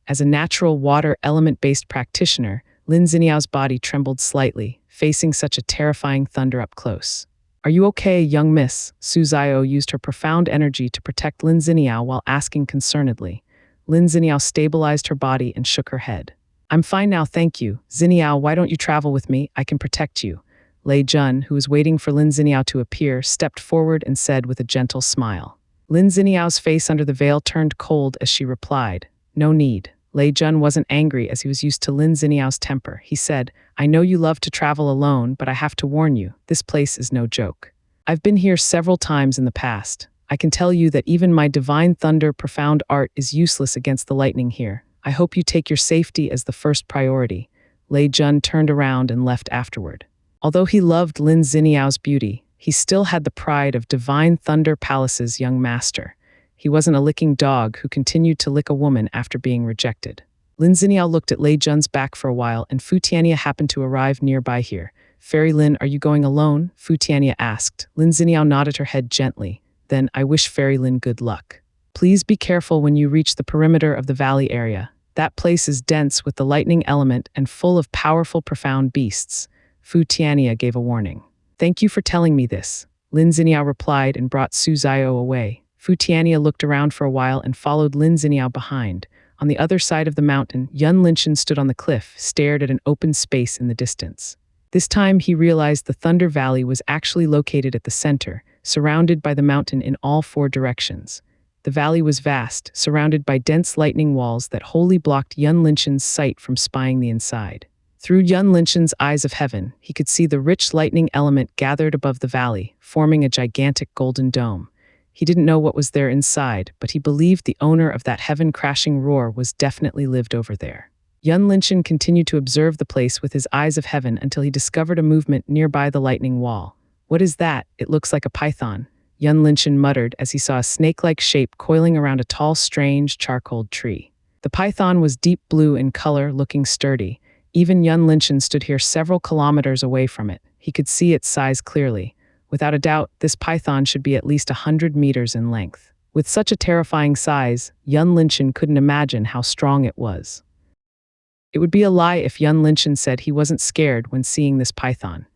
As a natural water element-based practitioner, Lin Xiniao's body trembled slightly, facing such a terrifying thunder up close. Are you okay, young miss? Su Zio used her profound energy to protect Lin Xiniao while asking concernedly. Lin Xiniao stabilized her body and shook her head. I'm fine now, thank you. Xiniao, why don't you travel with me? I can protect you. Lei Jun, who was waiting for Lin Xiniao to appear, stepped forward and said with a gentle smile. Lin Xiniao's face under the veil turned cold as she replied, No need. Lei Jun wasn't angry as he was used to Lin Xiniao's temper. He said, I know you love to travel alone, but I have to warn you, this place is no joke. I've been here several times in the past. I can tell you that even my divine thunder profound art is useless against the lightning here. I hope you take your safety as the first priority. Lei Jun turned around and left afterward. Although he loved Lin Xiniao's beauty, he still had the pride of Divine Thunder Palace's young master. He wasn't a licking dog who continued to lick a woman after being rejected. Lin Xiniao looked at Lei Jun's back for a while, and Fu Tianyi happened to arrive nearby here. Fairy Lin, are you going alone? Fu Tianyi asked. Lin Xiniao nodded her head gently. Then, I wish Fairy Lin good luck. Please be careful when you reach the perimeter of the valley area. That place is dense with the lightning element and full of powerful, profound beasts. Fu Tianyi gave a warning. Thank you for telling me this. Lin Xiniao replied and brought Su Zio away. Fu Tianyi looked around for a while and followed Lin Xiniao behind. On the other side of the mountain, Yun Linshan stood on the cliff, stared at an open space in the distance. This time he realized the Thunder Valley was actually located at the center, surrounded by the mountain in all four directions. The valley was vast, surrounded by dense lightning walls that wholly blocked Yun Linshan's sight from spying the inside. Through Yun Linshan's eyes of heaven, he could see the rich lightning element gathered above the valley, forming a gigantic golden dome. He didn't know what was there inside, but he believed the owner of that heaven-crashing roar was definitely lived over there. Yun Linshan continued to observe the place with his eyes of heaven until he discovered a movement nearby the lightning wall. What is that? It looks like a python. Yun Linshan muttered as he saw a snake-like shape coiling around a tall, strange, charcoal tree. The python was deep blue in color, looking sturdy. Even Yun Linshan stood here several kilometers away from it. He could see its size clearly. Without a doubt, this python should be at least 100 meters in length. With such a terrifying size, Yun Linshan couldn't imagine how strong it was. It would be a lie if Yun Linshan said he wasn't scared when seeing this python.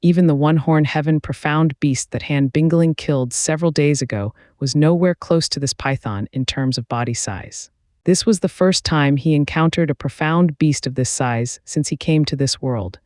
Even the one-horned heaven profound beast that Han Bingling killed several days ago was nowhere close to this python in terms of body size. This was the first time he encountered a profound beast of this size since he came to this world.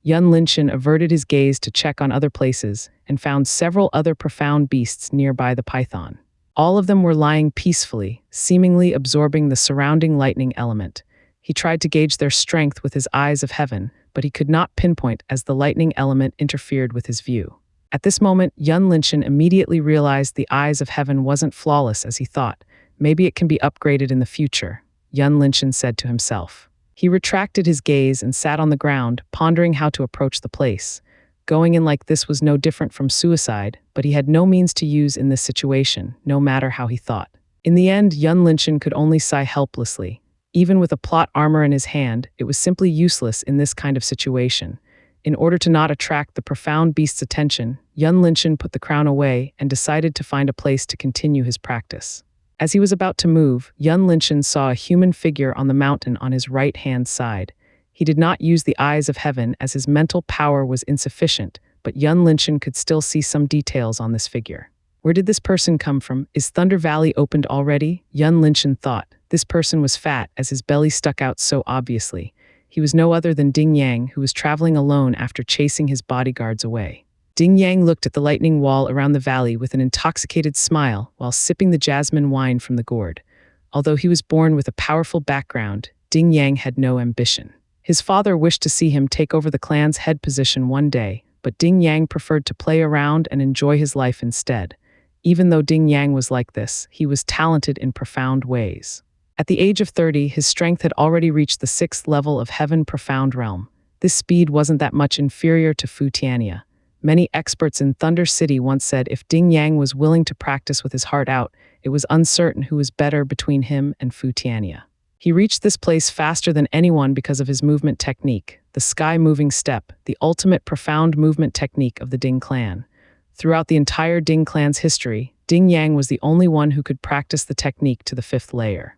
Yun Linshan averted his gaze to check on other places and found several other profound beasts nearby the python. All of them were lying peacefully, seemingly absorbing the surrounding lightning element. He tried to gauge their strength with his eyes of heaven, but he could not pinpoint as the lightning element interfered with his view. At this moment, Yun Linshan immediately realized the eyes of heaven wasn't flawless as he thought. Maybe it can be upgraded in the future, Yun Linshan said to himself. He retracted his gaze and sat on the ground, pondering how to approach the place. Going in like this was no different from suicide, but he had no means to use in this situation, no matter how he thought. In the end, Yun Linshan could only sigh helplessly. Even with a plot armor in his hand, it was simply useless in this kind of situation. In order to not attract the profound beast's attention, Yun Linshan put the crown away and decided to find a place to continue his practice. As he was about to move, Yun Linshan saw a human figure on the mountain on his right-hand side. He did not use the eyes of heaven as his mental power was insufficient, but Yun Linshan could still see some details on this figure. Where did this person come from? Is Thunder Valley opened already? Yun Linshan thought. This person was fat, as his belly stuck out so obviously. He was no other than Ding Yang, who was traveling alone after chasing his bodyguards away. Ding Yang looked at the lightning wall around the valley with an intoxicated smile while sipping the jasmine wine from the gourd. Although he was born with a powerful background, Ding Yang had no ambition. His father wished to see him take over the clan's head position one day, but Ding Yang preferred to play around and enjoy his life instead. Even though Ding Yang was like this, he was talented in profound ways. At the age of 30, his strength had already reached the 6th level of Heaven Profound Realm. This speed wasn't that much inferior to Fu Tiania. Many experts in Thunder City once said if Ding Yang was willing to practice with his heart out, it was uncertain who was better between him and Fu Tiania. He reached this place faster than anyone because of his movement technique, the sky-moving step, the ultimate profound movement technique of the Ding clan. Throughout the entire Ding clan's history, Ding Yang was the only one who could practice the technique to the 5th layer.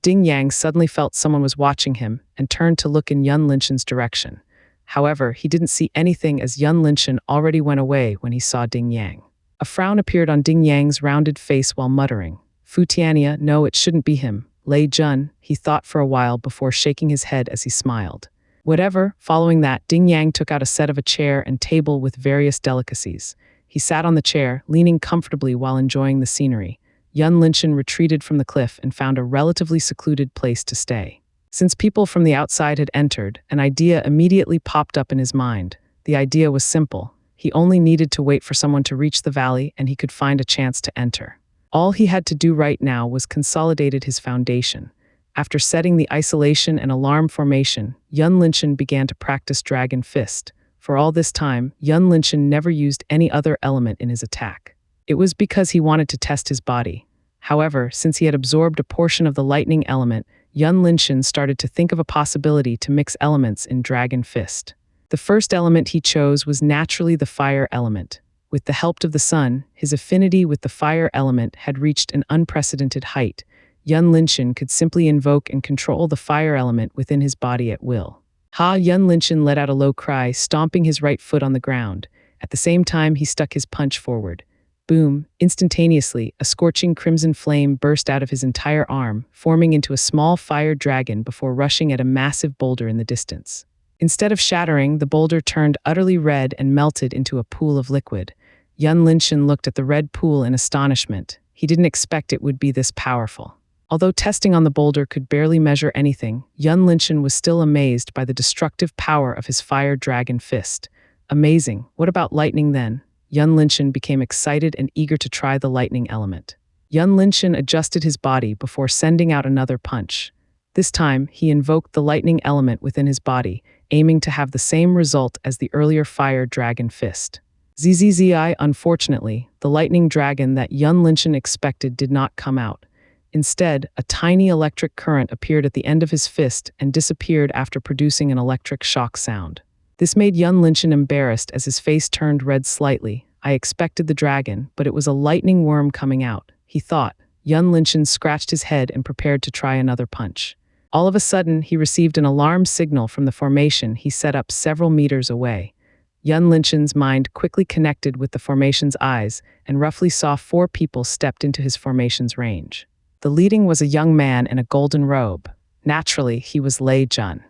Ding Yang suddenly felt someone was watching him and turned to look in Yun Linshan's direction. However, he didn't see anything as Yun Linshan already went away when he saw Ding Yang. A frown appeared on Ding Yang's rounded face while muttering, "Fu Tiania, no, it shouldn't be him. Lei Jun," he thought for a while before shaking his head as he smiled. Whatever. Following that, Ding Yang took out a set of a chair and table with various delicacies. He sat on the chair, leaning comfortably while enjoying the scenery. Yun Linshan retreated from the cliff and found a relatively secluded place to stay. Since people from the outside had entered, an idea immediately popped up in his mind. The idea was simple. He only needed to wait for someone to reach the valley and he could find a chance to enter. All he had to do right now was consolidated his foundation. After setting the isolation and alarm formation, Yun Linshan began to practice Dragon Fist. For all this time, Yun Linshan never used any other element in his attack. It was because he wanted to test his body. However, since he had absorbed a portion of the lightning element, Yun Linshan started to think of a possibility to mix elements in Dragon Fist. The first element he chose was naturally the fire element. With the help of the sun, his affinity with the fire element had reached an unprecedented height. Yun Linshan could simply invoke and control the fire element within his body at will. Yun Linshan let out a low cry, stomping his right foot on the ground. At the same time, he stuck his punch forward. Boom! Instantaneously, a scorching crimson flame burst out of his entire arm, forming into a small fire dragon before rushing at a massive boulder in the distance. Instead of shattering, the boulder turned utterly red and melted into a pool of liquid. Yun Linshan looked at the red pool in astonishment. He didn't expect it would be this powerful. Although testing on the boulder could barely measure anything, Yun Linshan was still amazed by the destructive power of his fire dragon fist. Amazing. What about lightning then? Yun Linshan became excited and eager to try the lightning element. Yun Linshan adjusted his body before sending out another punch. This time, he invoked the lightning element within his body, aiming to have the same result as the earlier fire dragon fist. ZZZI. Unfortunately, the lightning dragon that Yun Linshan expected did not come out. Instead, a tiny electric current appeared at the end of his fist and disappeared after producing an electric shock sound. This made Yun Linshan embarrassed as his face turned red slightly. I expected the dragon, but it was a lightning worm coming out, he thought. Yun Linshan scratched his head and prepared to try another punch. All of a sudden, he received an alarm signal from the formation he set up several meters away. Yun Linshan's mind quickly connected with the formation's eyes and roughly saw 4 people stepped into his formation's range. The leading was a young man in a golden robe. Naturally, he was Lei Jun.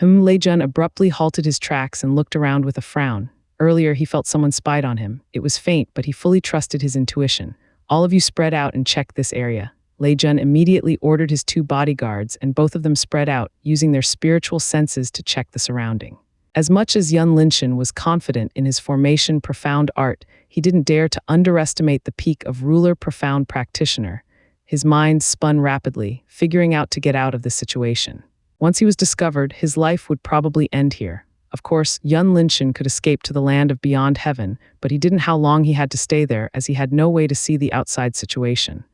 Lei Jun abruptly halted his tracks and looked around with a frown. Earlier, he felt someone spied on him. It was faint, but he fully trusted his intuition. All of you spread out and check this area. Lei Jun immediately ordered his 2 bodyguards, and both of them spread out, using their spiritual senses to check the surrounding. As much as Yun Linshan was confident in his formation profound art, he didn't dare to underestimate the peak of ruler profound practitioner. His mind spun rapidly, figuring out to get out of this situation. Once he was discovered, his life would probably end here. Of course, Yun Linshan could escape to the land of beyond heaven, but he didn't how long he had to stay there as he had no way to see the outside situation.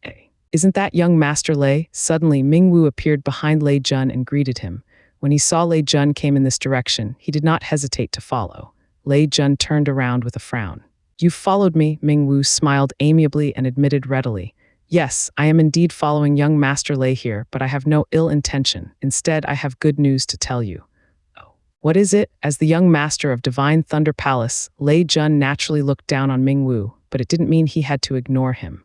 Hey, isn't that young Master Lei? Suddenly, Mingwu appeared behind Lei Jun and greeted him. When he saw Lei Jun came in this direction, he did not hesitate to follow. Lei Jun turned around with a frown. "You followed me," Mingwu smiled amiably and admitted readily. "Yes, I am indeed following young Master Lei here, but I have no ill intention. Instead, I have good news to tell you." "Oh, what is it?" As the young master of Divine Thunder Palace, Lei Jun naturally looked down on Mingwu. but it didn't mean he had to ignore him.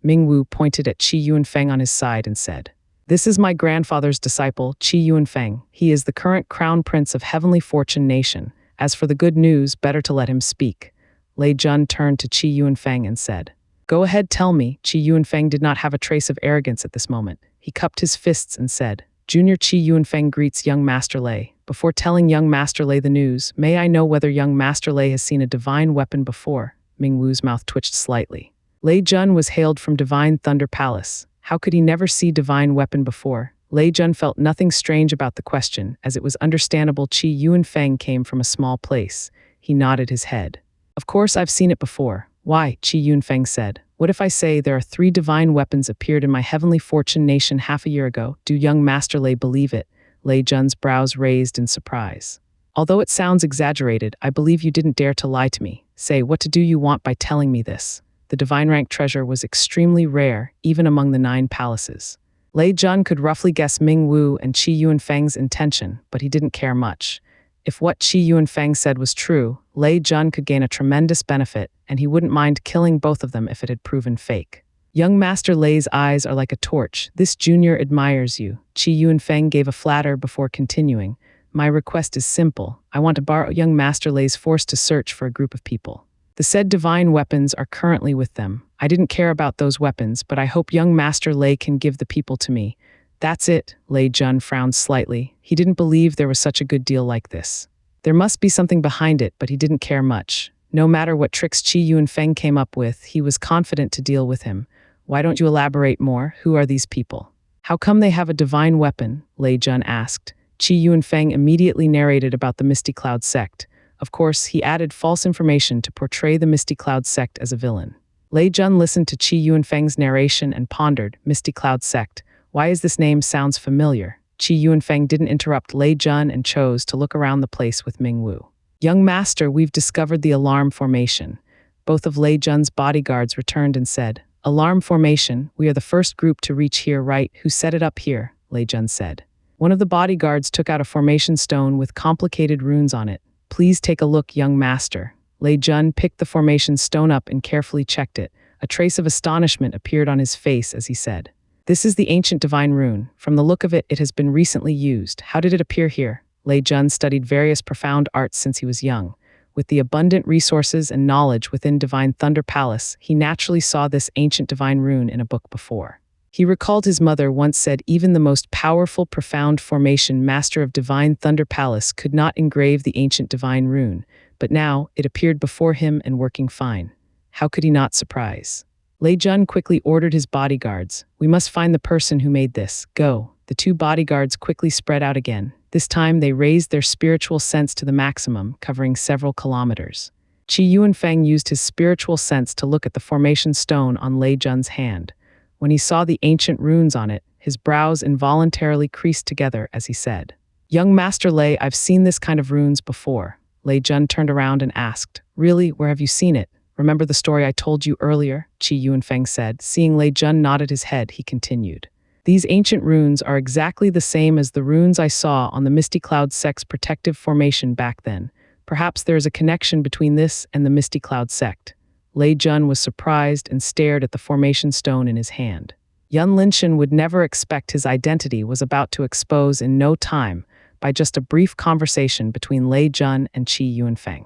Mingwu pointed at Qi Yuanfeng on his side and said, "This is my grandfather's disciple, Qi Yuanfeng. He is the current crown prince of Heavenly Fortune Nation. As for the good news, better to let him speak." Lei Jun turned to Qi Yuanfeng and said, "Go ahead, tell me." Qi Yuanfeng did not have a trace of arrogance at this moment. He cupped his fists and said, "Junior Qi Yuanfeng greets young Master Lei. Before telling young Master Lei the news, may I know whether young Master Lei has seen a divine weapon before?" Mingwu's mouth twitched slightly. Lei Jun was hailed from Divine Thunder Palace. How could he never see divine weapon before? Lei Jun felt nothing strange about the question, as it was understandable Qi Yuanfeng came from a small place. He nodded his head. "Of course I've seen it before." "Why?" Qi Yuanfeng said. "What if I say there are 3 divine weapons appeared in my Heavenly Fortune Nation half a year ago? Do young Master Lei believe it?" Lei Jun's brows raised in surprise. "Although it sounds exaggerated, I believe you didn't dare to lie to me. Say, what do you want by telling me this?" The divine rank treasure was extremely rare, even among the 9 palaces. Lei Jun could roughly guess Ming Wu and Qi Yuanfeng's intention, but he didn't care much. If what Qi Yuanfeng said was true, Lei Jun could gain a tremendous benefit, and he wouldn't mind killing both of them if it had proven fake. Young Master Lei's eyes are like a torch. This junior admires you. Qi Yuanfeng gave a flatter before continuing. "My request is simple. I want to borrow young Master Lei's force to search for a group of people. The said divine weapons are currently with them. I didn't care about those weapons, but I hope young Master Lei can give the people to me." "That's it." Lei Jun frowned slightly. He didn't believe there was such a good deal like this. There must be something behind it, but he didn't care much. No matter what tricks Qi Yuanfeng came up with, he was confident to deal with him. "Why don't you elaborate more? Who are these people? How come they have a divine weapon?" Lei Jun asked. Qi Yuanfeng immediately narrated about the Misty Cloud sect. Of course, he added false information to portray the Misty Cloud sect as a villain. Lei Jun listened to Qi Yuanfeng's narration and pondered, Misty Cloud sect. Why is this name sounds familiar? Qi Yuanfeng didn't interrupt Lei Jun and chose to look around the place with Ming Wu. "Young master, we've discovered the alarm formation." Both of Lei Jun's bodyguards returned and said, "Alarm formation, we are the first group to reach here, right? Who set it up here?" Lei Jun said. One of the bodyguards took out a formation stone with complicated runes on it. "Please take a look, young master." Lei Jun picked the formation stone up and carefully checked it. A trace of astonishment appeared on his face as he said, "This is the ancient divine rune. From the look of it, it has been recently used. How did it appear here?" Lei Jun studied various profound arts since he was young. With the abundant resources and knowledge within Divine Thunder Palace, he naturally saw this ancient divine rune in a book before. He recalled his mother once said even the most powerful, profound formation master of Divine Thunder Palace could not engrave the ancient divine rune, but now it appeared before him and working fine. How could he not surprise? Lei Jun quickly ordered his bodyguards, "We must find the person who made this. Go." The 2 bodyguards quickly spread out again. This time they raised their spiritual sense to the maximum, covering several kilometers. Qi Yuanfeng used his spiritual sense to look at the formation stone on Lei Jun's hand. When he saw the ancient runes on it, his brows involuntarily creased together as he said, "Young Master Lei, I've seen this kind of runes before." Lei Jun turned around and asked, "Really? Where have you seen it?" "Remember the story I told you earlier?" Qi Yuanfeng said. Seeing Lei Jun nodded his head, he continued, "These ancient runes are exactly the same as the runes I saw on the Misty Cloud sect's protective formation back then. Perhaps there is a connection between this and the Misty Cloud sect." Lei Jun was surprised and stared at the formation stone in his hand. Yun Linshan would never expect his identity was about to expose in no time by just a brief conversation between Lei Jun and Qi Yuanfeng.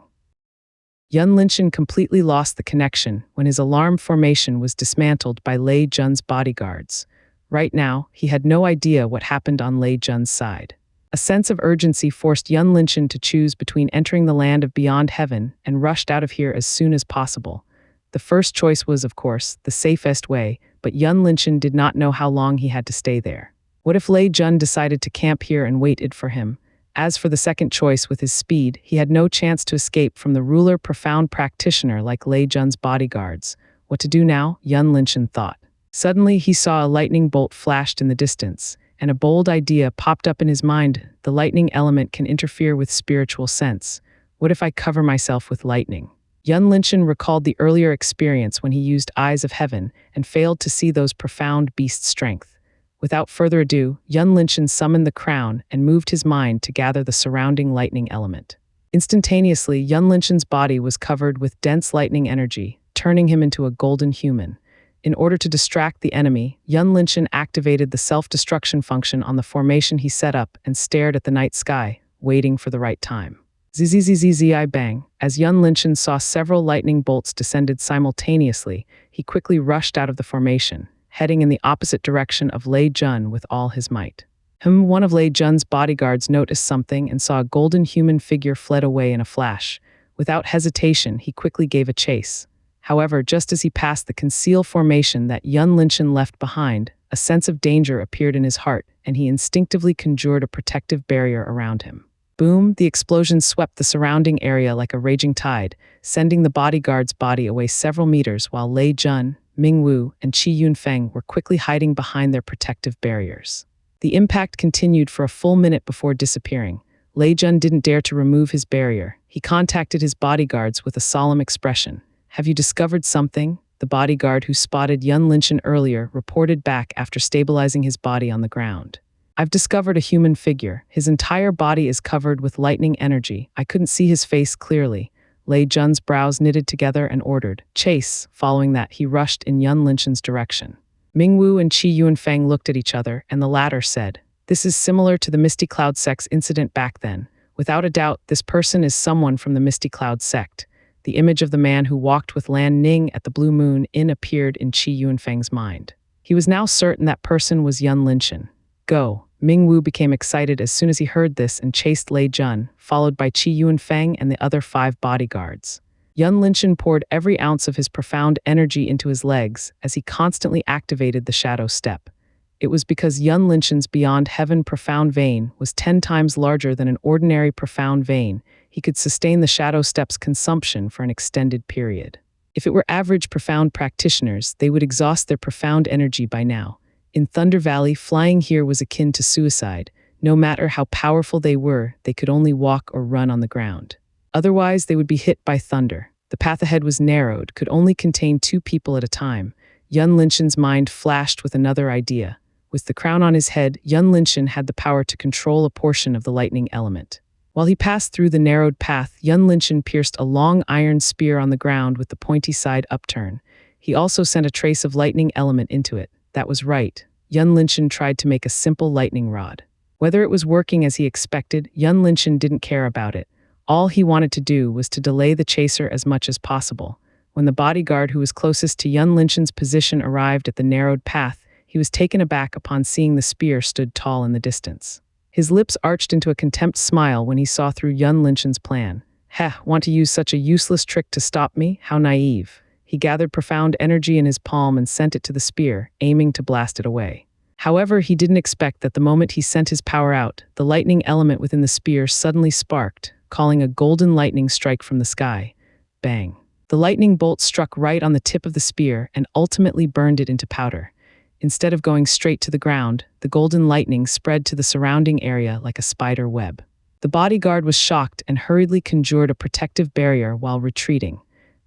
Yun Linshan completely lost the connection when his alarm formation was dismantled by Lei Jun's bodyguards. Right now, he had no idea what happened on Lei Jun's side. A sense of urgency forced Yun Linshan to choose between entering the land of beyond heaven and rushed out of here as soon as possible. The first choice was, of course, the safest way, but Yun Linshan did not know how long he had to stay there. What if Lei Jun decided to camp here and waited for him? As for the second choice, with his speed, he had no chance to escape from the ruler profound practitioner like Lei Jun's bodyguards. What to do now? Yun Linshan thought. Suddenly, he saw a lightning bolt flashed in the distance, and a bold idea popped up in his mind. The lightning element can interfere with spiritual sense. What if I cover myself with lightning? Yun Linshan recalled the earlier experience when he used Eyes of Heaven and failed to see those profound beast strength. Without further ado, Yun Linshan summoned the crown and moved his mind to gather the surrounding lightning element. Instantaneously, Yun Linshan's body was covered with dense lightning energy, turning him into a golden human. In order to distract the enemy, Yun Linshan activated the self-destruction function on the formation he set up and stared at the night sky, waiting for the right time. Zzzzzi bang. As Yun Linshan saw several lightning bolts descended simultaneously, he quickly rushed out of the formation, heading in the opposite direction of Lei Jun with all his might. One of Lei Jun's bodyguards noticed something and saw a golden human figure fled away in a flash. Without hesitation, he quickly gave a chase. However, just as he passed the concealed formation that Yun Linshan left behind, a sense of danger appeared in his heart, and he instinctively conjured a protective barrier around him. Boom! The explosion swept the surrounding area like a raging tide, sending the bodyguard's body away several meters while Lei Jun, Ming Wu, and Qi Yunfeng were quickly hiding behind their protective barriers. The impact continued for a full minute before disappearing. Lei Jun didn't dare to remove his barrier. He contacted his bodyguards with a solemn expression. "Have you discovered something?" The bodyguard who spotted Yun Linshan earlier reported back after stabilizing his body on the ground. "I've discovered a human figure. His entire body is covered with lightning energy. I couldn't see his face clearly." Lei Jun's brows knitted together and ordered, "Chase." Following that, he rushed in Yun Linshan's direction. Ming Wu and Qi Yunfeng looked at each other, and the latter said, "This is similar to the Misty Cloud Sect's incident back then. Without a doubt, this person is someone from the Misty Cloud Sect." The image of the man who walked with Lan Ning at the Blue Moon Inn appeared in Qi Yunfeng's mind. He was now certain that person was Yun Linshan. "Go!" Ming Wu became excited as soon as he heard this and chased Lei Jun, followed by Qi Yunfeng and the other 5 bodyguards. Yun Linshan poured every ounce of his profound energy into his legs as he constantly activated the shadow step. It was because Yun Linshan's Beyond Heaven profound vein was 10 times larger than an ordinary profound vein. He could sustain the shadow step's consumption for an extended period. If it were average profound practitioners, they would exhaust their profound energy by now. In Thunder Valley, flying here was akin to suicide. No matter how powerful they were, they could only walk or run on the ground. Otherwise, they would be hit by thunder. The path ahead was narrowed, could only contain 2 people at a time. Yun Linshan's mind flashed with another idea. With the crown on his head, Yun Linshan had the power to control a portion of the lightning element. While he passed through the narrowed path, Yun Linshan pierced a long iron spear on the ground with the pointy side upturned. He also sent a trace of lightning element into it. That was right. Yun Linshan tried to make a simple lightning rod. Whether it was working as he expected, Yun Linshan didn't care about it. All he wanted to do was to delay the chaser as much as possible. When the bodyguard who was closest to Yun Linshan's position arrived at the narrowed path, he was taken aback upon seeing the spear stood tall in the distance. His lips arched into a contempt smile when he saw through Yun Linshan's plan. "Heh, want to use such a useless trick to stop me? How naive." He gathered profound energy in his palm and sent it to the spear, aiming to blast it away. However, he didn't expect that the moment he sent his power out, the lightning element within the spear suddenly sparked, calling a golden lightning strike from the sky. Bang. The lightning bolt struck right on the tip of the spear and ultimately burned it into powder. Instead of going straight to the ground, the golden lightning spread to the surrounding area like a spider web. The bodyguard was shocked and hurriedly conjured a protective barrier while retreating.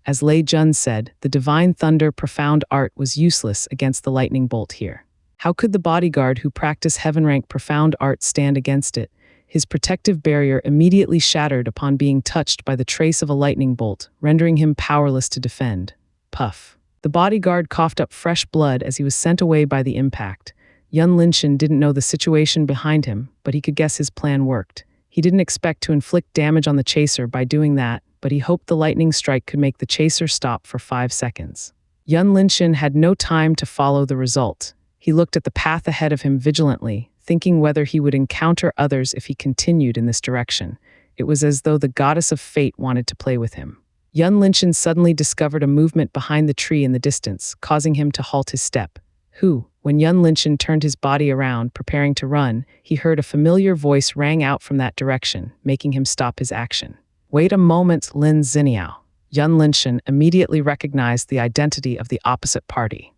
As Lei Jun said, the divine thunder profound art was useless against the lightning bolt here. How could the bodyguard who practiced heaven-rank profound art stand against it? His protective barrier immediately shattered upon being touched by the trace of a lightning bolt, rendering him powerless to defend. Puff. The bodyguard coughed up fresh blood as he was sent away by the impact. Yun Linshan didn't know the situation behind him, but he could guess his plan worked. He didn't expect to inflict damage on the chaser by doing that, but he hoped the lightning strike could make the chaser stop for 5 seconds. Yun Linshan had no time to follow the result. He looked at the path ahead of him vigilantly, thinking whether he would encounter others if he continued in this direction. It was as though the goddess of fate wanted to play with him. Yun Linshan suddenly discovered a movement behind the tree in the distance, causing him to halt his step. When Yun Linshan turned his body around, preparing to run, he heard a familiar voice rang out from that direction, making him stop his action. "Wait a moment, Lin Ziniao." Yun Linshan immediately recognized the identity of the opposite party.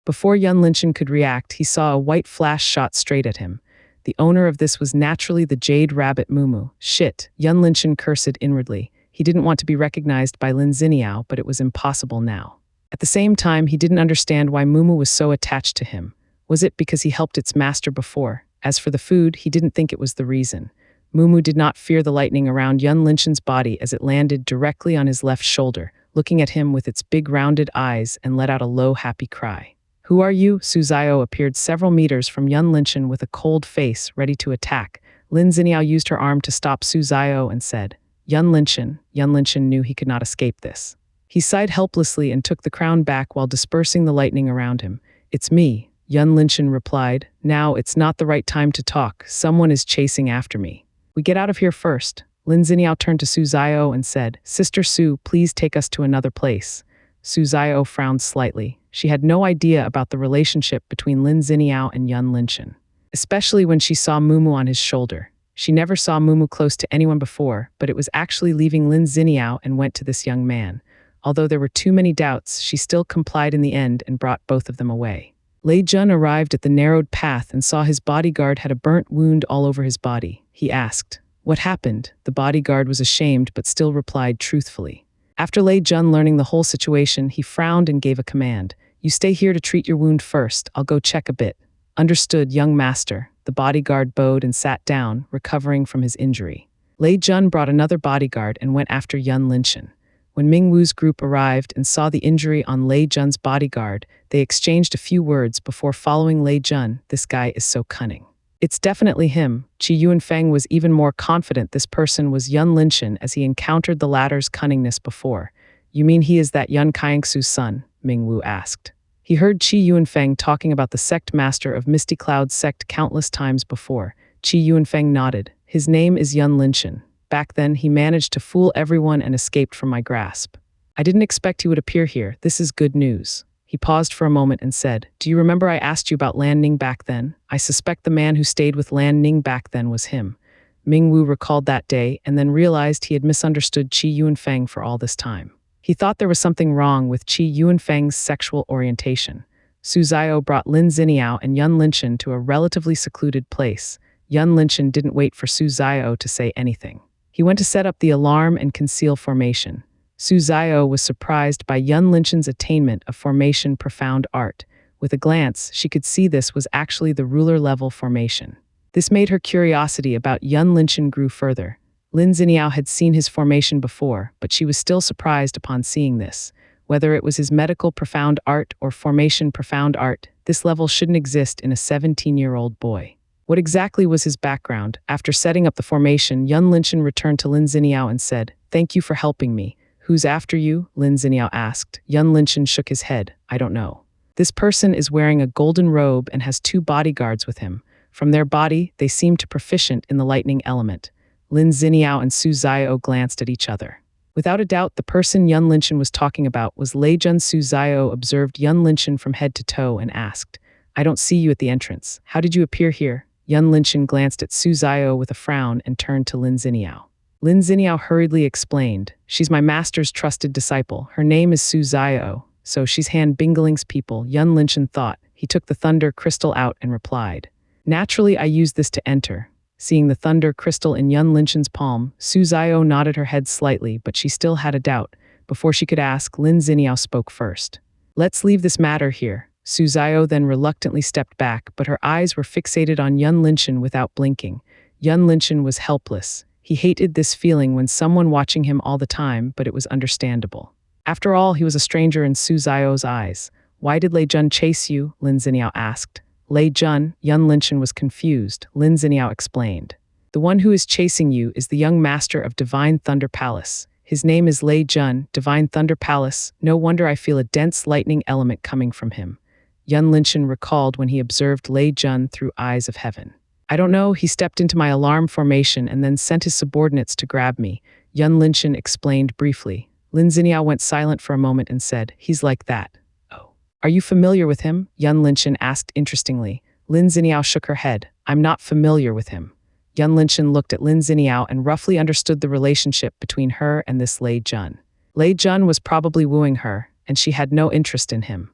Before Yun Linshan could react, he saw a white flash shot straight at him. The owner of this was naturally the Jade Rabbit Mumu. Shit, Yun Linshan cursed inwardly. He didn't want to be recognized by Lin Ziniao, but it was impossible now. At the same time, he didn't understand why Mumu was so attached to him. Was it because he helped its master before? As for the food, he didn't think it was the reason. Mumu did not fear the lightning around Yun Linshan's body as it landed directly on his left shoulder, looking at him with its big rounded eyes, and let out a low, happy cry. "Who are you?" Su Zio appeared several meters from Yun Linchen with a cold face, ready to attack. Lin Ziniao used her arm to stop Su Zio and said, "Yun Linchen." Yun Linchen knew he could not escape this. He sighed helplessly and took the crown back while dispersing the lightning around him. "It's me," Yun Linchen replied. "Now it's not the right time to talk. Someone is chasing after me. We get out of here first." Lin Ziniao turned to Su Zio and said, "Sister Su, please take us to another place." Su Zio frowned slightly. She had no idea about the relationship between Lin Ziniao and Yun Linchen, especially when she saw Mumu on his shoulder. She never saw Mumu close to anyone before, but it was actually leaving Lin Ziniao and went to this young man. Although there were too many doubts, she still complied in the end and brought both of them away. Lei Jun arrived at the narrowed path and saw his bodyguard had a burnt wound all over his body. He asked, "What happened?" The bodyguard was ashamed but still replied truthfully. After Lei Jun learning the whole situation, he frowned and gave a command. "You stay here to treat your wound first. I'll go check a bit." "Understood, young master." The bodyguard bowed and sat down, recovering from his injury. Lei Jun brought another bodyguard and went after Yun Linchen. When Ming Wu's group arrived and saw the injury on Lei Jun's bodyguard, they exchanged a few words before following Lei Jun. "This guy is so cunning." "It's definitely him." Qi Yuanfeng was even more confident this person was Yun Linchen as he encountered the latter's cunningness before. "You mean he is that Yun Kaiangsu's son?" Ming Wu asked. He heard Qi Yuanfeng talking about the sect master of Misty Cloud's sect countless times before. Qi Yuanfeng nodded. "His name is Yun Linchen. Back then, he managed to fool everyone and escaped from my grasp. I didn't expect he would appear here. This is good news." He paused for a moment and said, "Do you remember I asked you about Lan Ning back then? I suspect the man who stayed with Lan Ning back then was him." Ming Wu recalled that day and then realized he had misunderstood Qi Yuanfeng for all this time. He thought there was something wrong with Qi Yuanfeng's sexual orientation. Su Zio brought Lin Ziniao and Yun Linchen to a relatively secluded place. Yun Linchen didn't wait for Su Zio to say anything. He went to set up the alarm and conceal formation. Su Zio was surprised by Yun Linchen's attainment of formation profound art. With a glance, she could see this was actually the ruler-level formation. This made her curiosity about Yun Linchen grew further. Lin Ziniao had seen his formation before, but she was still surprised upon seeing this. Whether it was his medical profound art or formation profound art, this level shouldn't exist in a 17-year-old boy. What exactly was his background? After setting up the formation, Yun Linchen returned to Lin Ziniao and said, "Thank you for helping me." "Who's after you?" Lin Ziniao asked. Yun Linchen shook his head. "I don't know. This person is wearing a golden robe and has 2 bodyguards with him. From their body, they seem to proficient in the lightning element." Lin Ziniao and Su Zio glanced at each other. Without a doubt, the person Yun Linchen was talking about was Lei Jun. Su Zio observed Yun Linchen from head to toe and asked, "I don't see you at the entrance. How did you appear here?" Yun Linchen glanced at Su Zio with a frown and turned to Lin Ziniao. Lin Ziniao hurriedly explained, "She's my master's trusted disciple. Her name is Su Zio, so she's Han Bingling's people." Yun Linchen thought. He took the thunder crystal out and replied, "Naturally, I use this to enter." Seeing the thunder crystal in Yun Linchen's palm, Su Zio nodded her head slightly, but she still had a doubt. Before she could ask, Lin Ziniao spoke first. "Let's leave this matter here." Su Zio then reluctantly stepped back, but her eyes were fixated on Yun Linchen without blinking. Yun Linchen was helpless. He hated this feeling when someone watching him all the time, but it was understandable. After all, he was a stranger in Su Zio's eyes. "Why did Lei Jun chase you?" Lin Ziniao asked. "Lei Jun," Yun Linchen was confused. Lin Ziniao explained. "The one who is chasing you is the young master of Divine Thunder Palace. His name is Lei Jun, Divine Thunder Palace. No wonder I feel a dense lightning element coming from him." Yun Linchen recalled when he observed Lei Jun through eyes of heaven. "I don't know, he stepped into my alarm formation and then sent his subordinates to grab me," Yun Linchen explained briefly. Lin Ziniao went silent for a moment and said, "He's like that." "Oh. Are you familiar with him?" Yun Linchen asked interestingly. Lin Ziniao shook her head. "I'm not familiar with him." Yun Linchen looked at Lin Ziniao and roughly understood the relationship between her and this Lei Jun. Lei Jun was probably wooing her, and she had no interest in him.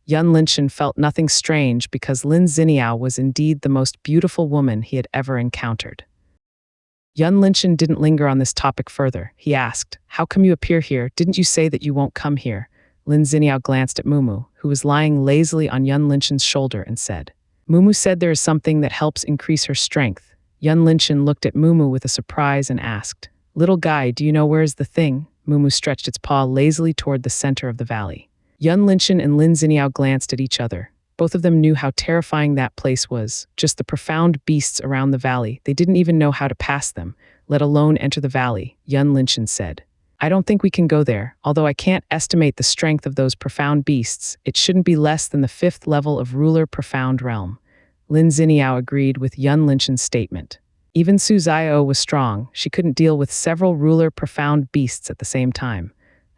Yun Linchen felt nothing strange because Lin Ziniao was indeed the most beautiful woman he had ever encountered. Yun Linchen didn't linger on this topic further. He asked, "How come you appear here? Didn't you say that you won't come here?" Lin Ziniao glanced at Mumu, who was lying lazily on Yun Linchen's shoulder, and said, "Mumu said there is something that helps increase her strength." Yun Linchen looked at Mumu with a surprise and asked, "Little guy, do you know where is the thing?" Mumu stretched its paw lazily toward the center of the valley. Yun Linchen and Lin Xiniao glanced at each other. Both of them knew how terrifying that place was, just the profound beasts around the valley. They didn't even know how to pass them, let alone enter the valley, Yun Linchen said. I don't think we can go there, although I can't estimate the strength of those profound beasts. It shouldn't be less than the 5th level of ruler profound realm. Lin Xiniao agreed with Yun Linchen's statement. Even Su Zio was strong. She couldn't deal with several ruler profound beasts at the same time.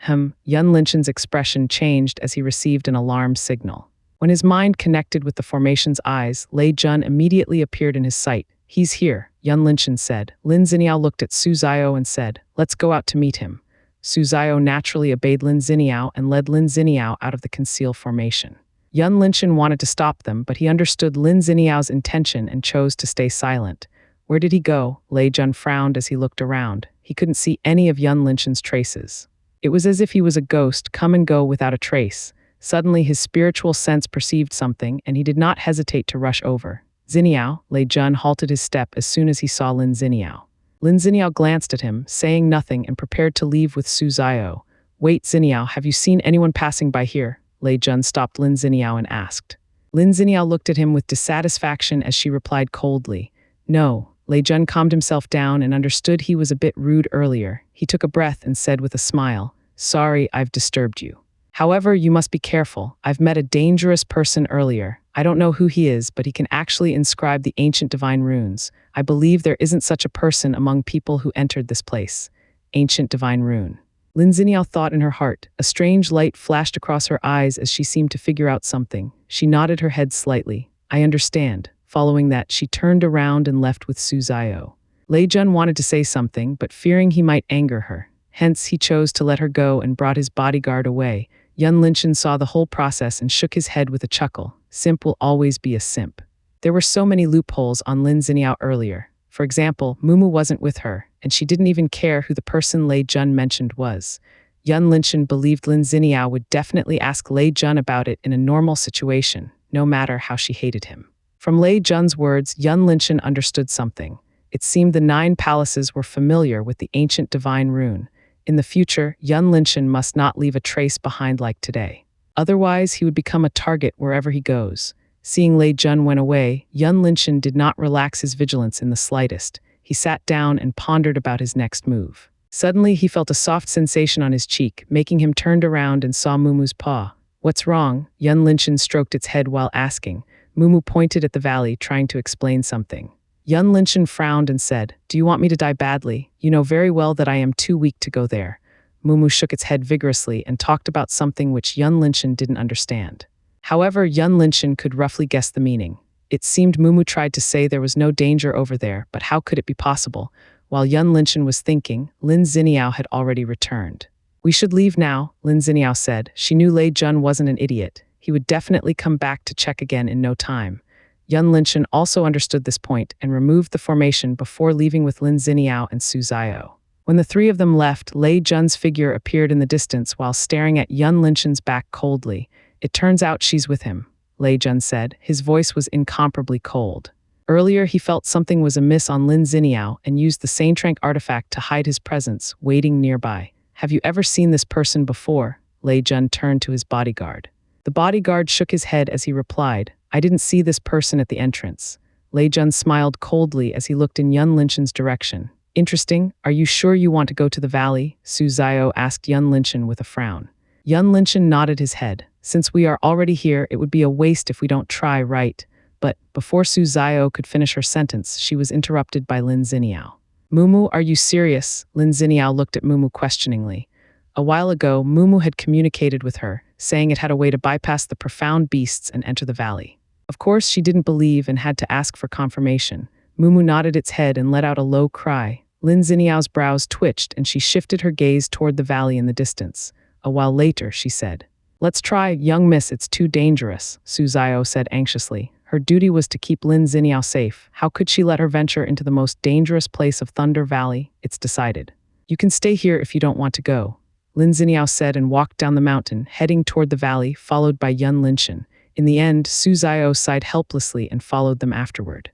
Yun Linchen's expression changed as he received an alarm signal. When his mind connected with the formation's eyes, Lei Jun immediately appeared in his sight. He's here, Yun Linchen said. Lin Xiniao looked at Su Zio and said, let's go out to meet him. Su Zio naturally obeyed Lin Xiniao and led Lin Xiniao out of the conceal formation. Yun Linchen wanted to stop them, but he understood Lin Xiniao's intention and chose to stay silent. Where did he go? Lei Jun frowned as he looked around. He couldn't see any of Yun Linchen's traces. It was as if he was a ghost, come and go without a trace. Suddenly his spiritual sense perceived something, and he did not hesitate to rush over. Xiniao, Lei Jun halted his step as soon as he saw Lin Xiniao. Lin Xiniao glanced at him, saying nothing, and prepared to leave with Su Zio. Wait, Xiniao, have you seen anyone passing by here? Lei Jun stopped Lin Xiniao and asked. Lin Xiniao looked at him with dissatisfaction as she replied coldly. No. Lei Jun calmed himself down and understood he was a bit rude earlier. He took a breath and said with a smile, sorry, I've disturbed you. However, you must be careful. I've met a dangerous person earlier. I don't know who he is, but he can actually inscribe the ancient divine runes. I believe there isn't such a person among people who entered this place. Ancient divine rune. Lin Xiniao thought in her heart. A strange light flashed across her eyes as she seemed to figure out something. She nodded her head slightly. I understand. Following that, she turned around and left with Su Zio. Lei Jun wanted to say something, but fearing he might anger her. Hence, he chose to let her go and brought his bodyguard away. Yun Linchen saw the whole process and shook his head with a chuckle. Simp will always be a simp. There were so many loopholes on Lin Xiniao earlier. For example, Mumu wasn't with her, and she didn't even care who the person Lei Jun mentioned was. Yun Linchen believed Lin Xiniao would definitely ask Lei Jun about it in a normal situation, no matter how she hated him. From Lei Jun's words, Yun Linchen understood something. It seemed the 9 palaces were familiar with the ancient divine rune. In the future, Yun Linchen must not leave a trace behind like today. Otherwise, he would become a target wherever he goes. Seeing Lei Jun went away, Yun Linchen did not relax his vigilance in the slightest. He sat down and pondered about his next move. Suddenly, he felt a soft sensation on his cheek, making him turn around and saw Mumu's paw. What's wrong? Yun Linchen stroked its head while asking. Mumu pointed at the valley, trying to explain something. Yun Linchen frowned and said, do you want me to die badly? You know very well that I am too weak to go there. Mumu shook its head vigorously and talked about something which Yun Linchen didn't understand. However, Yun Linchen could roughly guess the meaning. It seemed Mumu tried to say there was no danger over there, but how could it be possible? While Yun Linchen was thinking, Lin Xiniao had already returned. We should leave now, Lin Xiniao said. She knew Lei Jun wasn't an idiot. He would definitely come back to check again in no time. Yun Linchen also understood this point and removed the formation before leaving with Lin Xiniao and Su Zio. When the 3 of them left, Lei Jun's figure appeared in the distance while staring at Yun Linchen's back coldly. It turns out she's with him, Lei Jun said. His voice was incomparably cold. Earlier, he felt something was amiss on Lin Xiniao and used the Saintrank artifact to hide his presence, waiting nearby. Have you ever seen this person before? Lei Jun turned to his bodyguard. The bodyguard shook his head as he replied, I didn't see this person at the entrance. Lei Jun smiled coldly as he looked in Yun Linchen's direction. Interesting. Are you sure you want to go to the valley? Su Zio asked Yun Linchen with a frown. Yun Linchen nodded his head. Since we are already here, it would be a waste if we don't try, right? But before Su Zio could finish her sentence, she was interrupted by Lin Xiniao. Mumu, are you serious? Lin Xiniao looked at Mumu questioningly. A while ago, Mumu had communicated with her, saying it had a way to bypass the profound beasts and enter the valley. Of course, she didn't believe and had to ask for confirmation. Mumu nodded its head and let out a low cry. Lin Xiniao's brows twitched and she shifted her gaze toward the valley in the distance. A while later, she said, Let's try, young miss, it's too dangerous, Su Zio said anxiously. Her duty was to keep Lin Xiniao safe. How could she let her venture into the most dangerous place of Thunder Valley? It's decided. You can stay here if you don't want to go, Lin Xiniao said and walked down the mountain, heading toward the valley, followed by Yun Linchen. In the end, Su Zio sighed helplessly and followed them afterward.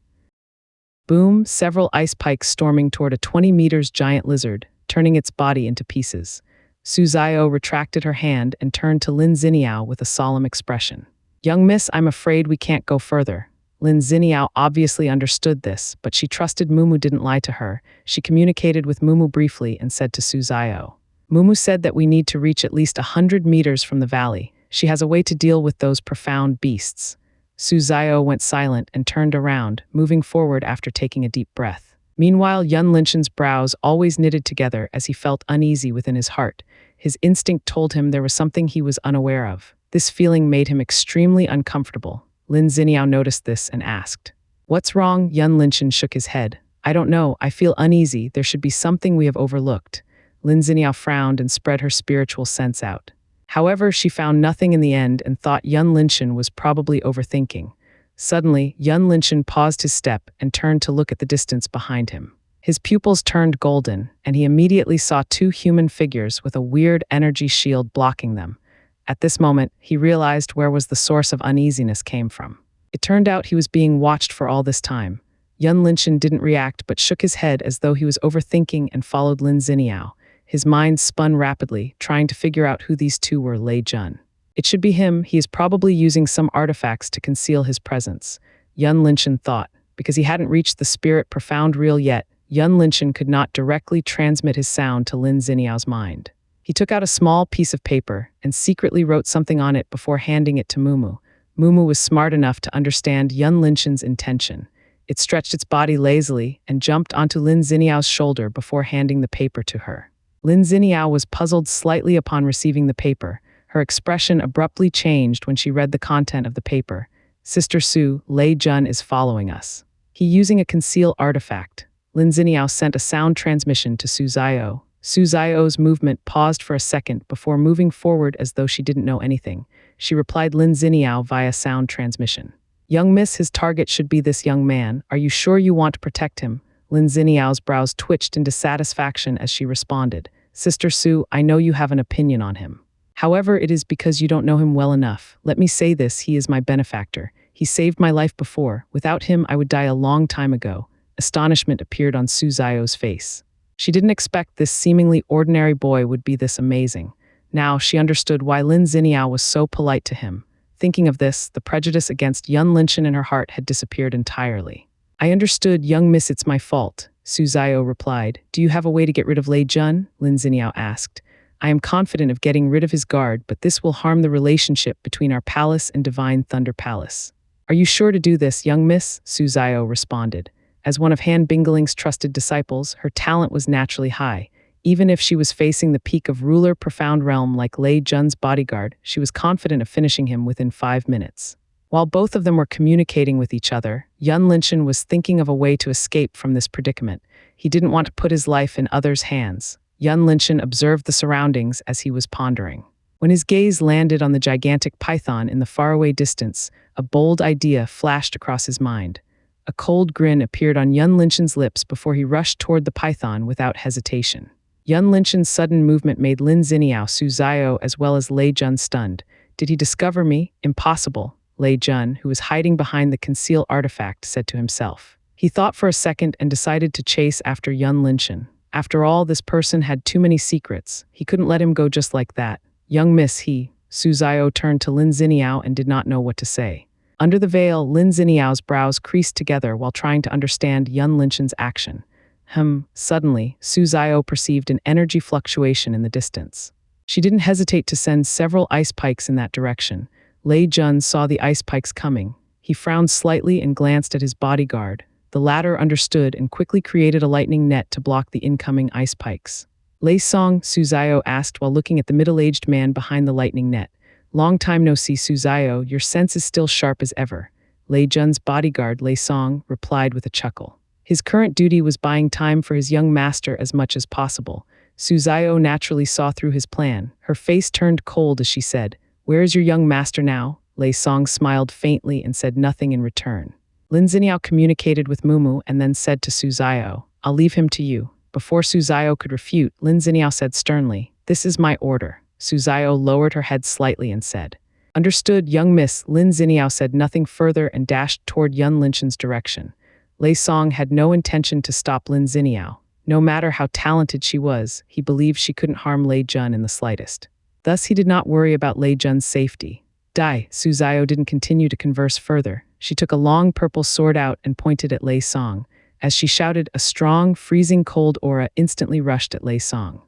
Boom, several ice pikes storming toward a 20 meters giant lizard, turning its body into pieces. Su Zio retracted her hand and turned to Lin Ziniao with a solemn expression. Young miss, I'm afraid we can't go further. Lin Ziniao obviously understood this, but she trusted Mumu didn't lie to her. She communicated with Mumu briefly and said to Su Zio. Mumu said that we need to reach at least 100 meters from the valley. She has a way to deal with those profound beasts. Su Zio went silent and turned around, moving forward after taking a deep breath. Meanwhile, Yun Linshan's brows always knitted together as he felt uneasy within his heart. His instinct told him there was something he was unaware of. This feeling made him extremely uncomfortable. Lin Ziniao noticed this and asked, "What's wrong?" Yun Linshan shook his head. "I don't know. I feel uneasy. There should be something we have overlooked." Lin Ziniao frowned and spread her spiritual sense out. However, she found nothing in the end and thought Yun Linshan was probably overthinking. Suddenly, Yun Linshan paused his step and turned to look at the distance behind him. His pupils turned golden, and he immediately saw two human figures with a weird energy shield blocking them. At this moment, he realized where was the source of uneasiness came from. It turned out he was being watched for all this time. Yun Linshan didn't react but shook his head as though he was overthinking and followed Lin Ziniao. His mind spun rapidly, trying to figure out who these two were. Lei Jun. It should be him. He is probably using some artifacts to conceal his presence. Yun Linshan thought. Because he hadn't reached the spirit profound real yet, Yun Linshan could not directly transmit his sound to Lin Ziniao's mind. He took out a small piece of paper and secretly wrote something on it before handing it to Mumu. Mumu was smart enough to understand Yun Linshan's intention. It stretched its body lazily and jumped onto Lin Ziniao's shoulder before handing the paper to her. Lin Ziniao was puzzled slightly upon receiving the paper. Her expression abruptly changed when she read the content of the paper. "Sister Su, Lei Jun is following us. He using a conceal artifact." Lin Ziniao sent a sound transmission to Su Zio. Su Zio's movement paused for a second before moving forward as though she didn't know anything. She replied Lin Ziniao via sound transmission. "Young miss, his target should be this young man. Are you sure you want to protect him?" Lin Ziniao's brows twitched into satisfaction as she responded. "Sister Su, I know you have an opinion on him. However, it is because you don't know him well enough. Let me say this, he is my benefactor. He saved my life before. Without him, I would die a long time ago." Astonishment appeared on Su Zio's face. She didn't expect this seemingly ordinary boy would be this amazing. Now she understood why Lin Ziniao was so polite to him. Thinking of this, the prejudice against Yun Linshan in her heart had disappeared entirely. "I understood, young miss, it's my fault," Su Zio replied. "Do you have a way to get rid of Lei Jun?" Lin Ziniao asked. "I am confident of getting rid of his guard, but this will harm the relationship between our palace and Divine Thunder Palace." "Are you sure to do this, young miss?" Su Zio responded. As one of Han Bingoling's trusted disciples, her talent was naturally high. Even if she was facing the peak of ruler profound realm like Lei Jun's bodyguard, she was confident of finishing him within 5 minutes. While both of them were communicating with each other, Yun Linshan was thinking of a way to escape from this predicament. He didn't want to put his life in others' hands. Yun Linshan observed the surroundings as he was pondering. When his gaze landed on the gigantic python in the faraway distance, a bold idea flashed across his mind. A cold grin appeared on Yun Linshan's lips before he rushed toward the python without hesitation. Yun Linshan's sudden movement made Lin Ziniao, Su Zio, as well as Lei Jun stunned. "Did he discover me? Impossible," Lei Jun, who was hiding behind the conceal artifact, said to himself. He thought for a second and decided to chase after Yun Linshan. After all, this person had too many secrets. He couldn't let him go just like that. "Young miss, Su Zio turned to Lin Ziniao and did not know what to say. Under the veil, Lin Ziniao's brows creased together while trying to understand Yun Linshan's action. Suddenly, Su Zio perceived an energy fluctuation in the distance. She didn't hesitate to send several ice pikes in that direction. Lei Jun saw the ice pikes coming. He frowned slightly and glanced at his bodyguard. The latter understood and quickly created a lightning net to block the incoming ice pikes. "Lei Song," Su Zio asked while looking at the middle-aged man behind the lightning net. "Long time no see, Su Zio, your sense is still sharp as ever." Lei Jun's bodyguard, Lei Song, replied with a chuckle. His current duty was buying time for his young master as much as possible. Su Zio naturally saw through his plan. Her face turned cold as she said, "Where is your young master now?" Lei Song smiled faintly and said nothing in return. Lin Ziniao communicated with Mumu and then said to Su Zio, "I'll leave him to you." Before Su Zio could refute, Lin Ziniao said sternly, "This is my order." Su Zio lowered her head slightly and said, "Understood, young miss." Lin Ziniao said nothing further and dashed toward Yun Linshan's direction. Lei Song had no intention to stop Lin Ziniao. No matter how talented she was, he believed she couldn't harm Lei Jun in the slightest. Thus, he did not worry about Lei Jun's safety. Su Zio didn't continue to converse further. She took a long purple sword out and pointed at Lei Song. As she shouted, a strong, freezing cold aura instantly rushed at Lei Song.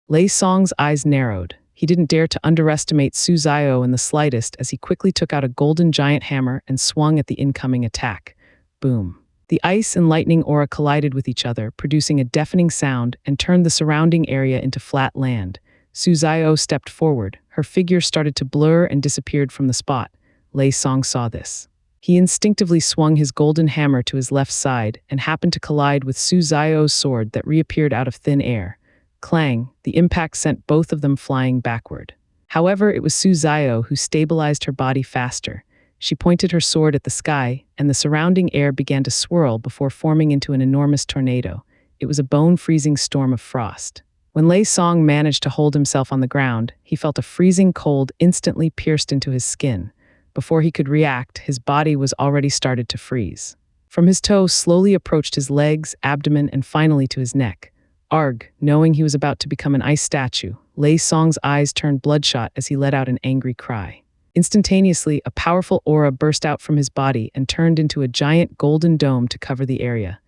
Lei Song's eyes narrowed. He didn't dare to underestimate Su Zio in the slightest as he quickly took out a golden giant hammer and swung at the incoming attack. Boom. The ice and lightning aura collided with each other, producing a deafening sound and turned the surrounding area into flat land. Su Zio stepped forward. Her figure started to blur and disappeared from the spot. Lei Song saw this. He instinctively swung his golden hammer to his left side and happened to collide with Su Zio's sword that reappeared out of thin air. Clang, the impact sent both of them flying backward. However, it was Su Zio who stabilized her body faster. She pointed her sword at the sky, and the surrounding air began to swirl before forming into an enormous tornado. It was a bone-freezing storm of frost. When Lei Song managed to hold himself on the ground, he felt a freezing cold instantly pierced into his skin. Before he could react, his body was already started to freeze. From his toe slowly approached his legs, abdomen, and finally to his neck. Arg, knowing he was about to become an ice statue, Lei Song's eyes turned bloodshot as he let out an angry cry. Instantaneously, a powerful aura burst out from his body and turned into a giant golden dome to cover the area.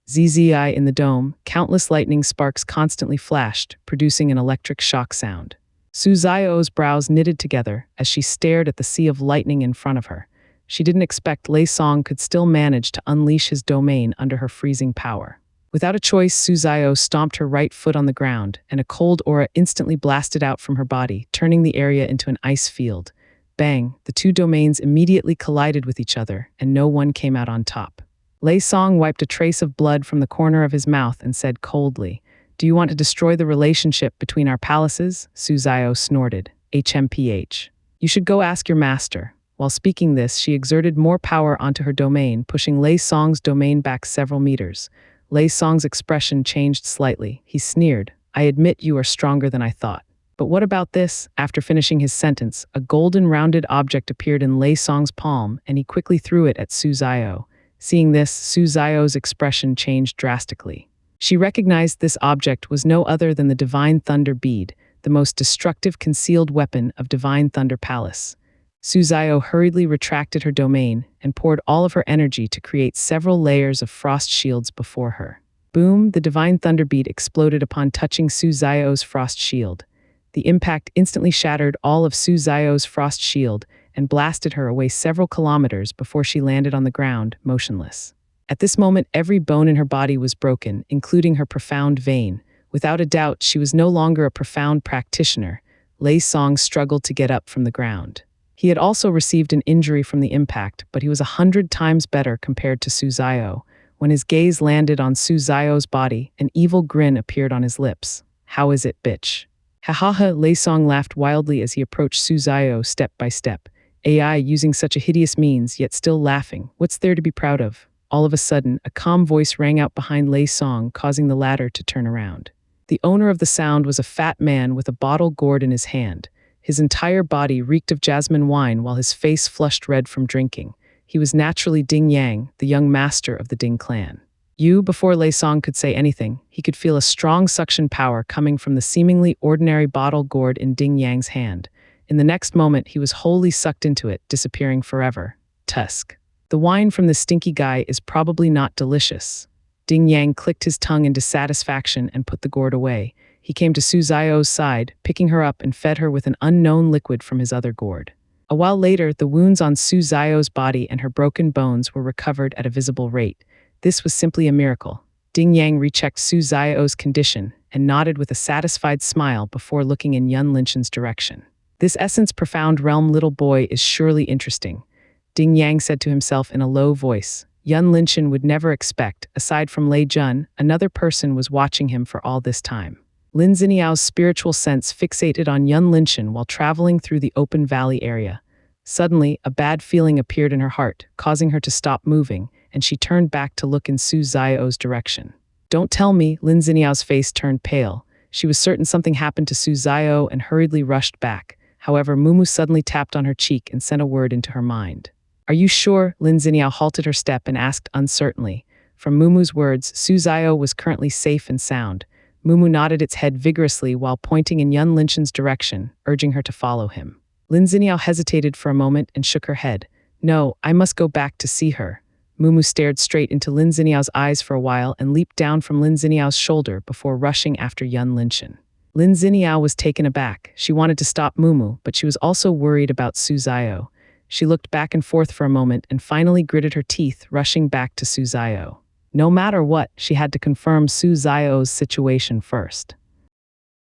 ZZI in the dome, countless lightning sparks constantly flashed, producing an electric shock sound. Su Zio's brows knitted together as she stared at the sea of lightning in front of her. She didn't expect Lei Song could still manage to unleash his domain under her freezing power. Without a choice, Su Zio stomped her right foot on the ground, and a cold aura instantly blasted out from her body, turning the area into an ice field. Bang, the two domains immediately collided with each other, and no one came out on top. Lei Song wiped a trace of blood from the corner of his mouth and said coldly, "Do you want to destroy the relationship between our palaces?" Su Zio snorted. HMPH. "You should go ask your master." While speaking this, she exerted more power onto her domain, pushing Lei Song's domain back several meters. Lei Song's expression changed slightly. He sneered, "I admit you are stronger than I thought. But what about this?" After finishing his sentence, a golden rounded object appeared in Lei Song's palm, and he quickly threw it at Su Zio. Seeing this, Su Zio's expression changed drastically. She recognized this object was no other than the Divine Thunder Bead, the most destructive concealed weapon of Divine Thunder Palace. Su Zio hurriedly retracted her domain and poured all of her energy to create several layers of frost shields before her. Boom, the Divine Thunder Bead exploded upon touching Su Zio's frost shield. The impact instantly shattered all of Su Zio's frost shield and blasted her away several kilometers before she landed on the ground, motionless. At this moment, every bone in her body was broken, including her profound vein. Without a doubt, she was no longer a profound practitioner. Lei Song struggled to get up from the ground. He had also received an injury from the impact, but he was 100 times better compared to Su Zio. When his gaze landed on Su Zio's body, an evil grin appeared on his lips. "How is it, bitch?" "Ha ha ha," Lei Song laughed wildly as he approached Su Zio step by step. AI using such a hideous means, yet still laughing. What's there to be proud of? All of a sudden, a calm voice rang out behind Lei Song, causing the latter to turn around. The owner of the sound was a fat man with a bottle gourd in his hand. His entire body reeked of jasmine wine while his face flushed red from drinking. He was naturally Ding Yang, the young master of the Ding clan. Before Lei Song could say anything, he could feel a strong suction power coming from the seemingly ordinary bottle gourd in Ding Yang's hand. In the next moment, he was wholly sucked into it, disappearing forever. Tusk. "The wine from this stinky guy is probably not delicious." Ding Yang clicked his tongue in dissatisfaction and put the gourd away. He came to Su Zio's side, picking her up and fed her with an unknown liquid from his other gourd. A while later, the wounds on Su Zio's body and her broken bones were recovered at a visible rate. This was simply a miracle. Ding Yang rechecked Su Zio's condition and nodded with a satisfied smile before looking in Yun Linshan's direction. "This essence profound realm little boy is surely interesting," Ding Yang said to himself in a low voice. Yun Linshan would never expect, aside from Lei Jun, another person was watching him for all this time. Lin Ziniao's spiritual sense fixated on Yun Linshan while traveling through the open valley area. Suddenly, a bad feeling appeared in her heart, causing her to stop moving, and she turned back to look in Su Zio's direction. "Don't tell me," Lin Ziniao's face turned pale. She was certain something happened to Su Zio and hurriedly rushed back. However, Mumu suddenly tapped on her cheek and sent a word into her mind. "Are you sure?" Lin Ziniao halted her step and asked uncertainly. From Mumu's words, Su Zio was currently safe and sound. Mumu nodded its head vigorously while pointing in Yun Linshan's direction, urging her to follow him. Lin Xiniao hesitated for a moment and shook her head. No, I must go back to see her. Mumu stared straight into Lin Xiniao's eyes for a while and leaped down from Lin Xiniao's shoulder before rushing after Yun Linshan. Lin Xiniao was taken aback. She wanted to stop Mumu, but she was also worried about Su Zio. She looked back and forth for a moment and finally gritted her teeth, rushing back to Su Zio. No matter what, she had to confirm Su Zio's situation first.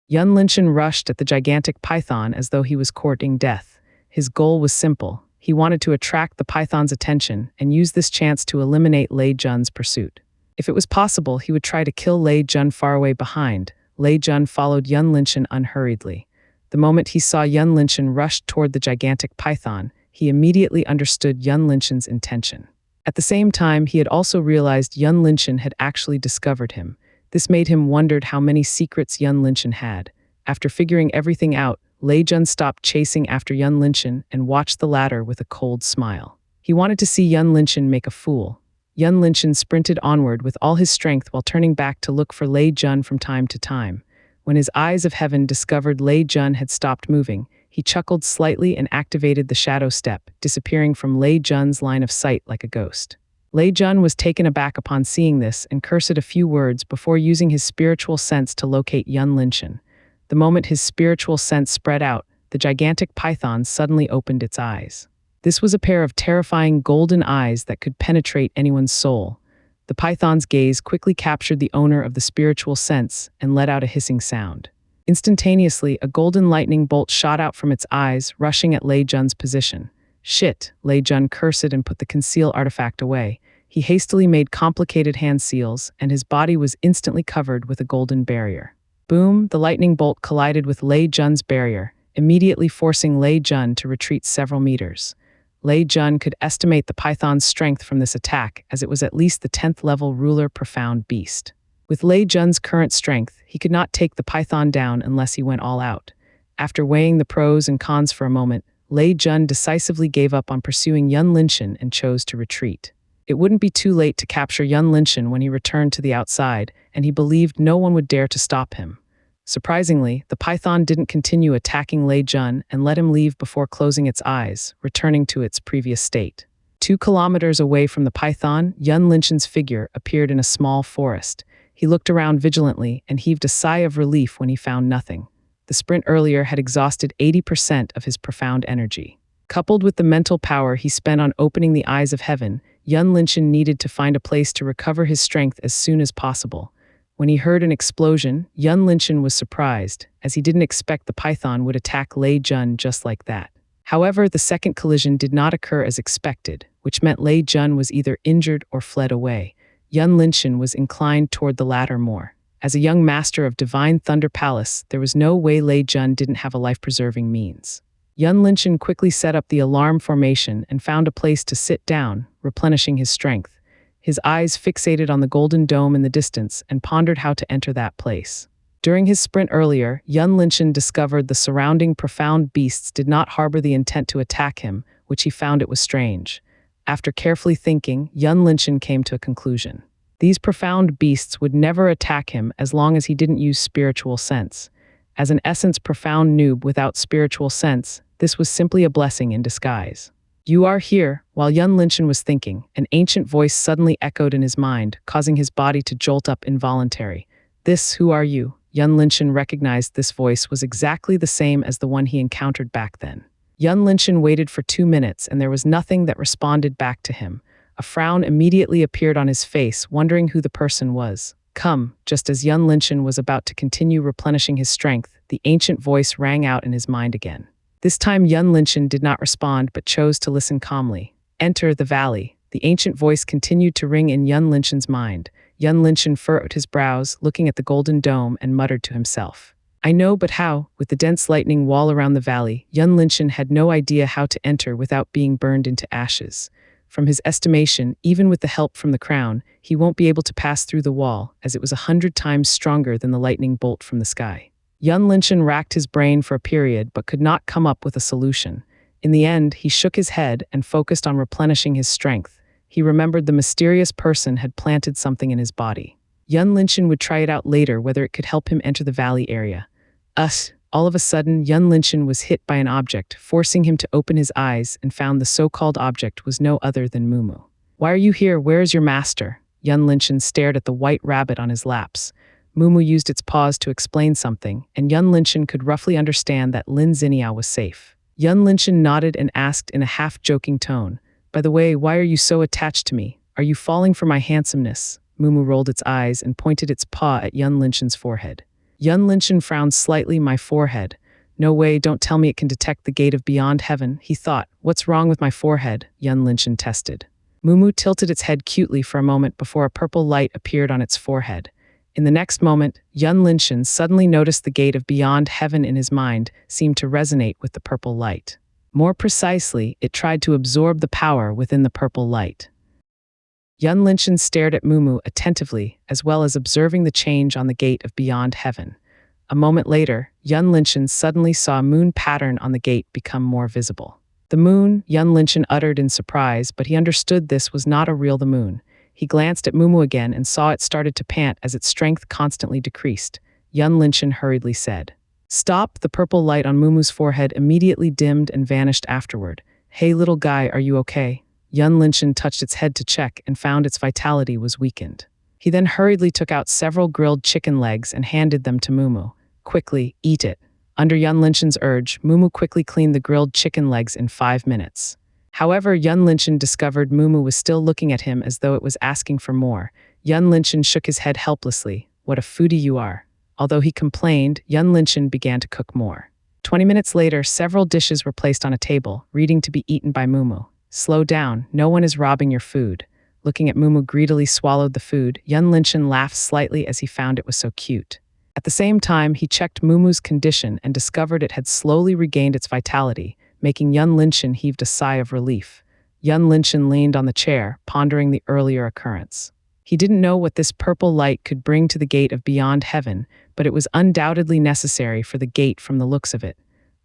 Yun Linshan rushed at the gigantic python as though he was courting death. His goal was simple. He wanted to attract the python's attention and use this chance to eliminate Lei Jun's pursuit. If it was possible, he would try to kill Lei Jun far away behind. Lei Jun followed Yun Linshan unhurriedly. The moment he saw Yun Linshan rush toward the gigantic python, he immediately understood Yun Linshan's intention. At the same time, he had also realized Yun Linshan had actually discovered him. This made him wonder how many secrets Yun Linshan had. After figuring everything out, Lei Jun stopped chasing after Yun Linshan and watched the latter with a cold smile. He wanted to see Yun Linshan make a fool. Yun Linshan sprinted onward with all his strength while turning back to look for Lei Jun from time to time. When his eyes of heaven discovered Lei Jun had stopped moving, he chuckled slightly and activated the shadow step, disappearing from Lei Jun's line of sight like a ghost. Lei Jun was taken aback upon seeing this and cursed a few words before using his spiritual sense to locate Yun Linshan. The moment his spiritual sense spread out, the gigantic python suddenly opened its eyes. This was a pair of terrifying golden eyes that could penetrate anyone's soul. The python's gaze quickly captured the owner of the spiritual sense and let out a hissing sound. Instantaneously, a golden lightning bolt shot out from its eyes, rushing at Lei Jun's position. Shit, Lei Jun cursed and put the conceal artifact away. He hastily made complicated hand seals, and his body was instantly covered with a golden barrier. Boom, the lightning bolt collided with Lei Jun's barrier, immediately forcing Lei Jun to retreat several meters. Lei Jun could estimate the python's strength from this attack, as it was at least the 10th level ruler profound beast. With Lei Jun's current strength, he could not take the python down unless he went all out. After weighing the pros and cons for a moment, Lei Jun decisively gave up on pursuing Yun Linshan and chose to retreat. It wouldn't be too late to capture Yun Linshan when he returned to the outside, and he believed no one would dare to stop him. Surprisingly, the python didn't continue attacking Lei Jun and let him leave before closing its eyes, returning to its previous state. 2 kilometers away from the python, Yun Linshan's figure appeared in a small forest. He looked around vigilantly and heaved a sigh of relief when he found nothing. The sprint earlier had exhausted 80% of his profound energy. Coupled with the mental power he spent on opening the eyes of heaven, Yun Linshan needed to find a place to recover his strength as soon as possible. When he heard an explosion, Yun Linshan was surprised, as he didn't expect the python would attack Lei Jun just like that. However, the second collision did not occur as expected, which meant Lei Jun was either injured or fled away. Yun Linshan was inclined toward the latter more. As a young master of Divine Thunder Palace, there was no way Lei Jun didn't have a life-preserving means. Yun Linshan quickly set up the alarm formation and found a place to sit down, replenishing his strength. His eyes fixated on the golden dome in the distance and pondered how to enter that place. During his sprint earlier, Yun Linshan discovered the surrounding profound beasts did not harbor the intent to attack him, which he found it was strange. After carefully thinking, Yun Linshan came to a conclusion. These profound beasts would never attack him as long as he didn't use spiritual sense. As an essence profound noob without spiritual sense, this was simply a blessing in disguise. You are here. While Yun Linshan was thinking, an ancient voice suddenly echoed in his mind, causing his body to jolt up involuntarily. This, who are you? Yun Linshan recognized this voice was exactly the same as the one he encountered back then. Yun Linshan waited for 2 minutes and there was nothing that responded back to him. A frown immediately appeared on his face, wondering who the person was. Come, just as Yun Linshan was about to continue replenishing his strength, the ancient voice rang out in his mind again. This time Yun Linshan did not respond but chose to listen calmly. Enter the valley. The ancient voice continued to ring in Yun Linshan's mind. Yun Linshan furrowed his brows, looking at the golden dome, and muttered to himself. I know, but how? With the dense lightning wall around the valley, Yun Linshan had no idea how to enter without being burned into ashes. From his estimation, even with the help from the crown, he won't be able to pass through the wall, as it was 100 times stronger than the lightning bolt from the sky. Yun Linshan racked his brain for a period but could not come up with a solution. In the end, he shook his head and focused on replenishing his strength. He remembered the mysterious person had planted something in his body. Yun Linshan would try it out later whether it could help him enter the valley area. All of a sudden, Yun Linshan was hit by an object, forcing him to open his eyes, and found the so-called object was no other than Mumu. "Why are you here? Where is your master?" Yun Linshan stared at the white rabbit on his laps. Mumu used its paws to explain something, and Yun Linshan could roughly understand that Lin Xiniao was safe. Yun Linshan nodded and asked in a half-joking tone, "By the way, why are you so attached to me? Are you falling for my handsomeness?" Mumu rolled its eyes and pointed its paw at Yun Linshan's forehead. Yun Linshan frowned slightly. "My forehead? No way, don't tell me it can detect the gate of beyond heaven," he thought. "What's wrong with my forehead?" Yun Linshan tested. Mumu tilted its head cutely for a moment before a purple light appeared on its forehead. In the next moment, Yun Linshan suddenly noticed the gate of beyond heaven in his mind seemed to resonate with the purple light. More precisely, it tried to absorb the power within the purple light. Yun Linshan stared at Mumu attentively, as well as observing the change on the gate of beyond heaven. A moment later, Yun Linshan suddenly saw a moon pattern on the gate become more visible. "The moon," Yun Linshan uttered in surprise, but he understood this was not a real the moon. He glanced at Mumu again and saw it started to pant as its strength constantly decreased. Yun Linshan hurriedly said, "Stop!" The purple light on Mumu's forehead immediately dimmed and vanished afterward. "Hey little guy, are you okay?" Yun Linshan touched its head to check and found its vitality was weakened. He then hurriedly took out several grilled chicken legs and handed them to Mumu. "Quickly, eat it." Under Yun Linshan's urge, Mumu quickly cleaned the grilled chicken legs in 5 minutes. However, Yun Linshan discovered Mumu was still looking at him as though it was asking for more. Yun Linshan shook his head helplessly. "What a foodie you are." Although he complained, Yun Linshan began to cook more. 20 minutes later, several dishes were placed on a table, ready to be eaten by Mumu. "Slow down, no one is robbing your food." Looking at Mumu greedily swallowed the food, Yun Linshan laughed slightly as he found it was so cute. At the same time, he checked Mumu's condition and discovered it had slowly regained its vitality, making Yun Linshan heaved a sigh of relief. Yun Linshan leaned on the chair, pondering the earlier occurrence. He didn't know what this purple light could bring to the gate of beyond heaven, but it was undoubtedly necessary for the gate from the looks of it.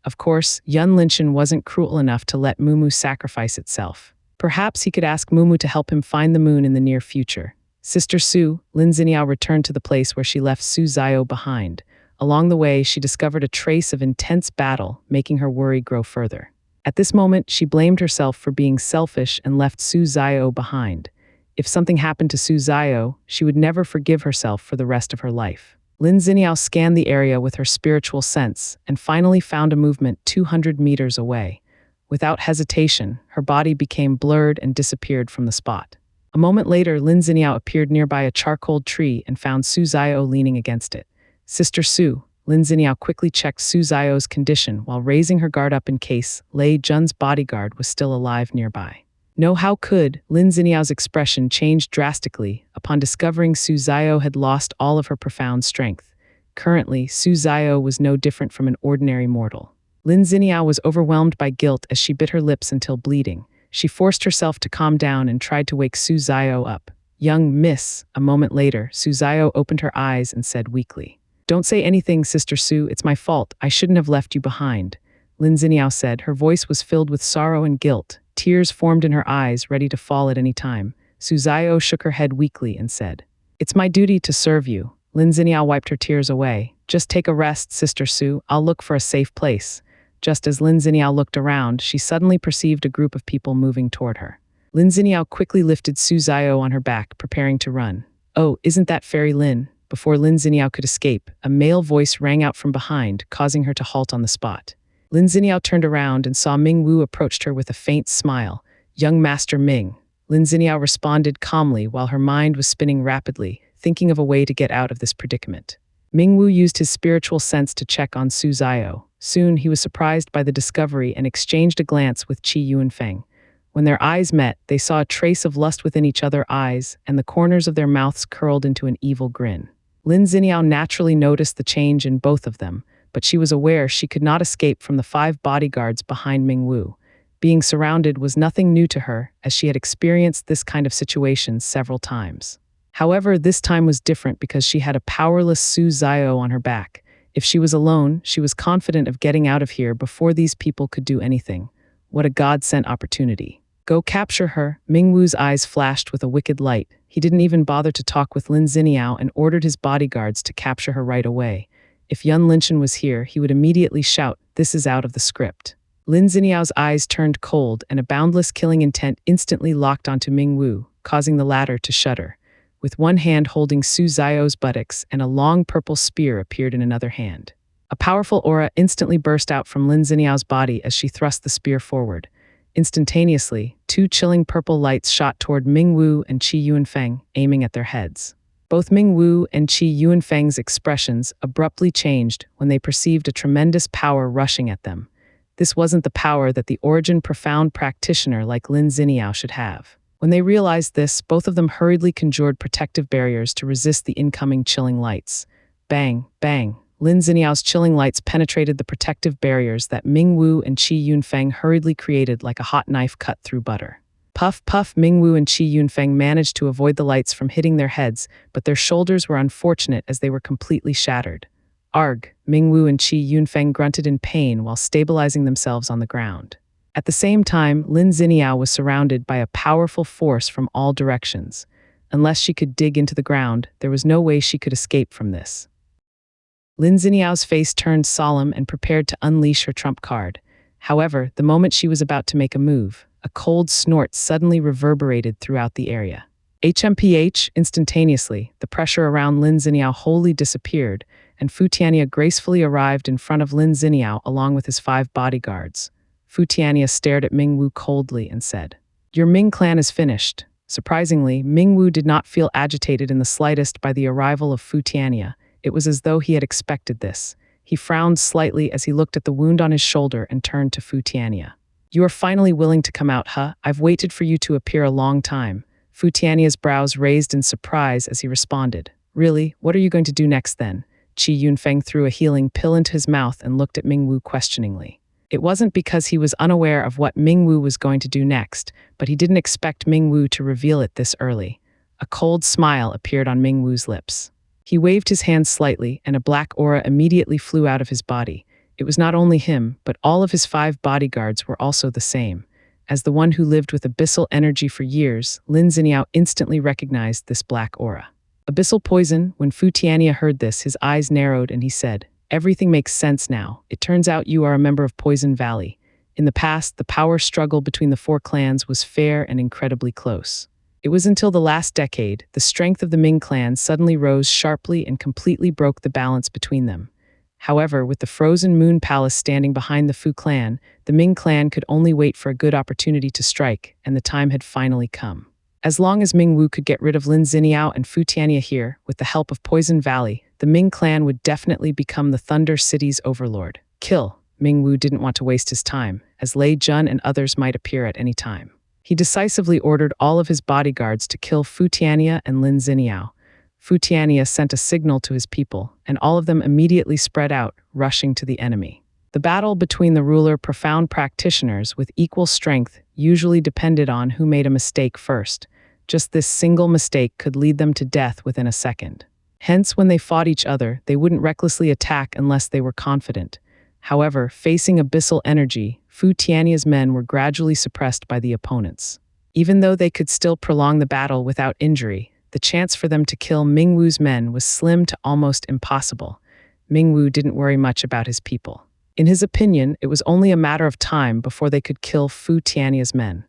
Of course, Yun Linshan wasn't cruel enough to let Mumu sacrifice itself. Perhaps he could ask Mumu to help him find the moon in the near future. Sister Su, Lin Xiniao returned to the place where she left Su Zio behind. Along the way, she discovered a trace of intense battle, making her worry grow further. At this moment, she blamed herself for being selfish and left Su Zio behind. If something happened to Su Zio, she would never forgive herself for the rest of her life. Lin Xiniao scanned the area with her spiritual sense and finally found a movement 200 meters away. Without hesitation, her body became blurred and disappeared from the spot. A moment later, Lin Xiniao appeared nearby a charcoal tree and found Su Zio leaning against it. "Sister Su," Lin Xiniao quickly checked Su Zio's condition while raising her guard up in case Lei Jun's bodyguard was still alive nearby. No, how could? Lin Xiniao's expression changed drastically upon discovering Su Zio had lost all of her profound strength. Currently, Su Zio was no different from an ordinary mortal. Lin Xiniao was overwhelmed by guilt as she bit her lips until bleeding. She forced herself to calm down and tried to wake Su Zio up. "Young miss." A moment later, Su Zio opened her eyes and said weakly, "Don't say anything, Sister Su, it's my fault. I shouldn't have left you behind." Lin Xiniao said. Her voice was filled with sorrow and guilt. Tears formed in her eyes, ready to fall at any time. Su Zio shook her head weakly and said, "It's my duty to serve you." Lin Xiniao wiped her tears away. "Just take a rest, Sister Su. I'll look for a safe place." Just as Lin Xiniao looked around, she suddenly perceived a group of people moving toward her. Lin Xiniao quickly lifted Su Zio on her back, preparing to run. "Oh, isn't that Fairy Lin?" Before Lin Xiniao could escape, a male voice rang out from behind, causing her to halt on the spot. Lin Xiniao turned around and saw Ming Wu approached her with a faint smile. "Young Master Ming." Lin Xiniao responded calmly while her mind was spinning rapidly, thinking of a way to get out of this predicament. Ming Wu used his spiritual sense to check on Su Zio. Soon, he was surprised by the discovery and exchanged a glance with Qi Yuanfeng. When their eyes met, they saw a trace of lust within each other's eyes, and the corners of their mouths curled into an evil grin. Lin Xiniao naturally noticed the change in both of them, but she was aware she could not escape from the 5 bodyguards behind Ming Wu. Being surrounded was nothing new to her, as she had experienced this kind of situation several times. However, this time was different because she had a powerless Su Zio on her back. If she was alone, she was confident of getting out of here before these people could do anything. What a God-sent opportunity. Go capture her. Mingwu's eyes flashed with a wicked light. He didn't even bother to talk with Lin Ziniao and ordered his bodyguards to capture her right away. If Yun Linchen was here, he would immediately shout, "This is out of the script." Lin Ziniao's eyes turned cold, and a boundless killing intent instantly locked onto Mingwu, causing the latter to shudder. With one hand holding Su Zio's buttocks and a long purple spear appeared in another hand. A powerful aura instantly burst out from Lin Ziniao's body as she thrust the spear forward. Instantaneously, two chilling purple lights shot toward Mingwu and Qi Yuanfeng, aiming at their heads. Both Mingwu and Qi Yuanfeng's expressions abruptly changed when they perceived a tremendous power rushing at them. This wasn't the power that the origin profound practitioner like Lin Ziniao should have. When they realized this, both of them hurriedly conjured protective barriers to resist the incoming chilling lights. Bang, bang. Lin Ziniao's chilling lights penetrated the protective barriers that Mingwu and Qi Yunfeng hurriedly created like a hot knife cut through butter. Puff, puff, Mingwu and Qi Yunfeng managed to avoid the lights from hitting their heads, but their shoulders were unfortunate as they were completely shattered. Arg, Mingwu and Qi Yunfeng grunted in pain while stabilizing themselves on the ground. At the same time, Lin Ziniao was surrounded by a powerful force from all directions. Unless she could dig into the ground, there was no way she could escape from this. Lin Ziniao's face turned solemn and prepared to unleash her trump card. However, the moment she was about to make a move, a cold snort suddenly reverberated throughout the area. HMPH, instantaneously, the pressure around Lin Ziniao wholly disappeared, and Fu Tiania gracefully arrived in front of Lin Ziniao along with his 5 bodyguards. Fu Tiania stared at Mingwu coldly and said, "Your Ming clan is finished." Surprisingly, Mingwu did not feel agitated in the slightest by the arrival of Fu Tiania. It was as though he had expected this. He frowned slightly as he looked at the wound on his shoulder and turned to Fu Tiania. "You are finally willing to come out, huh? I've waited for you to appear a long time." Fu Tiania's brows raised in surprise as he responded. "Really? What are you going to do next then?" Qi Yunfeng threw a healing pill into his mouth and looked at Mingwu questioningly. It wasn't because he was unaware of what Mingwu was going to do next, but he didn't expect Mingwu to reveal it this early. A cold smile appeared on Mingwu's lips. He waved his hand slightly, and a black aura immediately flew out of his body. It was not only him, but all of his 5 bodyguards were also the same. As the one who lived with abyssal energy for years, Lin Ziniao instantly recognized this black aura. Abyssal poison. When Fu Tiania heard this, his eyes narrowed and he said, "Everything makes sense now. It turns out you are a member of Poison Valley. In the past, the power struggle between the 4 clans was fair and incredibly close. It was until the last decade, the strength of the Ming clan suddenly rose sharply and completely broke the balance between them. However, with the frozen moon palace standing behind the Fu clan, the Ming clan could only wait for a good opportunity to strike, and the time had finally come. As long as Mingwu could get rid of Lin Ziniao and Fu Tiania here, with the help of Poison Valley, the Ming clan would definitely become the Thunder City's overlord. Kill. Mingwu didn't want to waste his time, as Lei Jun and others might appear at any time. He decisively ordered all of his bodyguards to kill Fu Tiania and Lin Ziniao. Fu Tiania sent a signal to his people, and all of them immediately spread out, rushing to the enemy. The battle between the ruler profound practitioners with equal strength usually depended on who made a mistake first. Just this single mistake could lead them to death within a second. Hence, when they fought each other, they wouldn't recklessly attack unless they were confident. However, facing abyssal energy, Fu Tiania's men were gradually suppressed by the opponents. Even though they could still prolong the battle without injury, the chance for them to kill Mingwu's men was slim to almost impossible. Mingwu didn't worry much about his people. In his opinion, it was only a matter of time before they could kill Fu Tiania's men.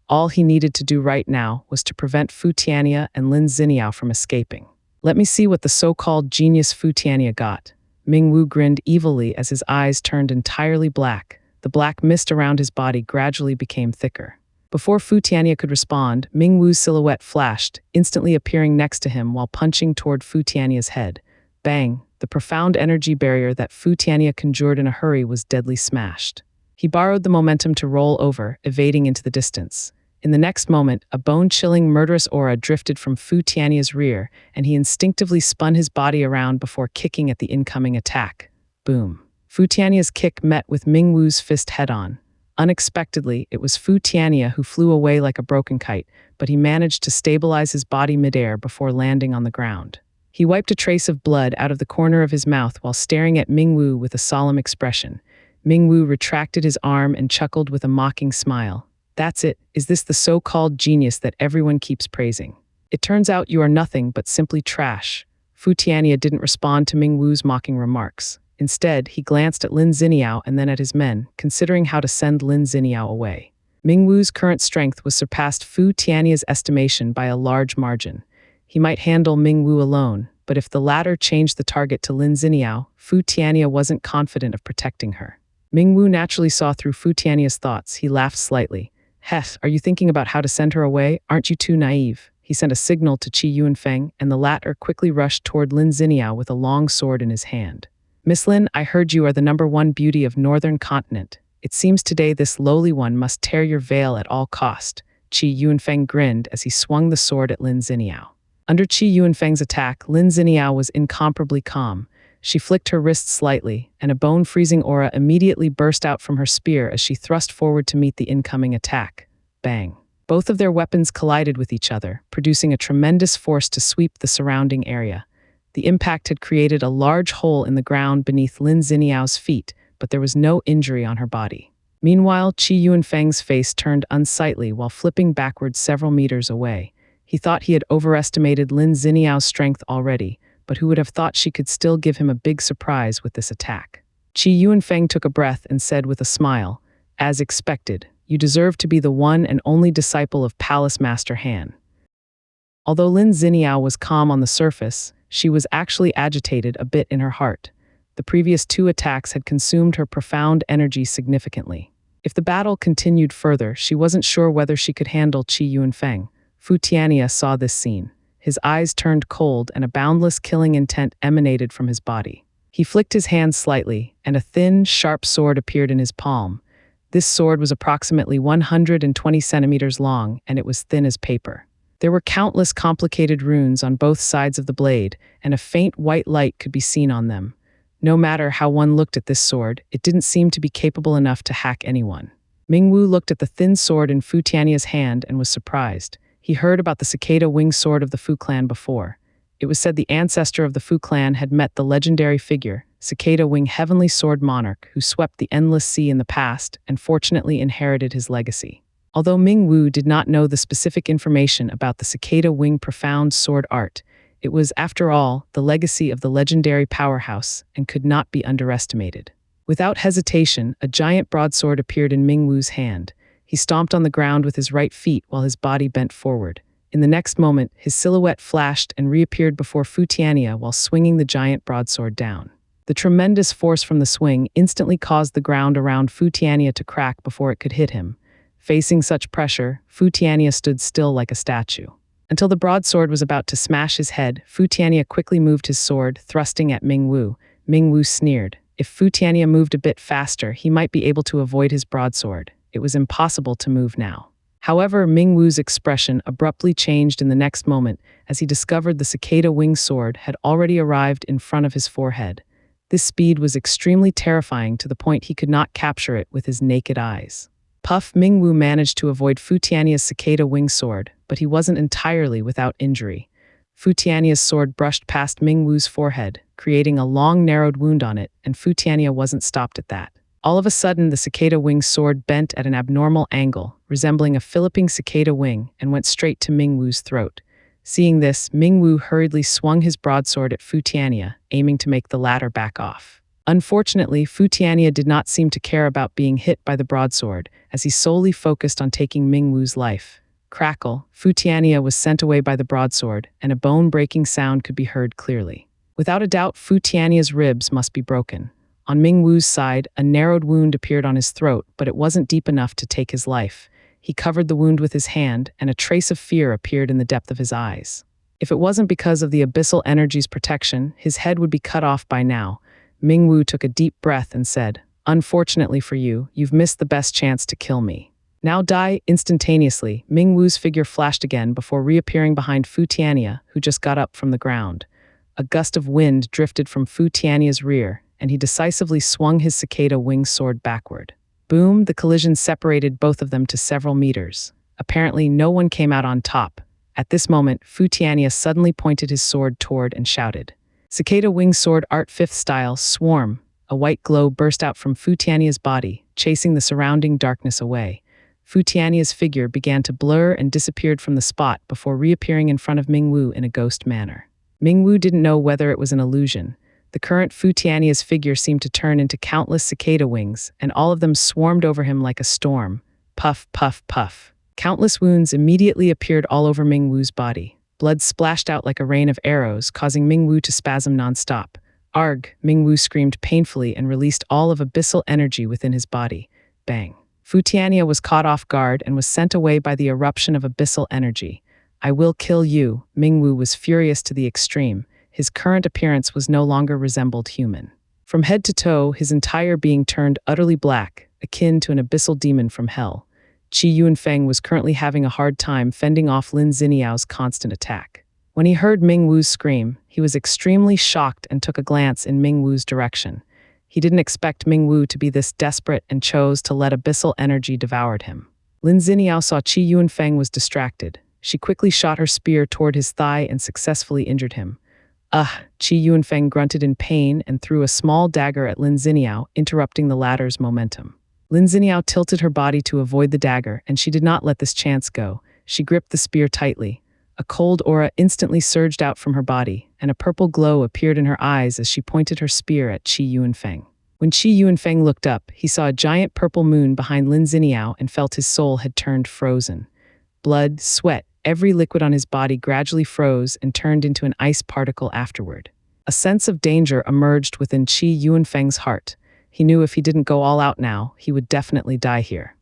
All he needed to do right now was to prevent Fu Tiania and Lin Ziniao from escaping. "Let me see what the so-called genius Fu Tiania got." Mingwu grinned evilly as his eyes turned entirely black. The black mist around his body gradually became thicker. Before Fu Tiania could respond, Mingwu's silhouette flashed, instantly appearing next to him while punching toward Fu Tiania's head. Bang! The profound energy barrier that Fu Tiania conjured in a hurry was deadly smashed. He borrowed the momentum to roll over, evading into the distance. In the next moment, a bone-chilling, murderous aura drifted from Fu Tiania's rear, and he instinctively spun his body around before kicking at the incoming attack. Boom. Fu Tiania's kick met with Mingwu's fist head-on. Unexpectedly, it was Fu Tiania who flew away like a broken kite, but he managed to stabilize his body midair before landing on the ground. He wiped a trace of blood out of the corner of his mouth while staring at Mingwu with a solemn expression. Mingwu retracted his arm and chuckled with a mocking smile. That's it. Is this the so-called genius that everyone keeps praising? It turns out you are nothing but simply trash. Fu Tianyi didn't respond to Ming Wu's mocking remarks. Instead, he glanced at Lin Xiniao and then at his men, considering how to send Lin Xiniao away. Ming Wu's current strength was surpassed Fu Tianyi's estimation by a large margin. He might handle Ming Wu alone, but if the latter changed the target to Lin Xiniao, Fu Tianyi wasn't confident of protecting her. Ming Wu naturally saw through Fu Tianyi's thoughts. He laughed slightly. Heh, are you thinking about how to send her away? Aren't you too naive? He sent a signal to Qi Yuanfeng, and the latter quickly rushed toward Lin Xiniao with a long sword in his hand. Miss Lin, I heard you are the #1 beauty of Northern Continent. It seems today this lowly one must tear your veil at all cost. Qi Yuanfeng grinned as he swung the sword at Lin Xiniao. Under Qi Yuanfeng's attack, Lin Xiniao was incomparably calm. She flicked her wrist slightly, and a bone-freezing aura immediately burst out from her spear as she thrust forward to meet the incoming attack. Bang. Both of their weapons collided with each other, producing a tremendous force to sweep the surrounding area. The impact had created a large hole in the ground beneath Lin Xiniao's feet, but there was no injury on her body. Meanwhile, Qi Yuanfeng's face turned unsightly while flipping backwards several meters away. He thought he had overestimated Lin Xiniao's strength already, but who would have thought she could still give him a big surprise with this attack? Qi Yuanfeng took a breath and said with a smile, "As expected, you deserve to be the one and only disciple of Palace Master Han." Although Lin Xiniao was calm on the surface, she was actually agitated a bit in her heart. The previous 2 attacks had consumed her profound energy significantly. If the battle continued further, she wasn't sure whether she could handle Qi Yuanfeng. Fu Tianyi saw this scene. His eyes turned cold and a boundless killing intent emanated from his body. He flicked his hand slightly, and a thin, sharp sword appeared in his palm. This sword was approximately 120 centimeters long, and it was thin as paper. There were countless complicated runes on both sides of the blade, and a faint white light could be seen on them. No matter how one looked at this sword, it didn't seem to be capable enough to hack anyone. Ming Wu looked at the thin sword in Fu Tianyi's hand and was surprised. He heard about the cicada wing sword of the Fu clan before. It was said the ancestor of the Fu clan had met the legendary figure, Cicada Wing Heavenly Sword Monarch, who swept the endless sea in the past and fortunately inherited his legacy. Although Ming Wu did not know the specific information about the Cicada Wing profound sword art, it was, after all, the legacy of the legendary powerhouse and could not be underestimated. Without hesitation, a giant broadsword appeared in Ming Wu's hand. He stomped on the ground with his right feet while his body bent forward. In the next moment, his silhouette flashed and reappeared before Fu Tianyi while swinging the giant broadsword down. The tremendous force from the swing instantly caused the ground around Fu Tianyi to crack before it could hit him. Facing such pressure, Fu Tianyi stood still like a statue. Until the broadsword was about to smash his head, Fu Tianyi quickly moved his sword, thrusting at Ming Wu. Ming Wu sneered. If Fu Tianyi moved a bit faster, he might be able to avoid his broadsword. It was impossible to move now. However, Ming Wu's expression abruptly changed in the next moment as he discovered the cicada wing sword had already arrived in front of his forehead. This speed was extremely terrifying to the point he could not capture it with his naked eyes. Puff Ming Wu managed to avoid Fu Tianyi's cicada wing sword, but he wasn't entirely without injury. Fu Tianyi's sword brushed past Ming Wu's forehead, creating a long, narrowed wound on it, and Fu Tianyi wasn't stopped at that. All of a sudden, the cicada wing sword bent at an abnormal angle, resembling a Philippine cicada wing, and went straight to Ming Wu's throat. Seeing this, Ming Wu hurriedly swung his broadsword at Fu Tianyi, aiming to make the latter back off. Unfortunately, Fu Tianyi did not seem to care about being hit by the broadsword, as he solely focused on taking Ming Wu's life. Crackle, Fu Tianyi was sent away by the broadsword, and a bone-breaking sound could be heard clearly. Without a doubt, Fu Tianyi's ribs must be broken. On Ming Wu's side, a narrowed wound appeared on his throat, but it wasn't deep enough to take his life. He covered the wound with his hand, and a trace of fear appeared in the depth of his eyes. If it wasn't because of the abyssal energy's protection, his head would be cut off by now. Ming Wu took a deep breath and said, "Unfortunately for you, you've missed the best chance to kill me. Now die." Instantaneously, Ming Wu's figure flashed again before reappearing behind Fu Tianyi, who just got up from the ground. A gust of wind drifted from Fu Tianyi's rear, and he decisively swung his cicada wing sword backward. Boom, the collision separated both of them to several meters. Apparently, no one came out on top. At this moment, Fu Tianyi suddenly pointed his sword toward and shouted, "Cicada wing sword art 5th style, swarm." A white glow burst out from Fu Tianyi's body, chasing the surrounding darkness away. Fu Tianya's figure began to blur and disappeared from the spot before reappearing in front of Mingwu in a ghost manner. Mingwu didn't know whether it was an illusion. The current Fu Tianya's figure seemed to turn into countless cicada wings, and all of them swarmed over him like a storm. Puff, puff, puff. Countless wounds immediately appeared all over Mingwu's body. Blood splashed out like a rain of arrows, causing Mingwu to spasm nonstop. Arg! Mingwu screamed painfully and released all of abyssal energy within his body. Bang! Fu Tianya was caught off guard and was sent away by the eruption of abyssal energy. I will kill you. Mingwu was furious to the extreme. His current appearance was no longer resembled human. From head to toe, his entire being turned utterly black, akin to an abyssal demon from hell. Qi Yunfeng was currently having a hard time fending off Lin Xiniao's constant attack. When he heard Mingwu's scream, he was extremely shocked and took a glance in Mingwu's direction. He didn't expect Mingwu to be this desperate and chose to let abyssal energy devour him. Lin Xiniao saw Qi Yunfeng was distracted. She quickly shot her spear toward his thigh and successfully injured him. Qi Yunfeng grunted in pain and threw a small dagger at Lin Xiniao, interrupting the latter's momentum. Lin Xiniao tilted her body to avoid the dagger, and she did not let this chance go. She gripped the spear tightly. A cold aura instantly surged out from her body, and a purple glow appeared in her eyes as she pointed her spear at Qi Yunfeng. When Qi Yunfeng looked up, he saw a giant purple moon behind Lin Xiniao and felt his soul had turned frozen. Blood, sweat, every liquid on his body gradually froze and turned into an ice particle afterward. A sense of danger emerged within Qi Yunfeng's heart. He knew if he didn't go all out now, he would definitely die here.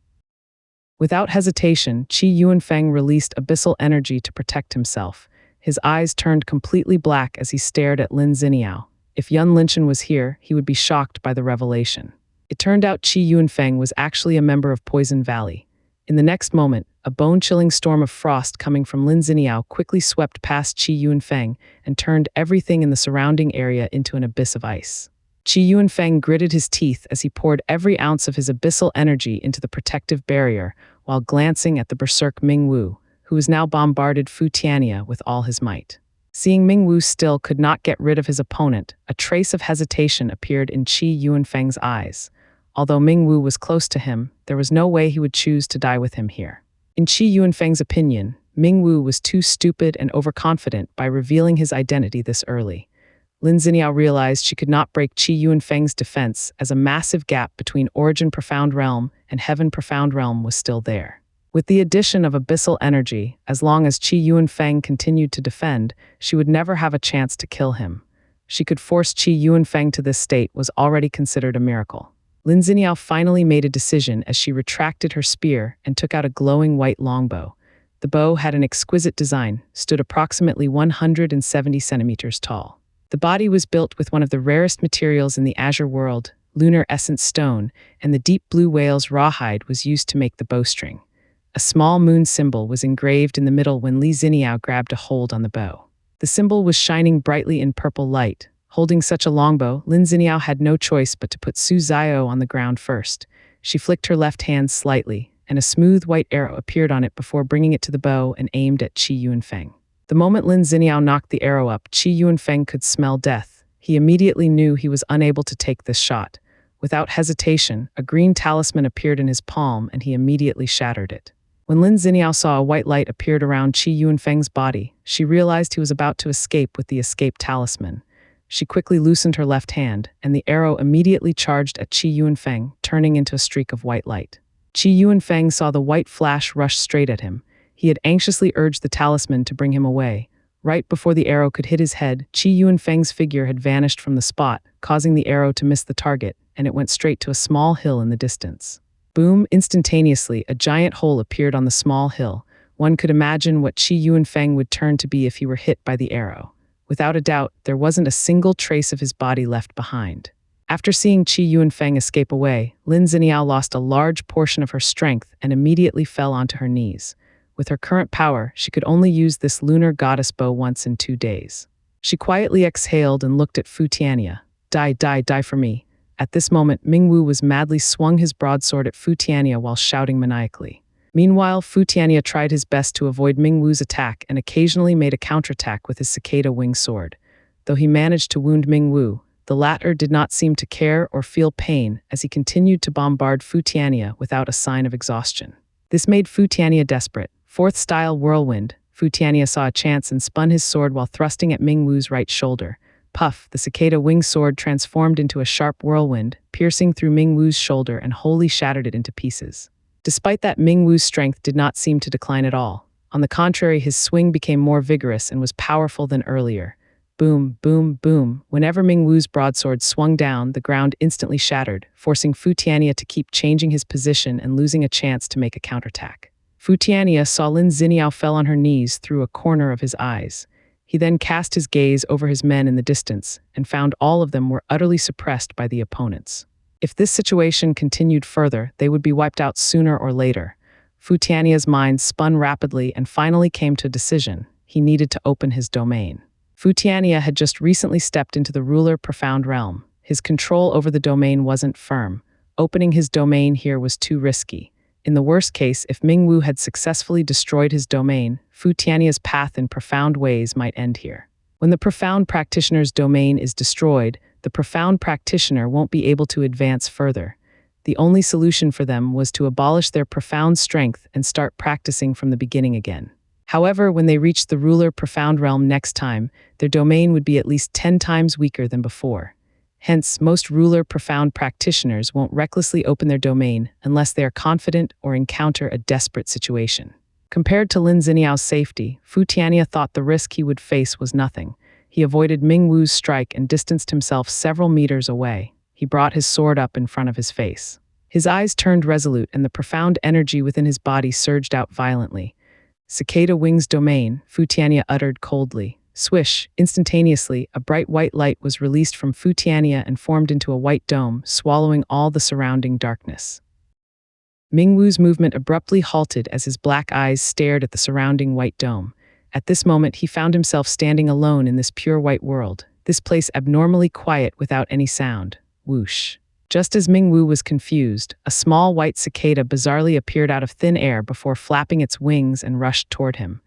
Without hesitation, Qi Yunfeng released abyssal energy to protect himself. His eyes turned completely black as he stared at Lin Xiniao. If Yun Linchen was here, he would be shocked by the revelation. It turned out Qi Yunfeng was actually a member of Poison Valley. In the next moment, a bone-chilling storm of frost coming from Lin Xiniao quickly swept past Qi Yunfeng and turned everything in the surrounding area into an abyss of ice. Qi Yunfeng gritted his teeth as he poured every ounce of his abyssal energy into the protective barrier while glancing at the berserk Mingwu, who was now bombarded Fu Tianya with all his might. Seeing Mingwu still could not get rid of his opponent, a trace of hesitation appeared in Qi Yunfeng's eyes. Although Mingwu was close to him, there was no way he would choose to die with him here. In Qi Yunfeng's opinion, Mingwu was too stupid and overconfident by revealing his identity this early. Lin Xiniao realized she could not break Qi Yunfeng's defense as a massive gap between Origin Profound Realm and Heaven Profound Realm was still there. With the addition of abyssal energy, as long as Qi Yunfeng continued to defend, she would never have a chance to kill him. She could force Qi Yunfeng to this state was already considered a miracle. Lin Xiniao finally made a decision as she retracted her spear and took out a glowing white longbow. The bow had an exquisite design, stood approximately 170 centimeters tall. The body was built with one of the rarest materials in the Azure world, lunar essence stone, and the deep blue whale's rawhide was used to make the bowstring. A small moon symbol was engraved in the middle when Li Xiniao grabbed a hold on the bow. The symbol was shining brightly in purple light. Holding such a longbow, Lin Xiniao had no choice but to put Su Zio on the ground first. She flicked her left hand slightly, and a smooth white arrow appeared on it before bringing it to the bow and aimed at Qi Yunfeng. The moment Lin Xiniao knocked the arrow up, Qi Yunfeng could smell death. He immediately knew he was unable to take this shot. Without hesitation, a green talisman appeared in his palm and he immediately shattered it. When Lin Xiniao saw a white light appeared around Qi Yunfeng's body, she realized he was about to escape with the escape talisman. She quickly loosened her left hand, and the arrow immediately charged at Qi Yunfeng, turning into a streak of white light. Qi Yunfeng saw the white flash rush straight at him. He had anxiously urged the talisman to bring him away. Right before the arrow could hit his head, Qi Yunfeng's figure had vanished from the spot, causing the arrow to miss the target, and it went straight to a small hill in the distance. Boom! Instantaneously, a giant hole appeared on the small hill. One could imagine what Qi Yunfeng would turn to be if he were hit by the arrow. Without a doubt, there wasn't a single trace of his body left behind. After seeing Qi Yunfeng escape away, Lin Xiniao lost a large portion of her strength and immediately fell onto her knees. With her current power, she could only use this lunar goddess bow once in 2 days. She quietly exhaled and looked at Fu Tianya. Die, die, die for me. At this moment, Mingwu was madly swung his broadsword at Fu Tianya while shouting maniacally. Meanwhile, Fu Tianya tried his best to avoid Mingwu's attack and occasionally made a counterattack with his cicada wing sword. Though he managed to wound Mingwu, the latter did not seem to care or feel pain as he continued to bombard Fu Tianya without a sign of exhaustion. This made Fu Tianyi desperate. Fourth style whirlwind. Fu Tianyi saw a chance and spun his sword while thrusting at Ming Wu's right shoulder. Puff, the cicada winged sword transformed into a sharp whirlwind, piercing through Ming Wu's shoulder and wholly shattered it into pieces. Despite that, Ming Wu's strength did not seem to decline at all. On the contrary, his swing became more vigorous and was powerful than earlier. Boom, boom, boom. Whenever Ming Wu's broadsword swung down, the ground instantly shattered, forcing Fu Tianyi to keep changing his position and losing a chance to make a counterattack. Fu Tianyi saw Lin Xiniao fell on her knees through a corner of his eyes. He then cast his gaze over his men in the distance and found all of them were utterly suppressed by the opponents. If this situation continued further, they would be wiped out sooner or later. Fu Tianyi's mind spun rapidly and finally came to a decision. He needed to open his domain. Fu Tianyi had just recently stepped into the ruler profound realm. His control over the domain wasn't firm. Opening his domain here was too risky. In the worst case, if Ming Wu had successfully destroyed his domain, Fu Tianyi's path in profound ways might end here. When the profound practitioner's domain is destroyed, the profound practitioner won't be able to advance further. The only solution for them was to abolish their profound strength and start practicing from the beginning again. However, when they reached the ruler profound realm next time, their domain would be at least 10 times weaker than before. Hence, most ruler profound practitioners won't recklessly open their domain unless they are confident or encounter a desperate situation. Compared to Lin Xiniao's safety, Fu Tianyi thought the risk he would face was nothing. He avoided Ming Wu's strike and distanced himself several meters away. He brought his sword up in front of his face. His eyes turned resolute and the profound energy within his body surged out violently. Cicada wings domain, Fu Tianyi uttered coldly. Swish, instantaneously, a bright white light was released from Fu Tianyi and formed into a white dome, swallowing all the surrounding darkness. Ming Wu's movement abruptly halted as his black eyes stared at the surrounding white dome. At this moment, he found himself standing alone in this pure white world, this place abnormally quiet without any sound. Whoosh. Just as Ming Wu was confused, a small white cicada bizarrely appeared out of thin air before flapping its wings and rushed toward him.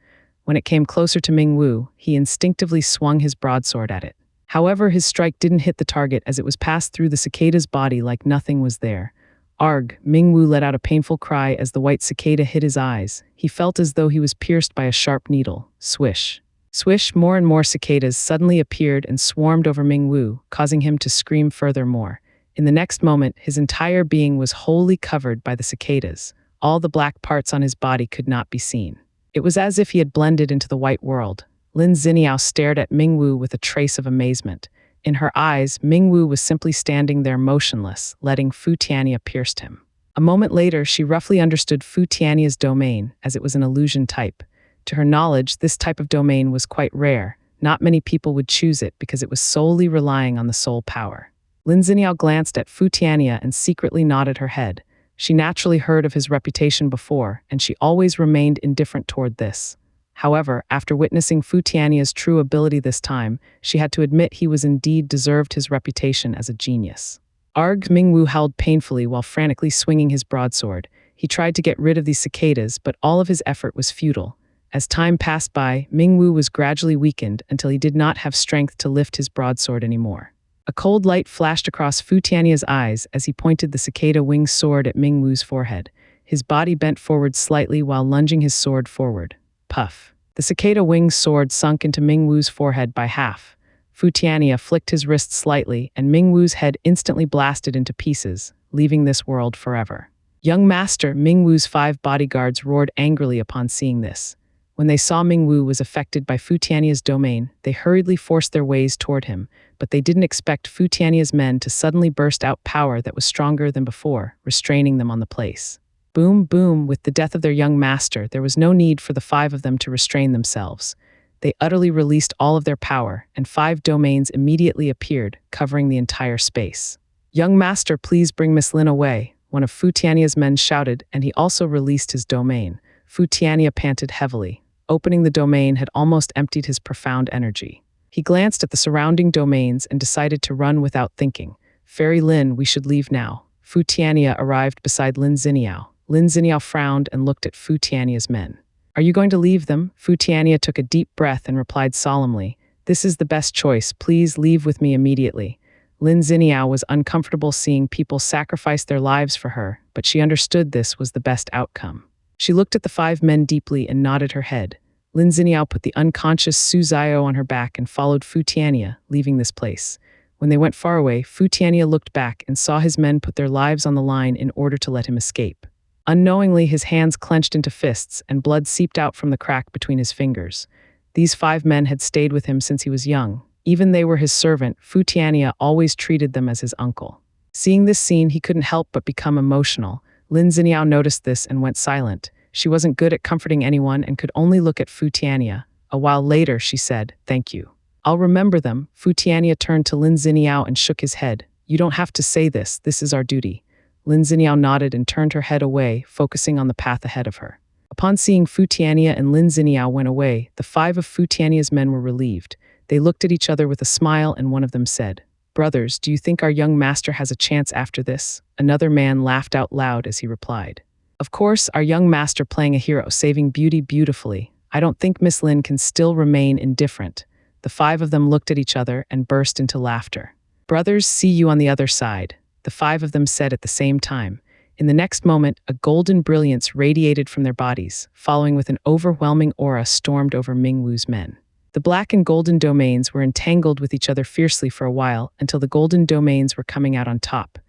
When it came closer to Ming Wu, he instinctively swung his broadsword at it. However, his strike didn't hit the target as it was passed through the cicada's body like nothing was there. Arg! Ming Wu let out a painful cry as the white cicada hit his eyes. He felt as though he was pierced by a sharp needle. Swish. Swish, more and more cicadas suddenly appeared and swarmed over Ming Wu, causing him to scream furthermore. In the next moment, his entire being was wholly covered by the cicadas. All the black parts on his body could not be seen. It was as if he had blended into the white world. Lin Xiniao stared at Ming Wu with a trace of amazement. In her eyes, Ming Wu was simply standing there motionless, letting Fu Tianyi pierce him. A moment later, she roughly understood Fu Tianyi's domain, as it was an illusion type. To her knowledge, this type of domain was quite rare. Not many people would choose it because it was solely relying on the soul power. Lin Xiniao glanced at Fu Tianyi and secretly nodded her head. She naturally heard of his reputation before, and she always remained indifferent toward this. However, after witnessing Fu Tianyi's true ability this time, she had to admit he was indeed deserved his reputation as a genius. Arg! Ming Wu howled painfully while frantically swinging his broadsword. He tried to get rid of these cicadas, but all of his effort was futile. As time passed by, Ming Wu was gradually weakened until he did not have strength to lift his broadsword anymore. A cold light flashed across Fu Tianyi's eyes as he pointed the cicada-winged sword at Ming Wu's forehead. His body bent forward slightly while lunging his sword forward. Puff. The cicada-winged sword sunk into Ming Wu's forehead by half. Fu Tianyi flicked his wrist slightly, and Ming Wu's head instantly blasted into pieces, leaving this world forever. Young Master, Ming Wu's 5 bodyguards roared angrily upon seeing this. When they saw Ming Wu was affected by Fu Tianyi's domain, they hurriedly forced their ways toward him, but they didn't expect Fu Tianyi's men to suddenly burst out power that was stronger than before, restraining them on the place. Boom, boom, with the death of their young master, there was no need for the 5 of them to restrain themselves. They utterly released all of their power, and 5 domains immediately appeared, covering the entire space. Young Master, please bring Miss Lin away, one of Fu Tianyi's men shouted, and he also released his domain. Fu Tianyi panted heavily. Opening the domain had almost emptied his profound energy. He glanced at the surrounding domains and decided to run without thinking. Fairy Lin, we should leave now. Fu Tianyi arrived beside Lin Xiniao. Lin Xiniao frowned and looked at Fu Tianyi's men. Are you going to leave them? Fu Tianyi took a deep breath and replied solemnly. This is the best choice. Please leave with me immediately. Lin Xiniao was uncomfortable seeing people sacrifice their lives for her, but she understood this was the best outcome. She looked at the five men deeply and nodded her head. Lin Xiniao put the unconscious Su Zio on her back and followed Fu Tiania, leaving this place. When they went far away, Fu Tiania looked back and saw his men put their lives on the line in order to let him escape. Unknowingly, his hands clenched into fists and blood seeped out from the crack between his fingers. These five men had stayed with him since he was young. Even they were his servant, Fu Tiania always treated them as his uncle. Seeing this scene, he couldn't help but become emotional. Lin Xiniao noticed this and went silent. She wasn't good at comforting anyone and could only look at Fu Tiania. A while later, she said, "Thank you. I'll remember them." Fu Tiania turned to Lin Xiniao and shook his head. "You don't have to say this. This is our duty." Lin Xiniao nodded and turned her head away, focusing on the path ahead of her. Upon seeing Fu Tiania and Lin Xiniao went away, the five of Fu Tiania's men were relieved. They looked at each other with a smile and one of them said, "Brothers, do you think our young master has a chance after this?" Another man laughed out loud as he replied, "Of course, our young master playing a hero, saving beauty beautifully. I don't think Miss Lin can still remain indifferent." The five of them looked at each other and burst into laughter. "Brothers, see you on the other side," the five of them said at the same time. In the next moment, a golden brilliance radiated from their bodies, following with an overwhelming aura stormed over Mingwu's men. The black and golden domains were entangled with each other fiercely for a while until the golden domains were coming out on top.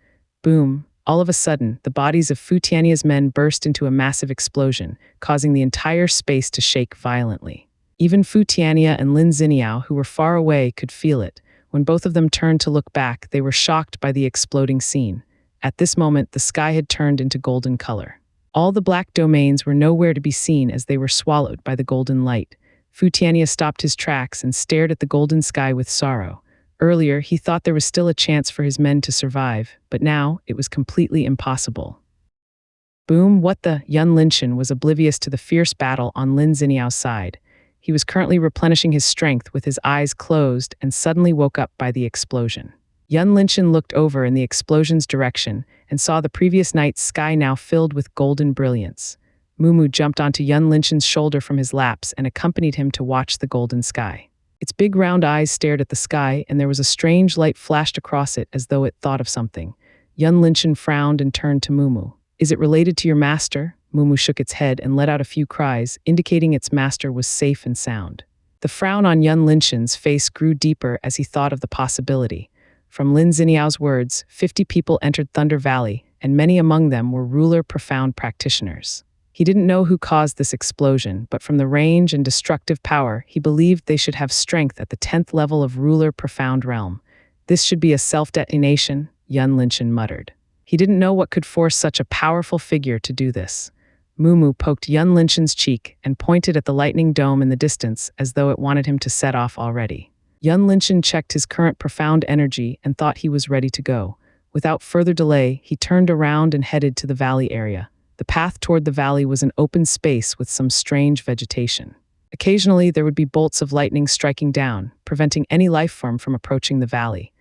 Boom! All of a sudden, the bodies of Fu Tiania's men burst into a massive explosion, causing the entire space to shake violently. Even Fu Tiania and Lin Xiniao, who were far away, could feel it. When both of them turned to look back, they were shocked by the exploding scene. At this moment, the sky had turned into golden color. All the black domains were nowhere to be seen as they were swallowed by the golden light. Fu Tiania stopped his tracks and stared at the golden sky with sorrow. Earlier, he thought there was still a chance for his men to survive, but now it was completely impossible. Boom, what the? Yun Linshan was oblivious to the fierce battle on Lin Xiniao's side. He was currently replenishing his strength with his eyes closed and suddenly woke up by the explosion. Yun Linshan looked over in the explosion's direction and saw the previous night's sky now filled with golden brilliance. Mumu jumped onto Yun Linshan's shoulder from his laps and accompanied him to watch the golden sky. Its big round eyes stared at the sky, and there was a strange light flashed across it as though it thought of something. Yun Linshan frowned and turned to Mumu. "Is it related to your master?" Mumu shook its head and let out a few cries, indicating its master was safe and sound. The frown on Yun Linshan's face grew deeper as he thought of the possibility. From Lin Xiniao's words, 50 people entered Thunder Valley, and many among them were ruler profound practitioners. He didn't know who caused this explosion, but from the range and destructive power, he believed they should have strength at the 10th level of ruler profound realm. "This should be a self-detonation," Yun Linshan muttered. He didn't know what could force such a powerful figure to do this. Mumu poked Yun Linshan's cheek and pointed at the lightning dome in the distance as though it wanted him to set off already. Yun Linshan checked his current profound energy and thought he was ready to go. Without further delay, he turned around and headed to the valley area. The path toward the valley was an open space with some strange vegetation. Occasionally, there would be bolts of lightning striking down, preventing any life form from approaching the valley.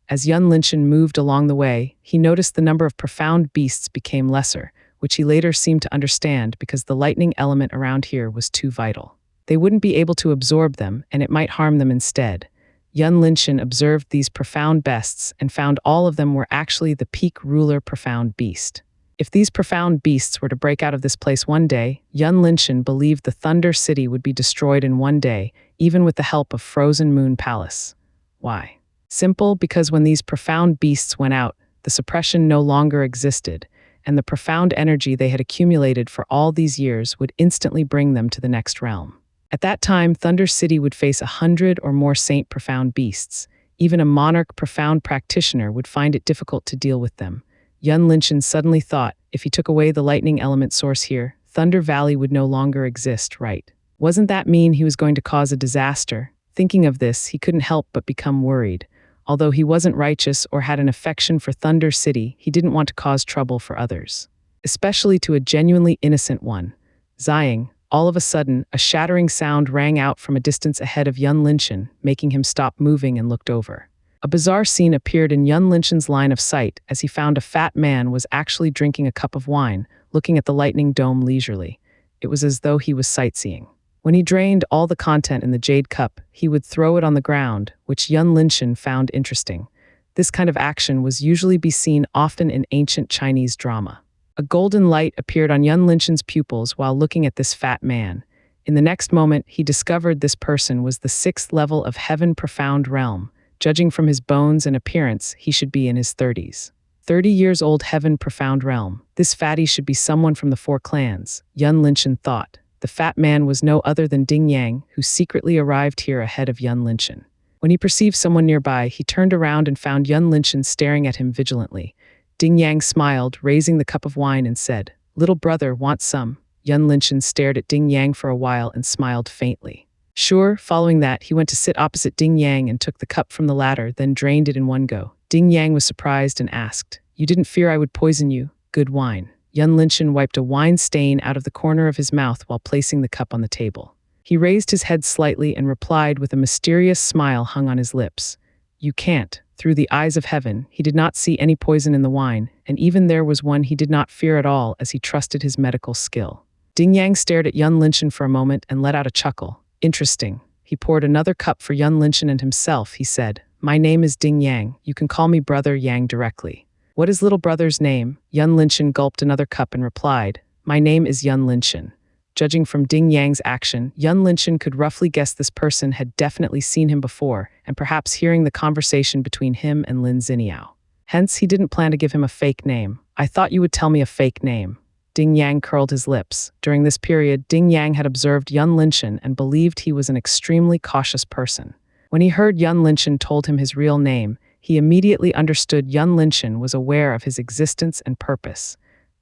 As Yun Linshan moved along the way, he noticed the number of profound beasts became lesser, which he later seemed to understand because the lightning element around here was too vital. They wouldn't be able to absorb them, and it might harm them instead. Yun Linshan observed these profound beasts and found all of them were actually the peak ruler profound beast. If these profound beasts were to break out of this place one day, Yun Linshan believed the Thunder City would be destroyed in one day, even with the help of Frozen Moon Palace. Why? Simple, because when these profound beasts went out, the suppression no longer existed, and the profound energy they had accumulated for all these years would instantly bring them to the next realm. At that time, Thunder City would face 100 or more Saint Profound beasts. Even a monarch profound practitioner would find it difficult to deal with them. Yun Linshan suddenly thought, if he took away the lightning element source here, Thunder Valley would no longer exist, right? Wasn't that mean he was going to cause a disaster? Thinking of this, he couldn't help but become worried. Although he wasn't righteous or had an affection for Thunder City, he didn't want to cause trouble for others, especially to a genuinely innocent one. Sighing, all of a sudden, a shattering sound rang out from a distance ahead of Yun Linshan, making him stop moving and looked over. A bizarre scene appeared in Yun Linshan's line of sight as he found a fat man was actually drinking a cup of wine, looking at the lightning dome leisurely. It was as though he was sightseeing. When he drained all the content in the jade cup, he would throw it on the ground, which Yun Linshan found interesting. This kind of action was usually be seen often in ancient Chinese drama. A golden light appeared on Yun Linshan's pupils while looking at this fat man. In the next moment, he discovered this person was the sixth level of Heaven Profound Realm. Judging from his bones and appearance, he should be in his 30s. 30 years old Heaven Profound Realm. This fatty should be someone from the four clans, Yun Linshan thought. The fat man was no other than Ding Yang, who secretly arrived here ahead of Yun Linshan. When he perceived someone nearby, he turned around and found Yun Linshan staring at him vigilantly. Ding Yang smiled, raising the cup of wine, and said, "Little brother, want some?" Yun Linshan stared at Ding Yang for a while and smiled faintly. Sure. Following that, he went to sit opposite Ding Yang and took the cup from the latter, then drained it in one go. Ding Yang was surprised and asked, "You didn't fear I would poison you? Good wine." Yun Linshan wiped a wine stain out of the corner of his mouth while placing the cup on the table. He raised his head slightly and replied with a mysterious smile hung on his lips. "You can't." Through the eyes of heaven, he did not see any poison in the wine, and even there was one he did not fear at all as he trusted his medical skill. Ding Yang stared at Yun Linshan for a moment and let out a chuckle. Interesting. He poured another cup for Yun Linshan and himself. He said, "My name is Ding Yang. You can call me Brother Yang directly." "What is little brother's name?" Yun Linshan gulped another cup and replied, "My name is Yun Linshan." Judging from Ding Yang's action, Yun Linshan could roughly guess this person had definitely seen him before, and perhaps hearing the conversation between him and Lin Xiniao. Hence, he didn't plan to give him a fake name. "I thought you would tell me a fake name." Ding Yang curled his lips. During this period, Ding Yang had observed Yun Linshan and believed he was an extremely cautious person. When he heard Yun Linshan told him his real name, he immediately understood Yun Linshan was aware of his existence and purpose.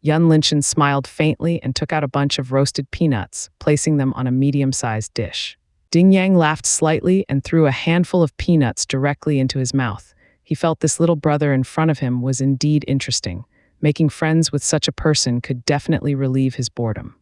Yun Linshan smiled faintly and took out a bunch of roasted peanuts, placing them on a medium-sized dish. Ding Yang laughed slightly and threw a handful of peanuts directly into his mouth. He felt this little brother in front of him was indeed interesting. Making friends with such a person could definitely relieve his boredom.